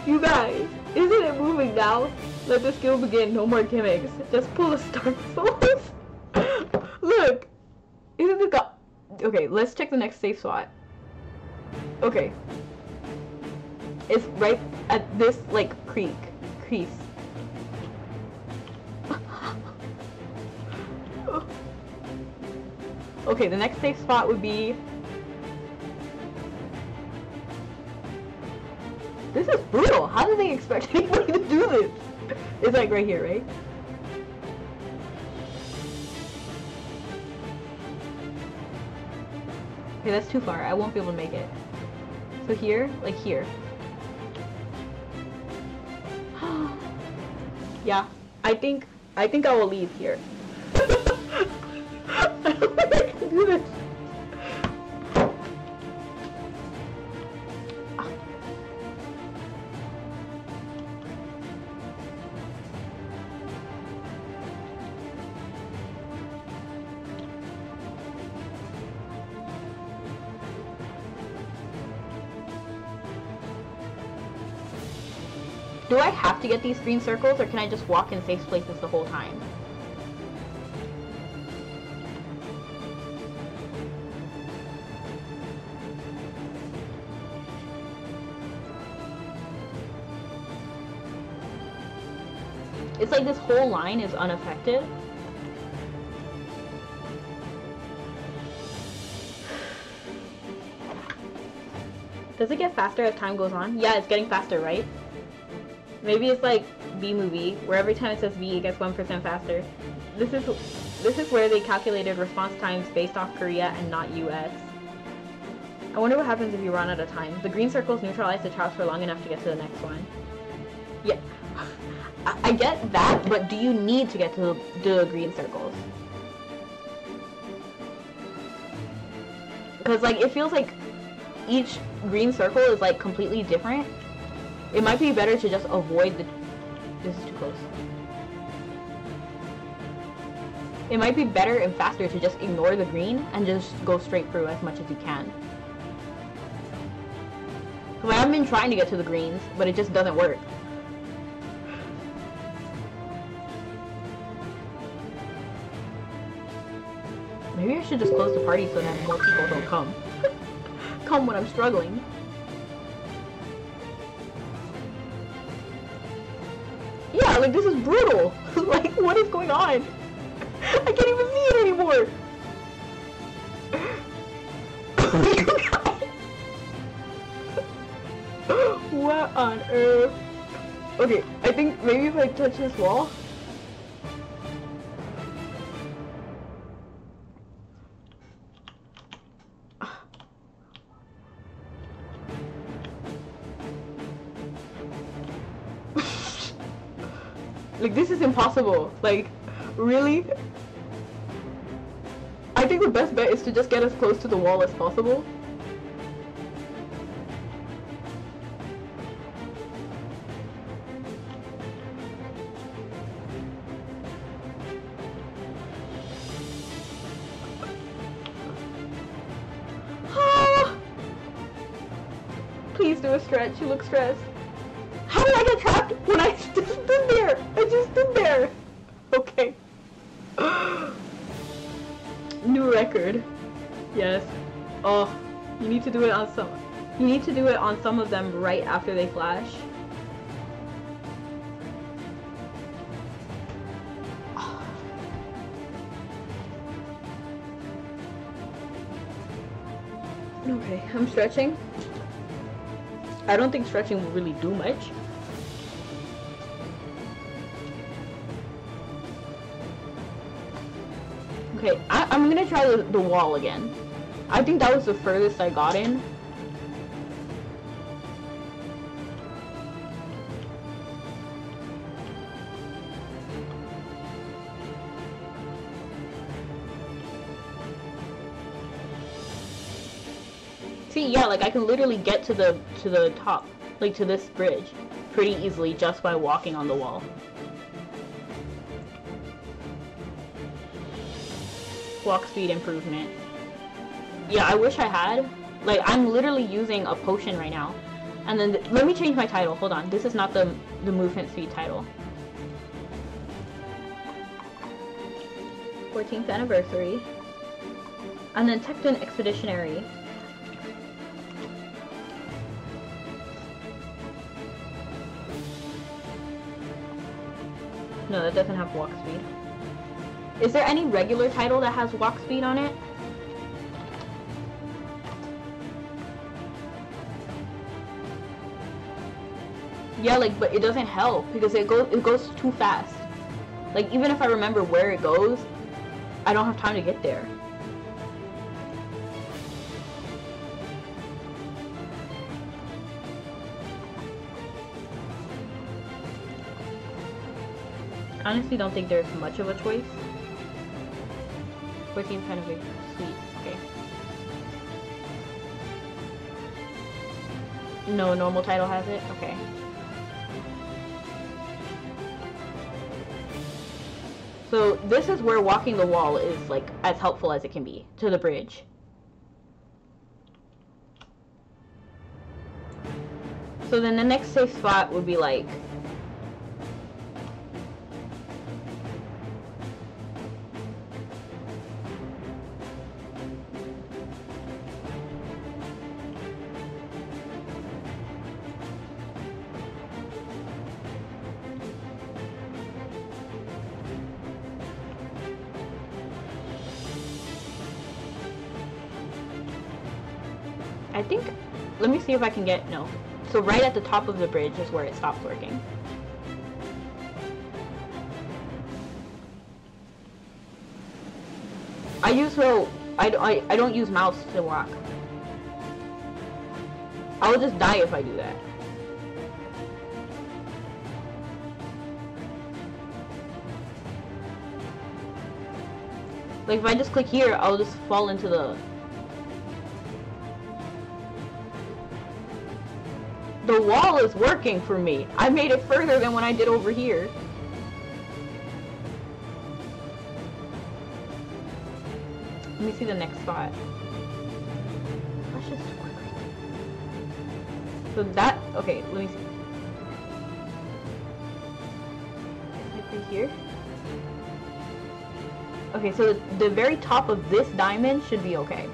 You guys. Isn't it moving now? Let the skill begin. No more gimmicks. Just pull the start source. Look. Isn't it got... Okay, let's check the next safe spot. Okay. It's right at this, like, crease. Okay, the next safe spot would be... This is brutal. How do they expect anybody to do this? It's like right here, right? Okay, that's too far. I won't be able to make it. So here, like here. Yeah, I think I will leave here. I don't think I can do this. do I have to get these green circles, or can I just walk in safe places the whole time? It's like this whole line is unaffected. Does it get faster as time goes on? Yeah, it's getting faster, right? Maybe it's like B-movie, where every time it says V, it gets 1% faster. This is where they calculated response times based off Korea and not US. I wonder what happens if you run out of time. The green circles neutralize the traps for long enough to get to the next one. Yeah. I get that, but do you need to get to the green circles? Because, like, it feels like each green circle is, like, completely different. It might be better to just avoid the... This is too close. It might be better and faster to just ignore the green and just go straight through as much as you can. Because I've been trying to get to the greens, but it just doesn't work. Maybe I should just close the party so that more people don't come. Come when I'm struggling. Yeah, like, this is brutal. Like, what is going on? I can't even see it anymore. What on earth? Okay, I think maybe if I touch this wall. Like, this is impossible. Like, really? I think the best bet is to just get as close to the wall as possible. Please do a stretch. You look stressed. How did I get trapped when I just stood there? I just stood there. Okay. New record. Yes. Oh, you need to do it on some. You need to do it on some of them right after they flash. Okay, I'm stretching. I don't think stretching will really do much. Okay, I'm gonna try the wall again. I think that was the furthest I got in. See, yeah, like I can literally get to the top, like to this bridge, pretty easily just by walking on the wall. Walk speed improvement. Yeah, I wish I had. Like, I'm literally using a potion right now. And then, let me change my title. Hold on. This is not the movement speed title. 14th anniversary. And then Tecton Expeditionary. No, that doesn't have walk speed. Is there any regular title that has walk speed on it? Yeah, like, but it doesn't help because it goes too fast. Like, even if I remember where it goes, I don't have time to get there. I honestly don't think there's much of a choice. 14th kind of big. Sweet. Okay. No normal title has it? Okay. So this is where walking the wall is like as helpful as it can be to the bridge. So then the next safe spot would be like I think, let me see if I can get, no. So right at the top of the bridge is where it stops working. I don't use mouse to walk. I'll just die if I do that. Like if I just click here, I'll just fall into the wall is working for me. I made it further than when I did over here. Let me see the next spot. Let's just work. So that, okay, let me see. Like right here. Okay, so the very top of this diamond should be okay.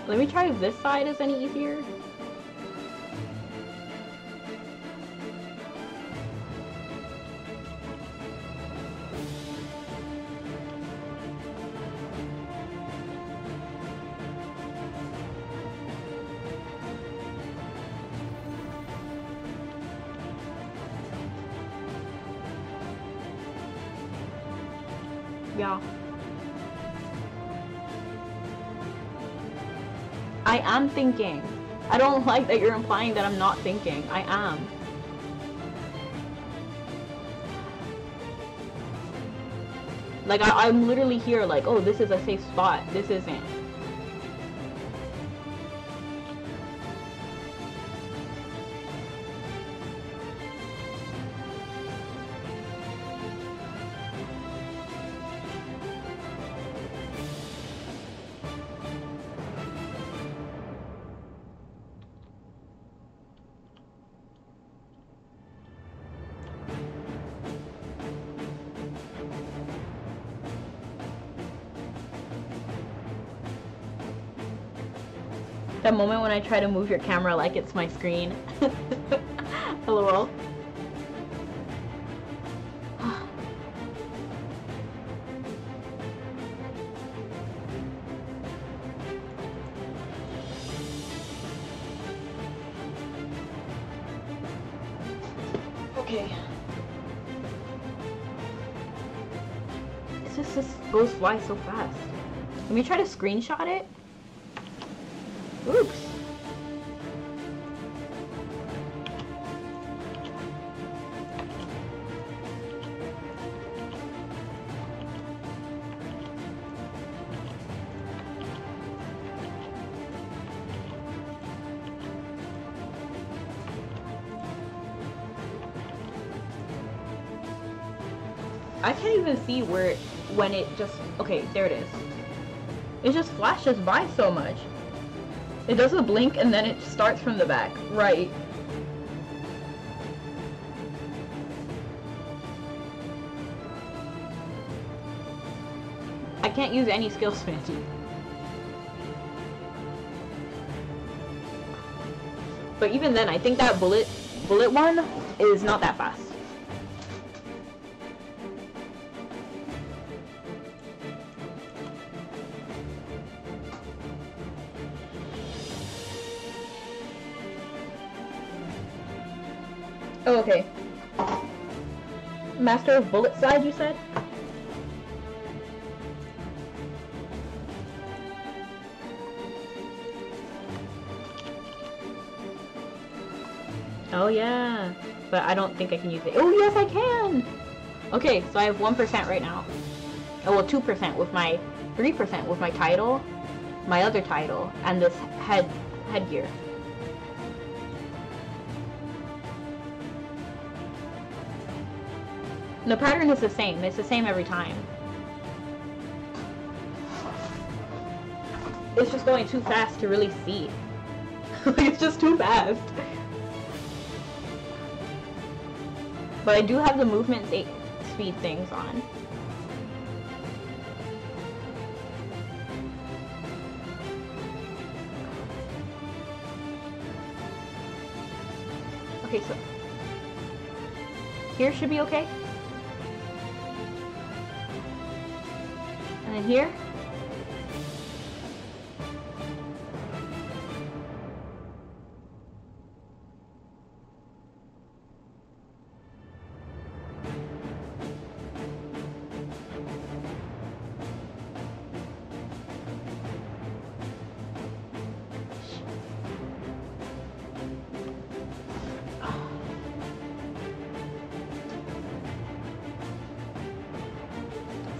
Let me try if this side is any easier. Yeah. I am thinking. I don't like that you're implying that I'm not thinking. I am. Like, I'm literally here like, oh, this is a safe spot. This isn't. That moment when I try to move your camera like it's my screen. LOL. Okay. It's just this goes fly so fast. Let me try to screenshot it. Oops. I can't even see where when it just, okay, there it is. It just flashes by so much. It does a blink and then it starts from the back. Right. I can't use any skill Smitty. But even then, I think that bullet one is not that fast. Oh, okay. Master of Bullet side, you said? Oh yeah, but I don't think I can use it. Oh yes, I can! Okay, so I have 1% right now. Oh well, 2% with my 3% with my title, my other title, and this headgear. The pattern is the same. It's the same every time. It's just going too fast to really see. It's just too fast. But I do have the movement speed things on. Okay, so here should be okay. And then here.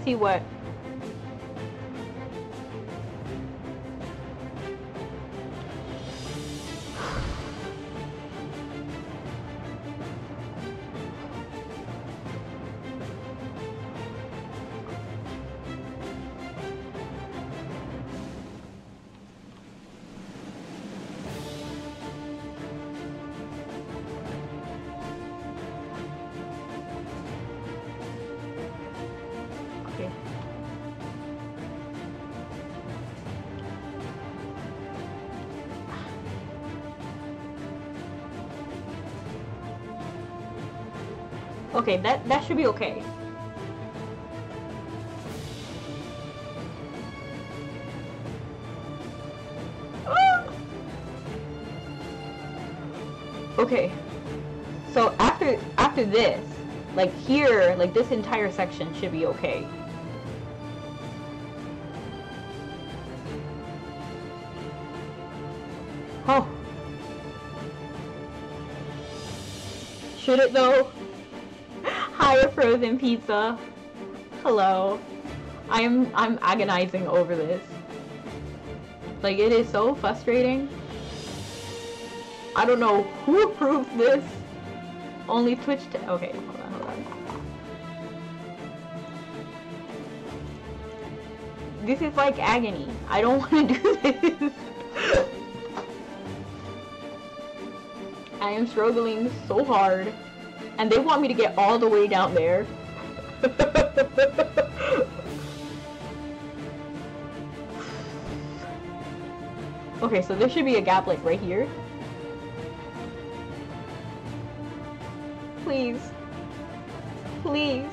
See what? Okay. Okay, that should be okay. Okay. So after this, like here, like this entire section should be okay. Oh. Should it though? Higher frozen pizza. Hello. I'm agonizing over this. Like, it is so frustrating. I don't know who approved this. Only Twitch okay, hold on. This is like agony. I don't want to do this. I am struggling so hard. And they want me to get all the way down there. Okay, so there should be a gap like right here. Please. Please.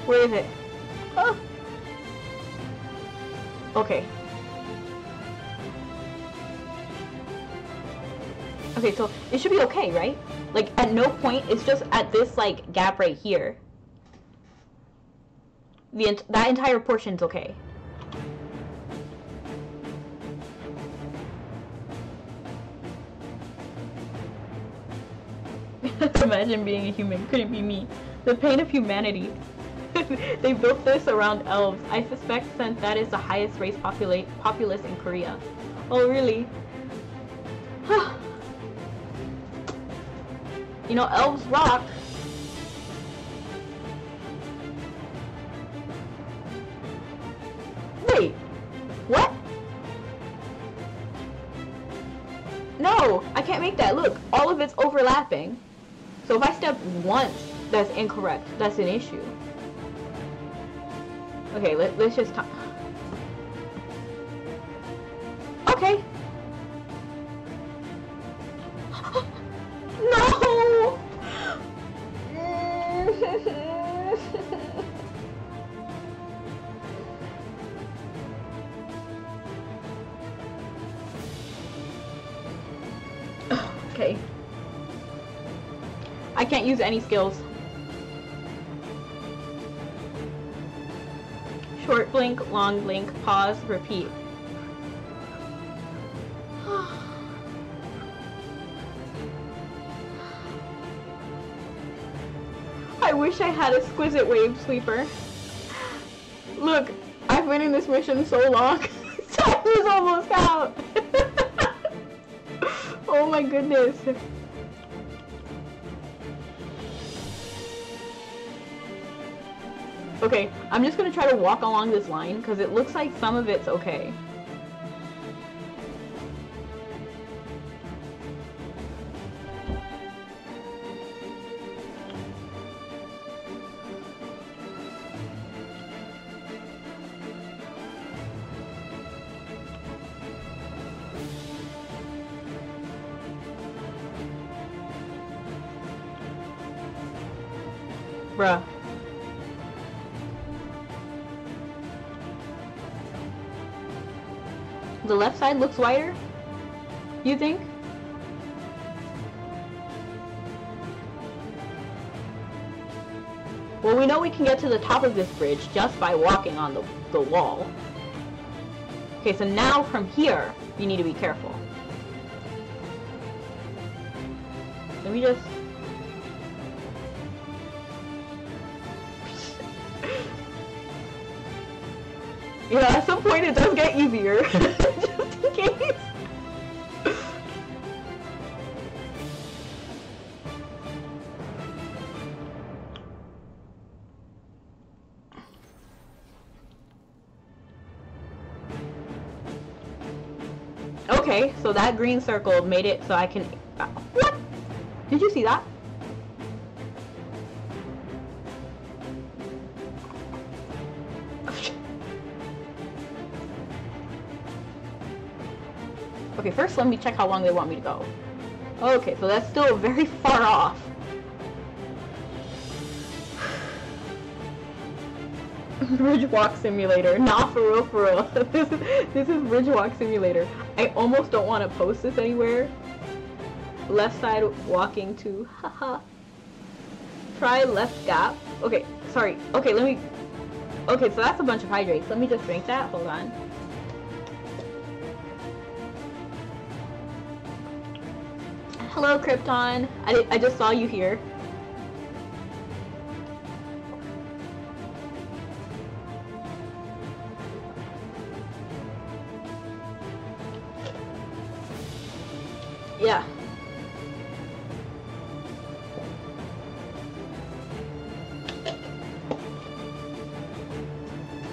Where is it? Oh. Okay. Okay, so it should be okay, right? Like, at no point, it's just at this, like, gap right here. That entire portion's okay. Imagine being a human. Couldn't be me. The pain of humanity. They built this around elves. I suspect since that is the highest race populace in Korea. Oh, really? You know, elves rock. Wait, what? No, I can't make that. Look, all of it's overlapping. So if I step once, that's incorrect. That's an issue. Okay, let's just talk. Okay. No! Okay. I can't use any skills. Short blink, long blink, pause, repeat. I wish I had exquisite wave sweeper. Look, I've been in this mission so long. Time is almost out. Oh my goodness. Okay, I'm just gonna try to walk along this line because it looks like some of it's okay. Bruh. The left side looks wider? You think? Well, we know we can get to the top of this bridge just by walking on the wall. Okay, so now from here, you need to be careful. Let me just... Yeah, at some point it does get easier. Just in case. Okay, so that green circle made it so I can... What? Did you see that? Okay, first let me check how long they want me to go. Okay, so that's still very far off. Bridge Walk Simulator. Nah, for real, for real. This is Bridge Walk Simulator. I almost don't want to post this anywhere. Left side walking to, haha. Try left gap. Okay, sorry. Okay, let me... Okay, so that's a bunch of hydrates. Let me just drink that. Hold on. Hello, Krypton. I just saw you here. Yeah.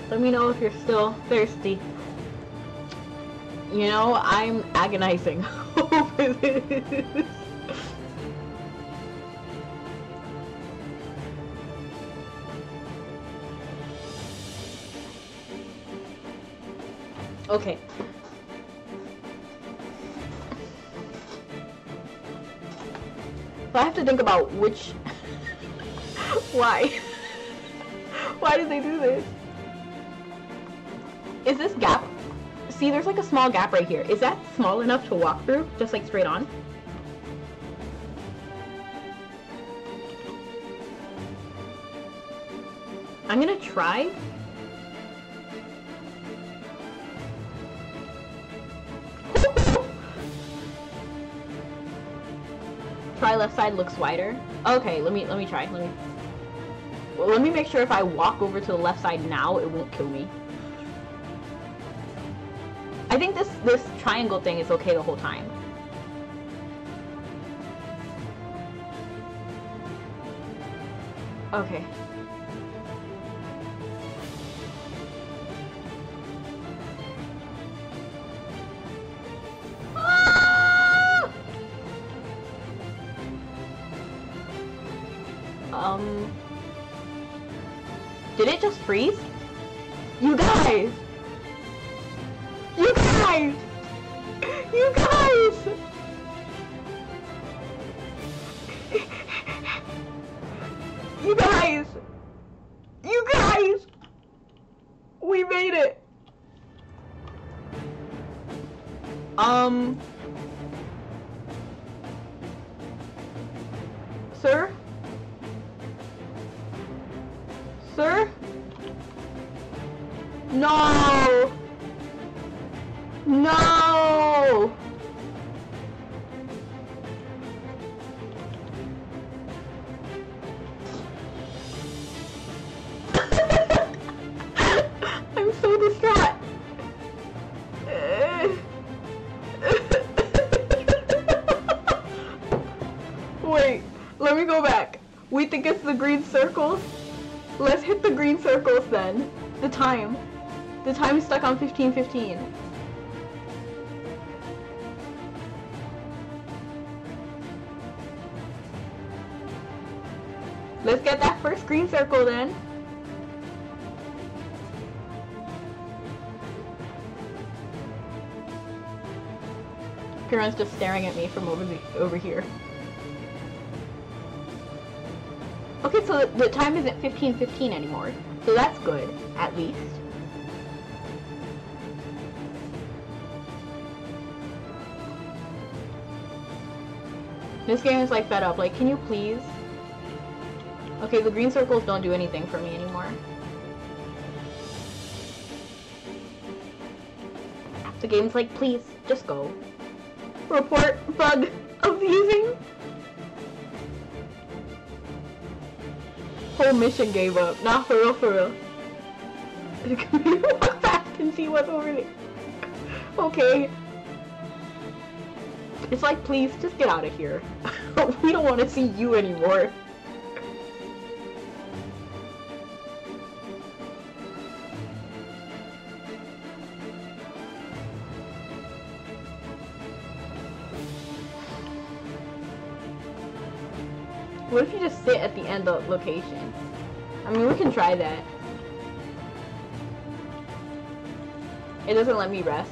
Let me know if you're still thirsty. You know, I'm agonizing over this. Okay. So I have to think about which... Why? Why did they do this? Is this gap... See, there's like a small gap right here. Is that small enough to walk through? Just like straight on? I'm gonna try. Try left side looks wider. Okay, let me try. Let me make sure if I walk over to the left side now, it won't kill me. I think this triangle thing is okay the whole time. Okay. Did it just freeze? You guys! You guys! You guys! You guys! You guys! We made it! Sir? Sir? No! No! let me go back. We think it's the green circles? Let's hit the green circles then. The time. The time is stuck on 15:15. Let's get that first green circle then. Piran's just staring at me from over here. Okay, so the time isn't 15:15 anymore. So that's good, at least. This game is like fed up. Like, can you please? Okay, the green circles don't do anything for me anymore. The game's like, please, just go. Report bug abusing. Whole mission gave up. Nah, for real, for real. Walk past and see what's over there. Okay. It's like, please, just get out of here. We don't want to see you anymore. What if you just sit at the end of location? I mean, we can try that. It doesn't let me rest.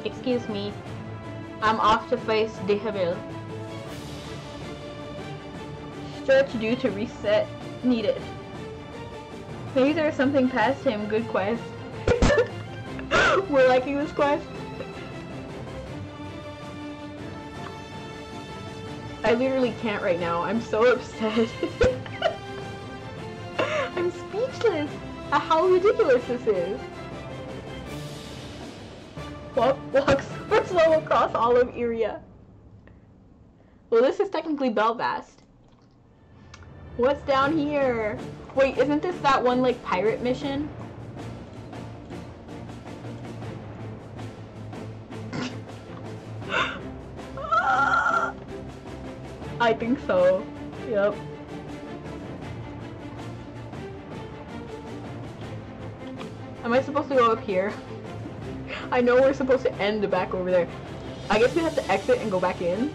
Excuse me. I'm off to face Dehabil. Stretch due to reset needed. Maybe there's something past him. Good quest. We're liking this quest. I literally can't right now. I'm so upset. I'm speechless at how ridiculous this is. Walk super slow across all of Iria. Well, this is technically Belfast. What's down here? Wait, isn't this that one, like, pirate mission? I think so. Yep. Am I supposed to go up here? I know we're supposed to end back over there. I guess we have to exit and go back in.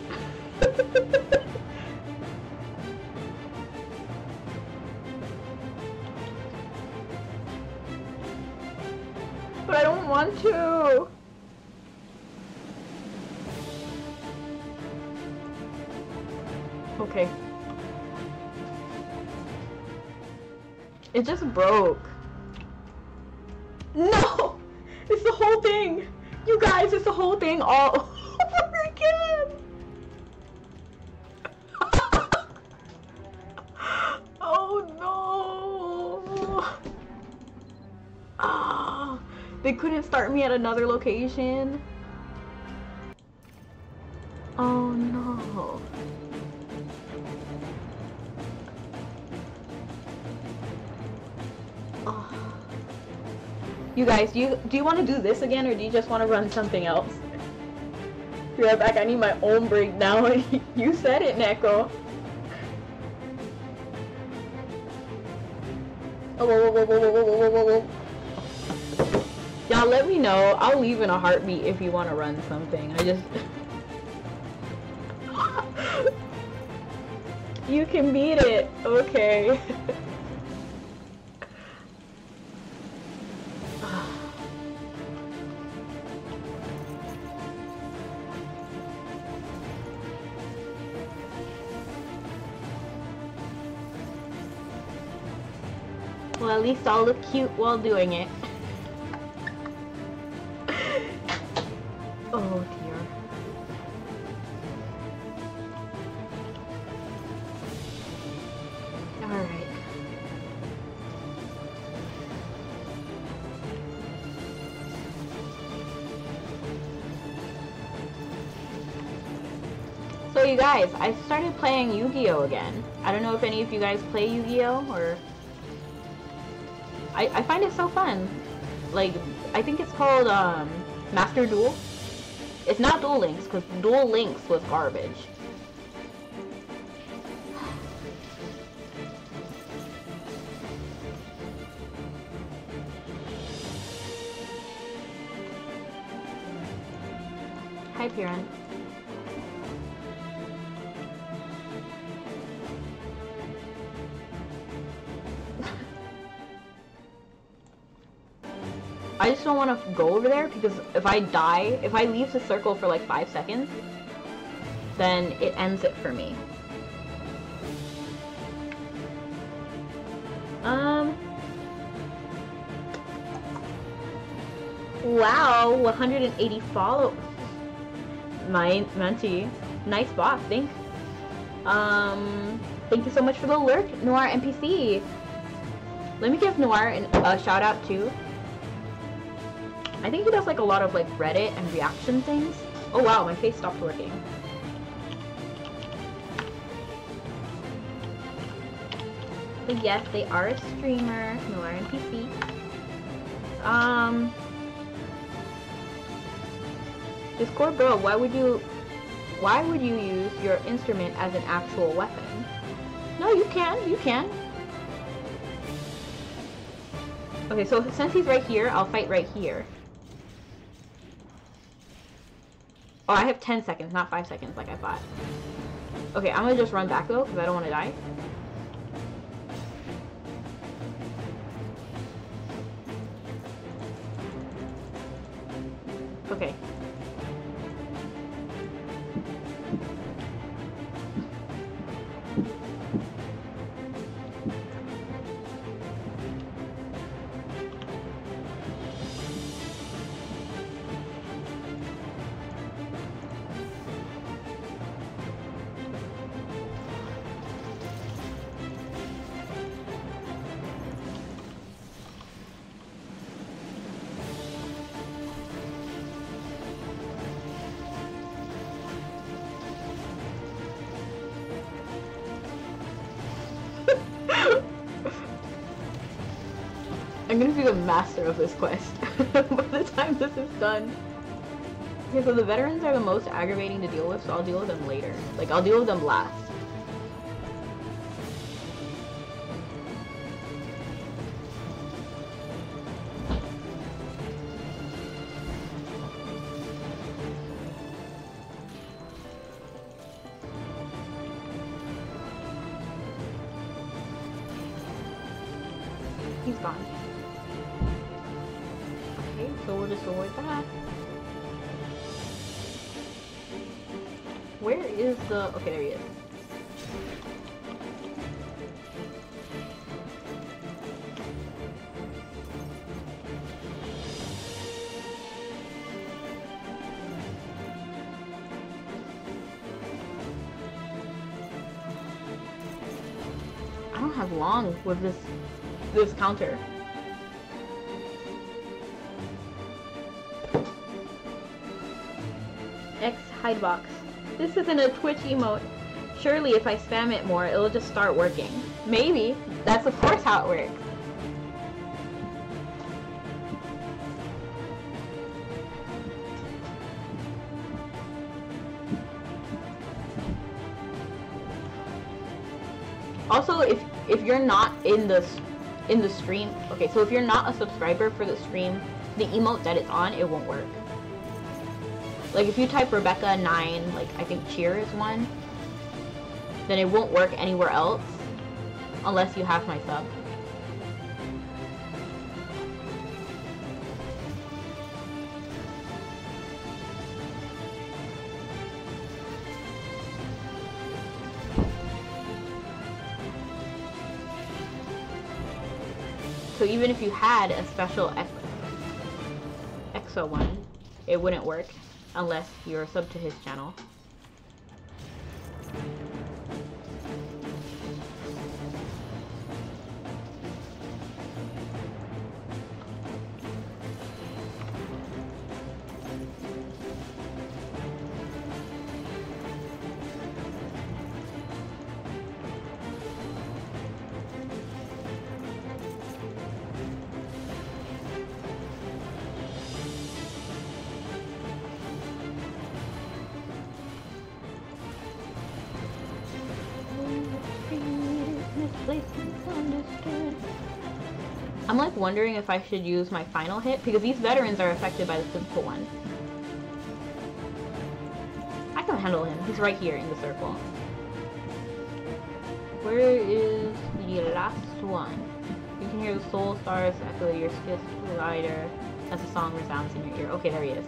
But I don't want to. Okay. It just broke. No! It's the whole thing! You guys, it's the whole thing all over again! Oh no! Ah, they couldn't start me at another location? Oh no. Oh. You guys, do you want to do this again, or do you just want to run something else? Be right back. I need my own breakdown. You said it, Neko. Y'all let me know. I'll leave in a heartbeat if you want to run something. I just... You can beat it. Okay. Well, at least I'll look cute while doing it. Oh dear. Alright. So you guys, I started playing Yu-Gi-Oh! Again. I don't know if any of you guys play Yu-Gi-Oh! or... I find it so fun. like, I think it's called, Master Duel. It's not Duel Links, because Duel Links was garbage. Hi, Piran. I just don't want to go over there because if I die, if I leave the circle for like 5 seconds, then it ends it for me. Wow, 180 follow. My Menti. Nice box, thank you so much for the lurk, Noir NPC. Let me give Noir a shout out too. I think he does like a lot of like Reddit and reaction things. Oh wow, my face stopped working. But yes, they are a streamer, Noir NPC. Discord bro, why would you use your instrument as an actual weapon? No, you can. Okay, so since he's right here, I'll fight right here. Oh, I have 10 seconds, not 5 seconds like I thought. Okay, I'm gonna just run back though, because I don't want to die. Okay. I'm gonna be the master of this quest by the time this is done. Okay, so the veterans are the most aggravating to deal with, so I'll deal with them later. Like, I'll deal with them last. He's gone. Okay, so we'll just avoid that. Where is the... Okay, there he is. I don't have long with this counter. X hidebox. This isn't a Twitch emote. Surely if I spam it more, it'll just start working. Maybe. That's of course how it works. Also, if you're not in the stream, okay, so if you're not a subscriber for the stream, the emote that it's on, it won't work. Like if you type Rebecca9, like I think cheer is one, then it won't work anywhere else unless you have my sub. So even if you had a special EXO one, it wouldn't work unless you're sub to his channel. wondering if I should use my final hit, because these veterans are affected by the physical one. I can handle him. He's right here in the circle. Where is the last one? You can hear the soul stars echo your skiff glider as the song resounds in your ear. Okay, there he is.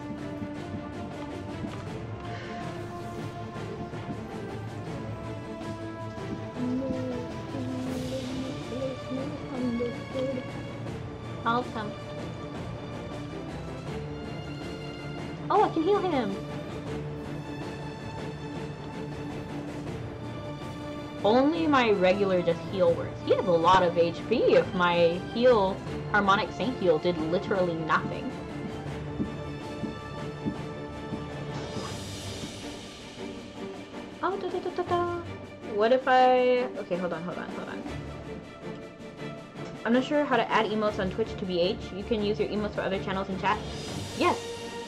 Help him. Oh, I can heal him. Only my regular just heal works. He has a lot of HP if my heal, Harmonic Saint Heal, did literally nothing. Oh, da da da da da. What if I... Okay, hold on. I'm not sure how to add emotes on Twitch to BH. You can use your emotes for other channels in chat. Yes!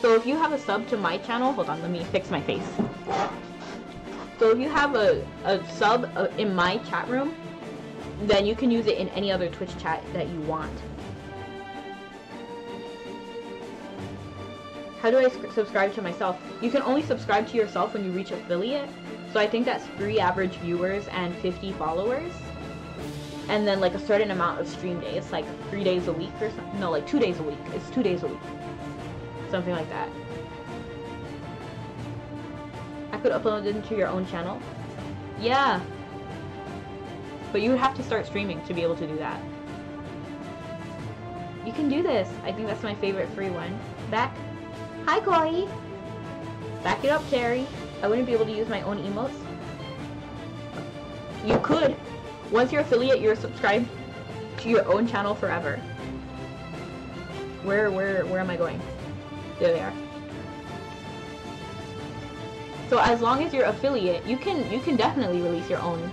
So if you have a sub to my channel... Hold on, let me fix my face. So if you have a sub in my chat room, then you can use it in any other Twitch chat that you want. How do I subscribe to myself? You can only subscribe to yourself when you reach affiliate. So I think that's 3 average viewers and 50 followers. And then like a certain amount of stream days, like 3 days a week or something. No, like 2 days a week. It's 2 days a week. Something like that. I could upload it into your own channel. Yeah. But you would have to start streaming to be able to do that. You can do this. I think that's my favorite free one. Back. Hi, Corey. Back it up, Terry. I wouldn't be able to use my own emotes. You could. Once you're affiliate, you're subscribed to your own channel forever. Where am I going? There they are. So as long as you're affiliate, you can definitely release your own,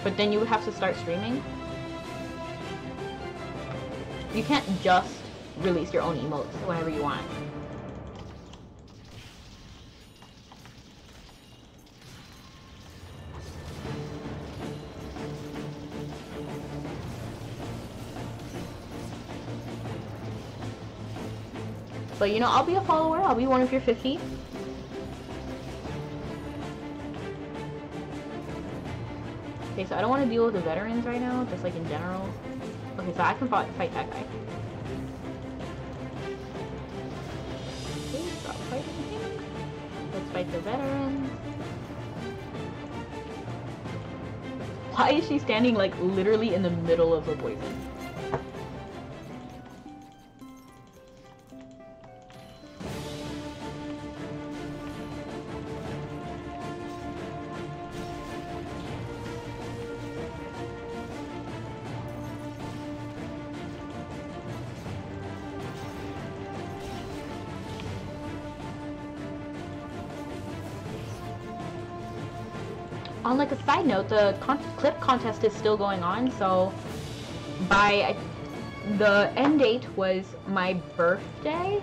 but then you would have to start streaming. You can't just release your own emotes whenever you want. But you know, I'll be a follower, I'll be one of your 50. Okay, so I don't want to deal with the veterans right now, just like in general. Okay, so I can fight that guy. Okay, stop fighting him. Let's fight the veterans. Why is she standing like literally in the middle of the poison? On like a side note, the clip contest is still going on, so the end date was my birthday,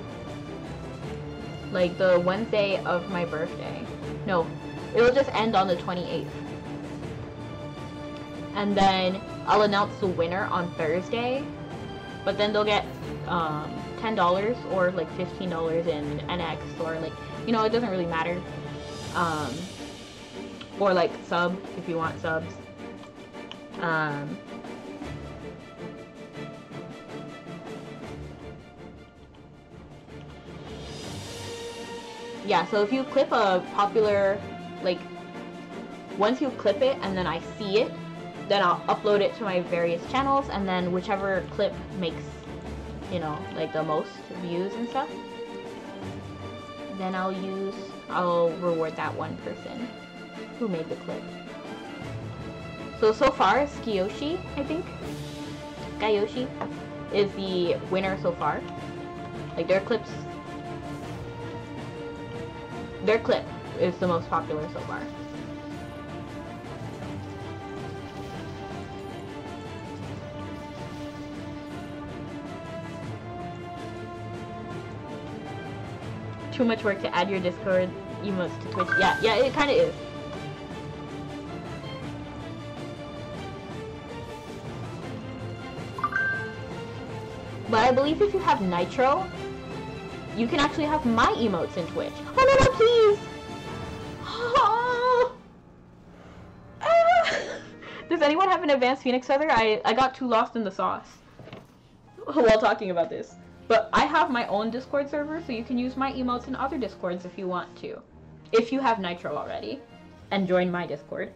like the Wednesday of my birthday. No, it'll just end on the 28th. And then I'll announce the winner on Thursday, but then they'll get $10 or like $15 in NX, or like, you know, it doesn't really matter. Or like sub, if you want subs. Yeah, so if you clip a popular, like, once you clip it and then I see it, then I'll upload it to my various channels, and then whichever clip makes, you know, like the most views and stuff, then I'll reward that one person who made the clip. So far, Skiyoshi, I think, Gayoshi, is the winner so far. Like, their clip is the most popular so far. Too much work to add your Discord emotes to Twitch. Yeah, it kind of is. But I believe if you have Nitro, you can actually have my emotes in Twitch. Oh no, no, please! Oh. Does anyone have an advanced Phoenix Feather? I got too lost in the sauce while talking about this. But I have my own Discord server, so you can use my emotes in other Discords if you want to. If you have Nitro already. And join my Discord.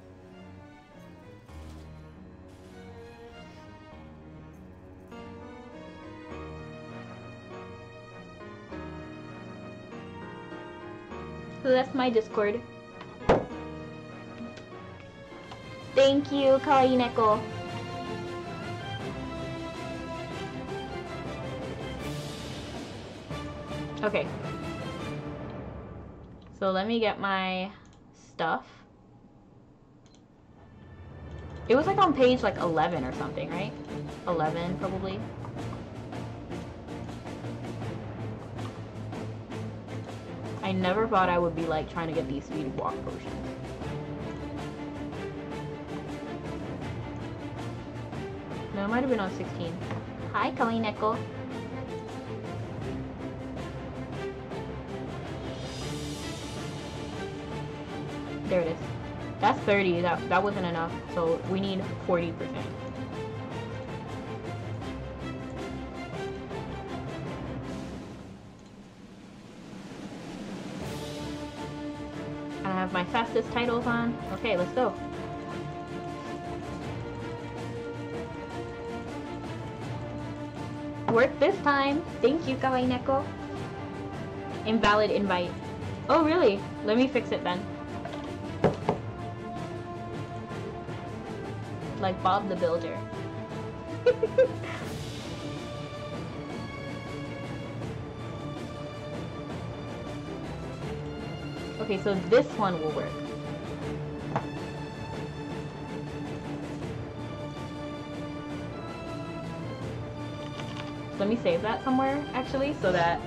So that's my Discord. Thank you, Kawaii Neko. Okay. So let me get my stuff. It was like on page like 11 or something, right? 11 probably. I never thought I would be like trying to get these speed walk potions. No, it might have been on 16. Hi, Kawaii Neko. There it is. That's 30. That wasn't enough, so we need 40%. I have my fastest titles on. Okay, let's go. Work this time. Thank you, Kawaii Neko. Invalid invite. Oh, really? Let me fix it then. Like Bob the Builder. Okay, so this one will work. Let me save that somewhere, actually, so that...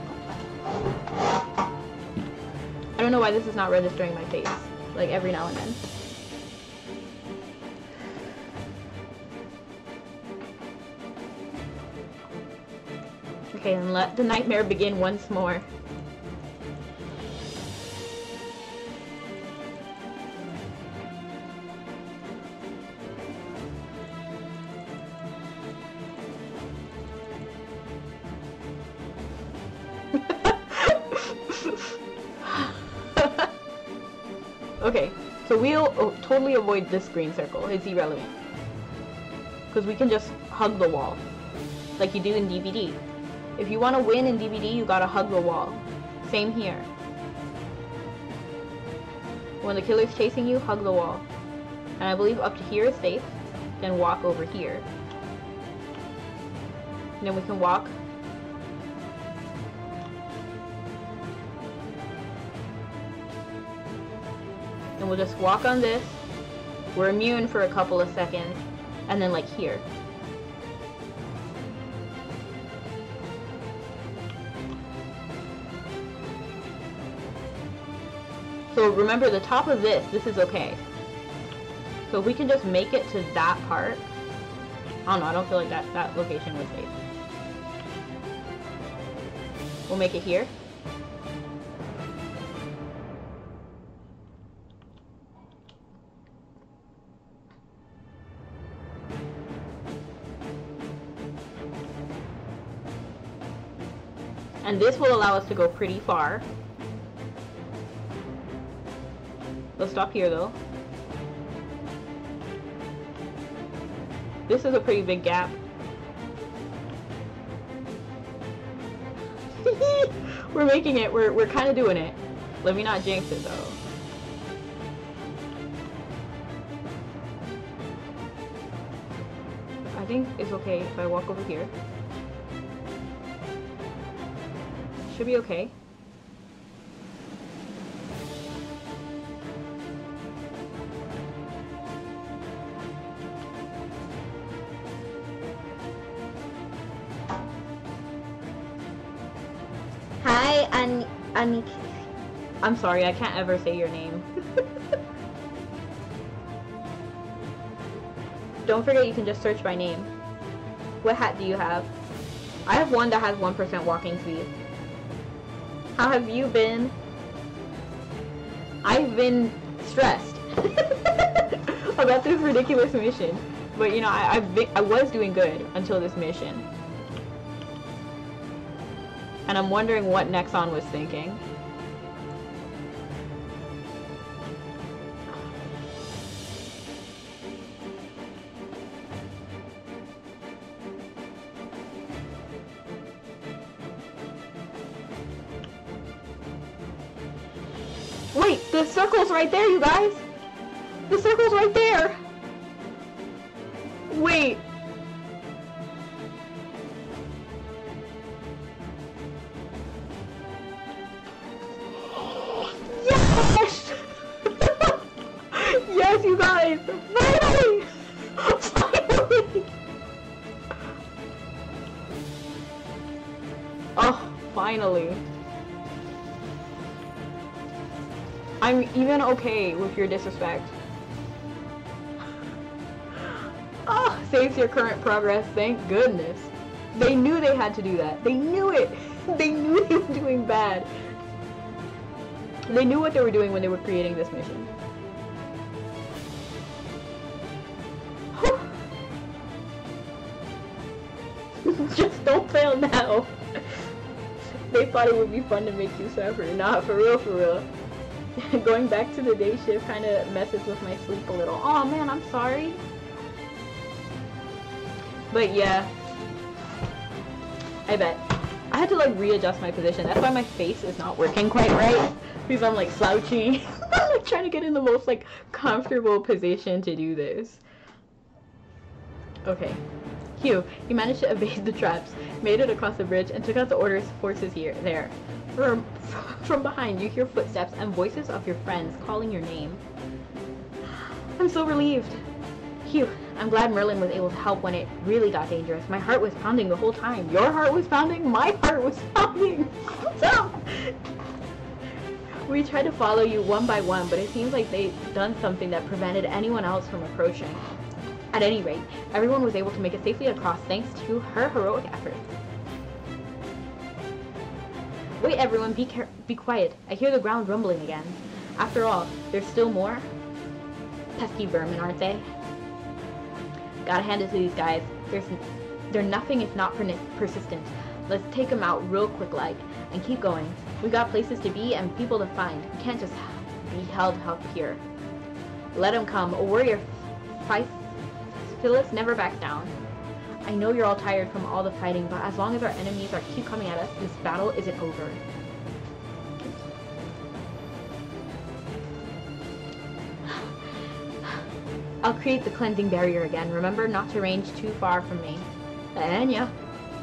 I don't know why this is not registering my face, like every now and then. Okay, and let the nightmare begin once more. Okay, so we'll totally avoid this green circle. It's irrelevant. Because we can just hug the wall. Like you do in DBD. If you want to win in DBD, you gotta hug the wall. Same here. When the killer's chasing you, hug the wall. And I believe up to here is safe. Then walk over here. And then we can walk. And we'll just walk on this. We're immune for a couple of seconds. And then like here. So remember the top of this is okay. So if we can just make it to that part. I don't know, I don't feel like that location was safe. We'll make it here. And this will allow us to go pretty far. Let's stop here though. This is a pretty big gap. We're making it. We're kind of doing it. Let me not jinx it though. I think it's okay if I walk over here. Should be okay. Hi, Anik. I'm sorry, I can't ever say your name. Don't forget you can just search by name. What hat do you have? I have one that has 1% walking speed. How have you been? I've been stressed about this ridiculous mission. But you know, I was doing good until this mission. And I'm wondering what Nexon was thinking. Wait, the circle's right there, you guys! The circle's right there! Wait! Yes! Yes, you guys! Finally! Finally! Oh, finally. I'm even okay with your disrespect. Oh, saves your current progress, thank goodness. They knew they had to do that. They knew it. They knew they were doing bad. They knew what they were doing when they were creating this mission. Just don't fail now. They thought it would be fun to make you suffer. Not for real, for real. Going back to the day shift kind of messes with my sleep a little. Oh man, I'm sorry. But yeah, I bet. I had to like readjust my position. That's why my face is not working quite right. Because I'm like slouching. I'm like trying to get in the most like comfortable position to do this. Okay. Hugh, you managed to evade the traps, made it across the bridge, and took out the Order's forces there. From behind, you hear footsteps and voices of your friends calling your name. I'm so relieved. Hugh, I'm glad Merlin was able to help when it really got dangerous. My heart was pounding the whole time. Your heart was pounding? My heart was pounding. What's up? We tried to follow you one by one, but it seems like they'd done something that prevented anyone else from approaching. At any rate, everyone was able to make it safely across thanks to her heroic efforts. Wait, everyone, be quiet. I hear the ground rumbling again. After all, there's still more? Pesky vermin, aren't they? Gotta hand it to these guys. They're nothing if not persistent. Let's take them out real quick like, and keep going. We got places to be and people to find. We can't just be held up here. Let them come. A warrior Phyllis never backs down. I know you're all tired from all the fighting, but as long as our enemies keep coming at us, this battle isn't over. I'll create the cleansing barrier again. Remember not to range too far from me. Anya,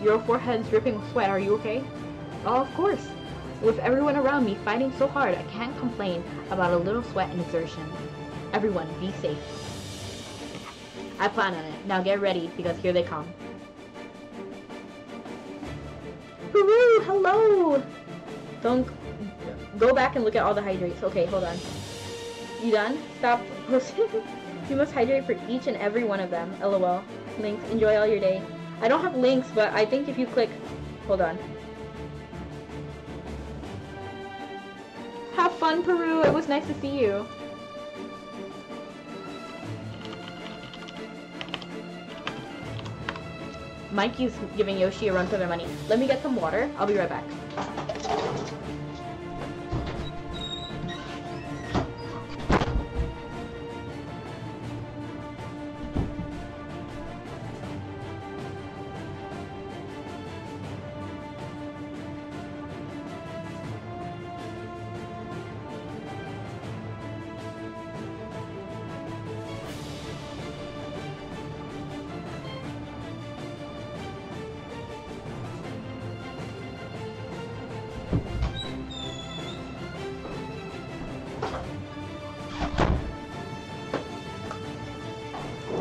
your forehead's dripping with sweat. Are you okay? Oh, of course. With everyone around me fighting so hard, I can't complain about a little sweat and exertion. Everyone, be safe. I plan on it. Now get ready, because here they come. Woohoo! Hello! Don't go back and look at all the hydrates. Okay, hold on. You done? Stop posting. You must hydrate for each and every one of them. LOL. Links. Enjoy all your day. I don't have links, but I think if you click... Hold on. Have fun, Peru. It was nice to see you. Mikey's giving Yoshi a run for their money. Let me get some water. I'll be right back.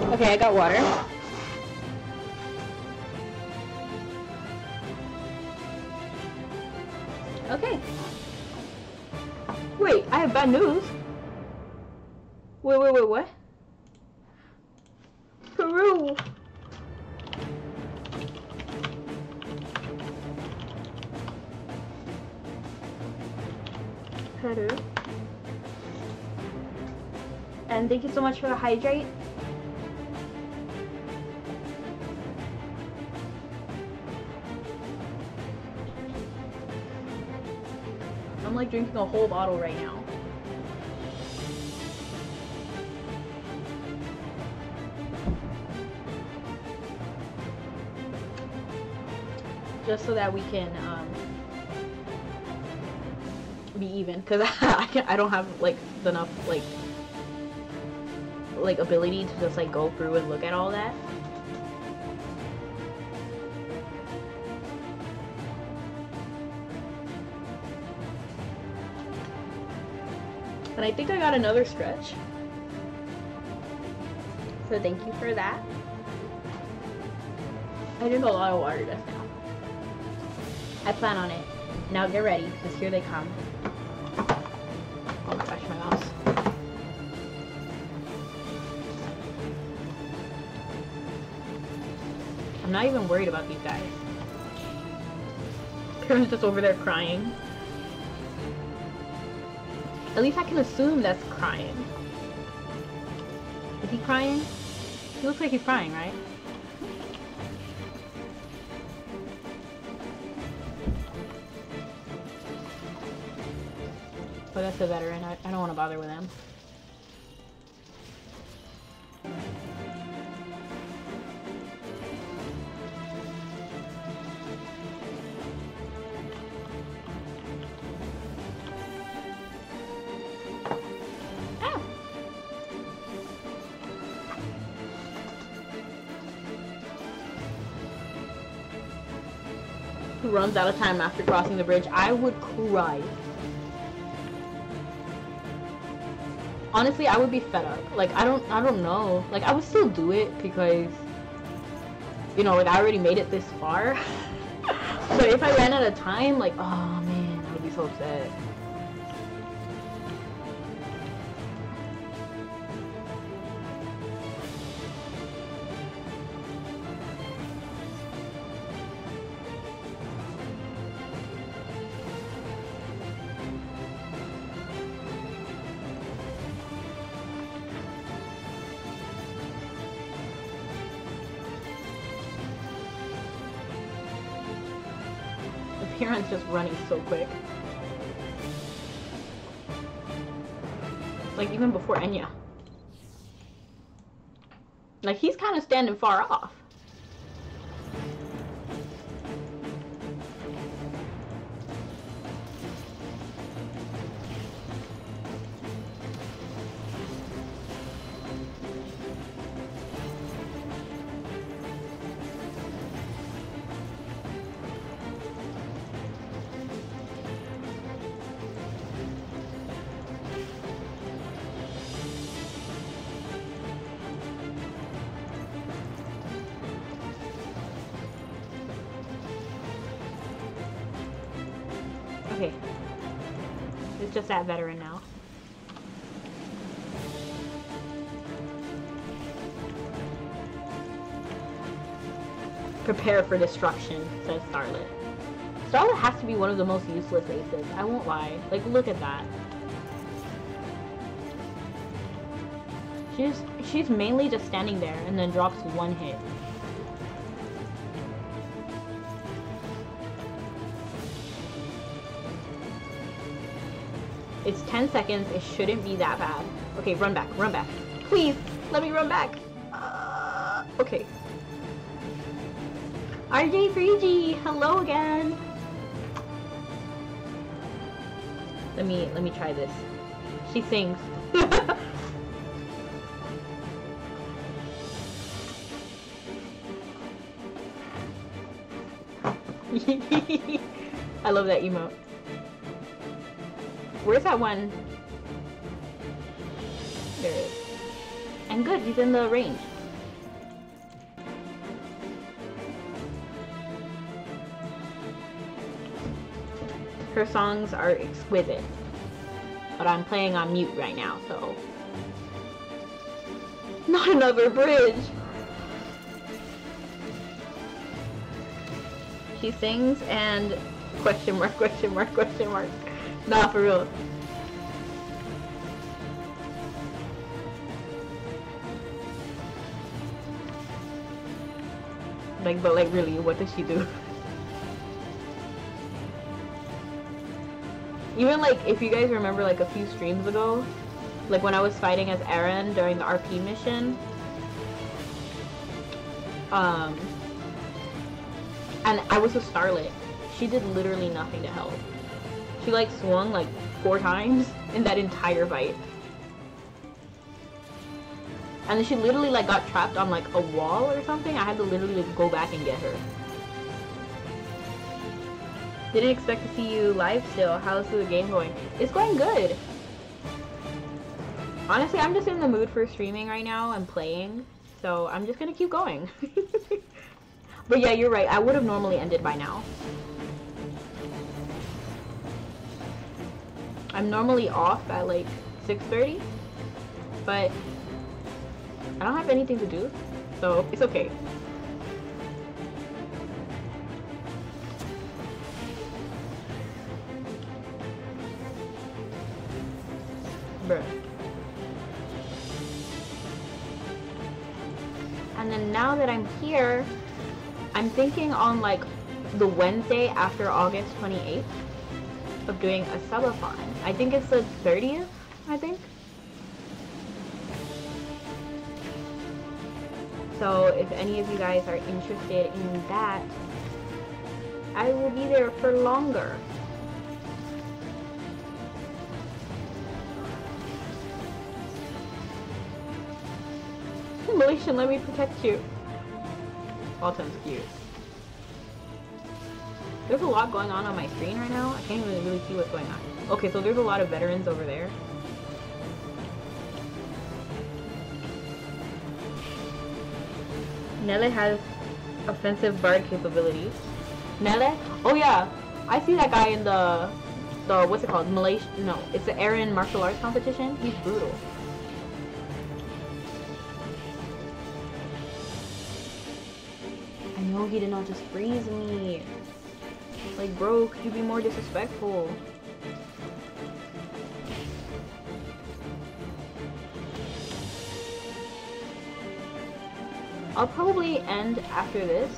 Okay, I got water. Okay. Wait, I have bad news. Wait, what? Peru. Peru. And thank you so much for the hydrate. I'm like drinking a whole bottle right now. Just so that we can be even, because I don't have like enough like ability to just like go through and look at all that. And I think I got another stretch, so thank you for that. I drink a lot of water just now. I plan on it. Now get ready, because here they come. Oh my gosh, my mouse. I'm not even worried about these guys. Karen's just over there crying. At least I can assume that's crying. Is he crying? He looks like he's crying, right? But that's a veteran. I don't want to bother with him. Ah. Who runs out of time after crossing the bridge? I would cry. Honestly, I would be fed up. Like, I don't know. Like, I would still do it because, you know, like, I already made it this far. But if I ran out of time, like, oh man, I would be so upset. Kieran's just running so quick. Like, even before Enya. Like, he's kind of standing far off. Okay. It's just that veteran now. Prepare for destruction, says Starlet. Starlet has to be one of the most useless aces. I won't lie. Like, look at that. She's mainly just standing there and then drops one hit. It's 10 seconds. It shouldn't be that bad. Okay, run back. Run back. Please, let me run back. Okay. RJ3G, hello again. Let me try this. She sings. I love that emote. Where's that one? There it is. And good, he's in the range. Her songs are exquisite. But I'm playing on mute right now, so... Not another bridge! She sings and... question mark, question mark, question mark. Nah, for real. Like, but like really, what does she do? Even like, if you guys remember like a few streams ago, like when I was fighting as Eren during the RP mission, and I was a Starlet, she did literally nothing to help. She like swung like 4 times in that entire fight. And then she literally like got trapped on like a wall or something. I had to literally like, go back and get her. Didn't expect to see you live still. How's the game going? It's going good. Honestly, I'm just in the mood for streaming right now and playing. So I'm just gonna keep going. But yeah, you're right. I would have normally ended by now. I'm normally off at like 6:30. But I don't have anything to do. So it's okay. Bruh. And then now that I'm here, I'm thinking on like the Wednesday after August 28th of doing a subathon. I think it's the 30th, I think. So if any of you guys are interested in that, I will be there for longer. Malaysian, let me protect you. Autumn's cute. There's a lot going on my screen right now. I can't even really see what's going on. Okay, so there's a lot of veterans over there. Nele has offensive bard capabilities. Nele? Oh yeah, I see that guy in the what's it called? Malaysia? No, it's the Eren martial arts competition. He's brutal. I know he did not just freeze me. Like, bro, could you be more disrespectful? I'll probably end after this.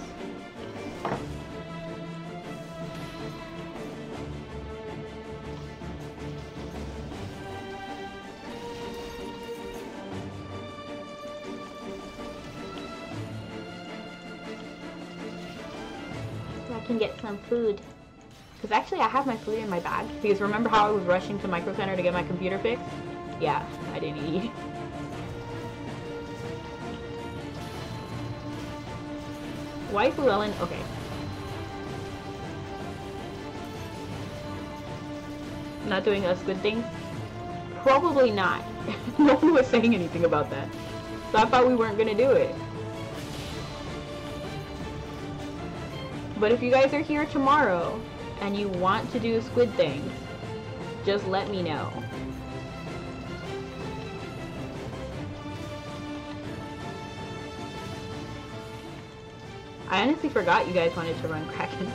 So I can get some food. Because actually I have my food in my bag. Because remember how I was rushing to Micro Center to get my computer fixed? Yeah, I didn't eat. Why Llewellyn? Okay. Not doing us good things? Probably not. No one was saying anything about that. So I thought we weren't gonna do it. But if you guys are here tomorrow and you want to do squid things, just let me know. I honestly forgot you guys wanted to run Kraken.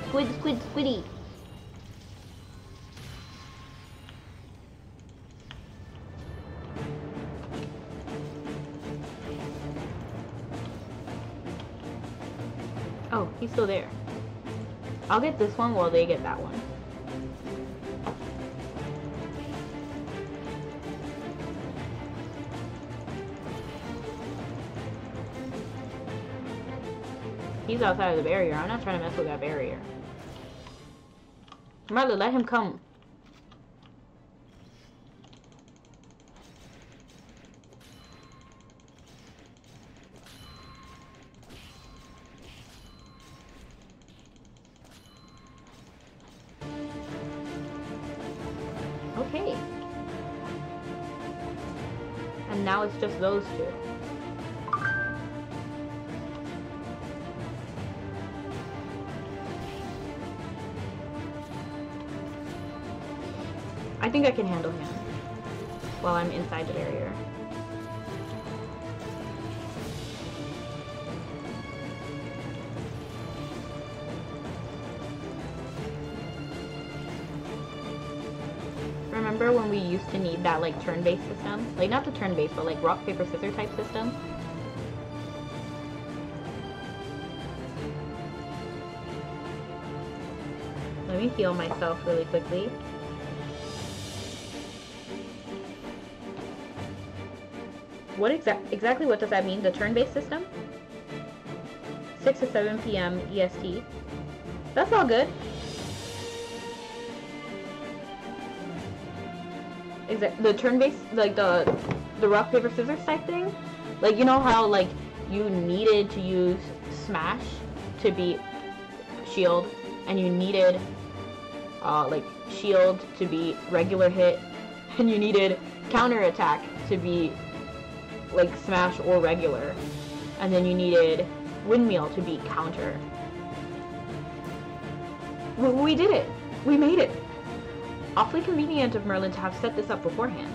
Squid, squid, squiddy. Oh, he's still there. I'll get this one while they get that one. He's outside of the barrier. I'm not trying to mess with that barrier. Mother, let him come. Okay. And now it's just those two. I think I can handle him while I'm inside the barrier. Remember remember when we used to need that like turn-based system? Like not the turn-based, but like rock, paper, scissors type system. Let me heal myself really quickly. What exactly what does that mean? The turn-based system? 6 to 7 p.m. EST. That's all good. The turn-based, like the rock, paper, scissors type thing? Like, you know how, like, you needed to use smash to beat shield, and you needed, like, shield to beat regular hit, and you needed counter attack to beat, like, smash or regular, and then you needed windmill to beat counter. We did it! We made it! Awfully convenient of Merlin to have set this up beforehand.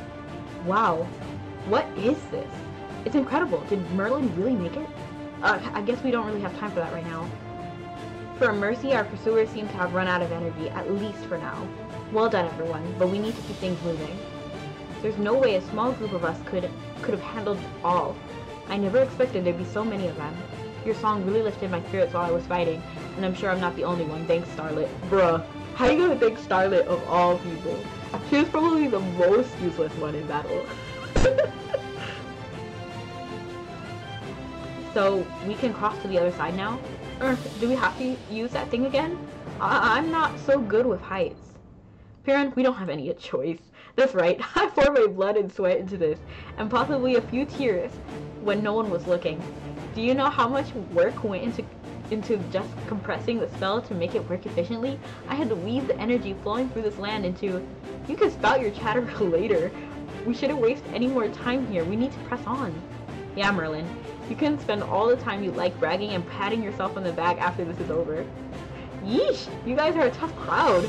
Wow. What is this? It's incredible. Did Merlin really make it? I guess we don't really have time for that right now. For a mercy, our pursuers seem to have run out of energy, at least for now. Well done, everyone, but we need to keep things moving. There's no way a small group of us could have handled all. I never expected there'd be so many of them. Your song really lifted my spirits while I was fighting, and I'm sure I'm not the only one. Thanks, Starlet. Bruh. How you gonna thank Starlet of all people? She was probably the most useless one in battle. So, we can cross to the other side now? Or do we have to use that thing again? I'm not so good with heights. Piran, we don't have any choice. That's right, I poured my blood and sweat into this, and possibly a few tears when no one was looking. Do you know how much work went into just compressing the spell to make it work efficiently? I had to weave the energy flowing through this land into... You can spout your chatter later. We shouldn't waste any more time here. We need to press on. Yeah, Merlin. You can spend all the time you like bragging and patting yourself on the back after this is over. Yeesh! You guys are a tough crowd.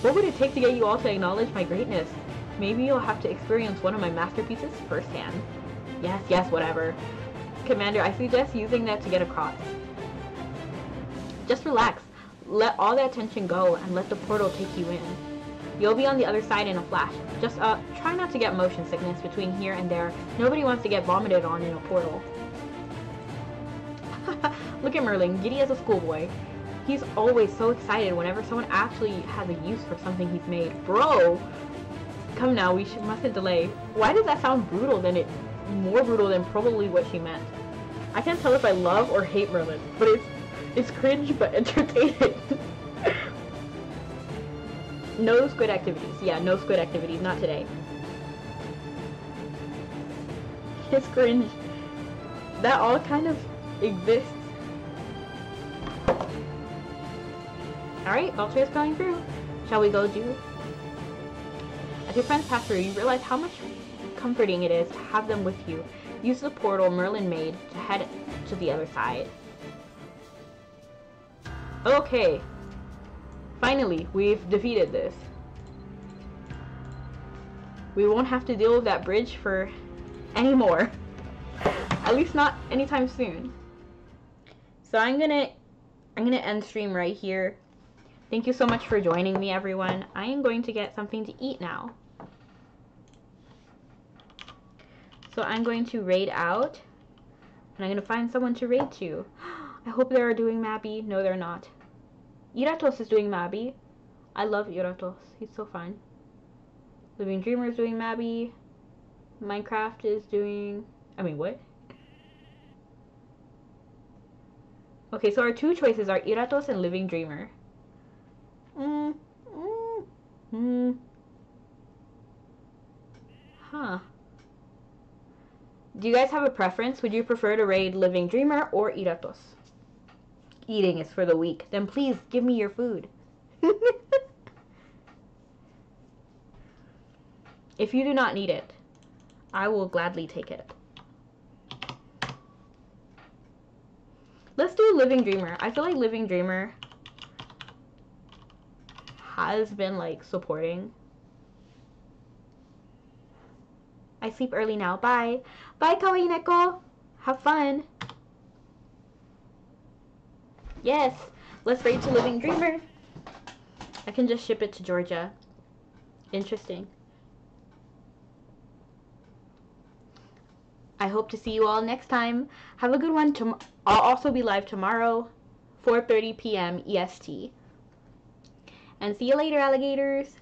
What would it take to get you all to acknowledge my greatness? Maybe you'll have to experience one of my masterpieces firsthand. Yes, whatever. Commander, I suggest using that to get across. Just relax. Let all that tension go and let the portal take you in. You'll be on the other side in a flash. Just, try not to get motion sickness between here and there. Nobody wants to get vomited on in a portal. Look at Merlin, giddy as a schoolboy. He's always so excited whenever someone actually has a use for something he's made. Bro! Come now, we mustn't delay. Why does that sound brutal more brutal than probably what she meant? I can't tell if I love or hate Merlin, but it's cringe but entertaining. No squid activities. Yeah, no squid activities, not today. It's cringe. That all kind of exists. Alright, Valtry's going through. Shall we go do? As your friends pass through, you realize how much comforting it is to have them with you. Use the portal Merlin made to head to the other side. Okay. Finally, we've defeated this. We won't have to deal with that bridge for anymore. At least not anytime soon. So I'm gonna end stream right here. Thank you so much for joining me, everyone. I am going to get something to eat now. So I'm going to raid out, and I'm going to find someone to raid to. I hope they are doing Mabby. No, they're not. Iratos is doing Mabby. I love Iratos. He's so fun. Living Dreamer is doing Mabby. Minecraft is doing... I mean, what? Okay, so our two choices are Iratos and Living Dreamer. Huh. Do you guys have a preference? Would you prefer to raid Living Dreamer or Iratos? Eating is for the weak. Then please give me your food. If you do not need it, I will gladly take it. Let's do Living Dreamer. I feel like Living Dreamer has been like supporting. I sleep early now. Bye. Bye, Kawaii Neko. Have fun. Yes. Let's raid to Living Dreamer. I can just ship it to Georgia. Interesting. I hope to see you all next time. Have a good one. I'll also be live tomorrow, 4:30 p.m. EST. And see you later, alligators.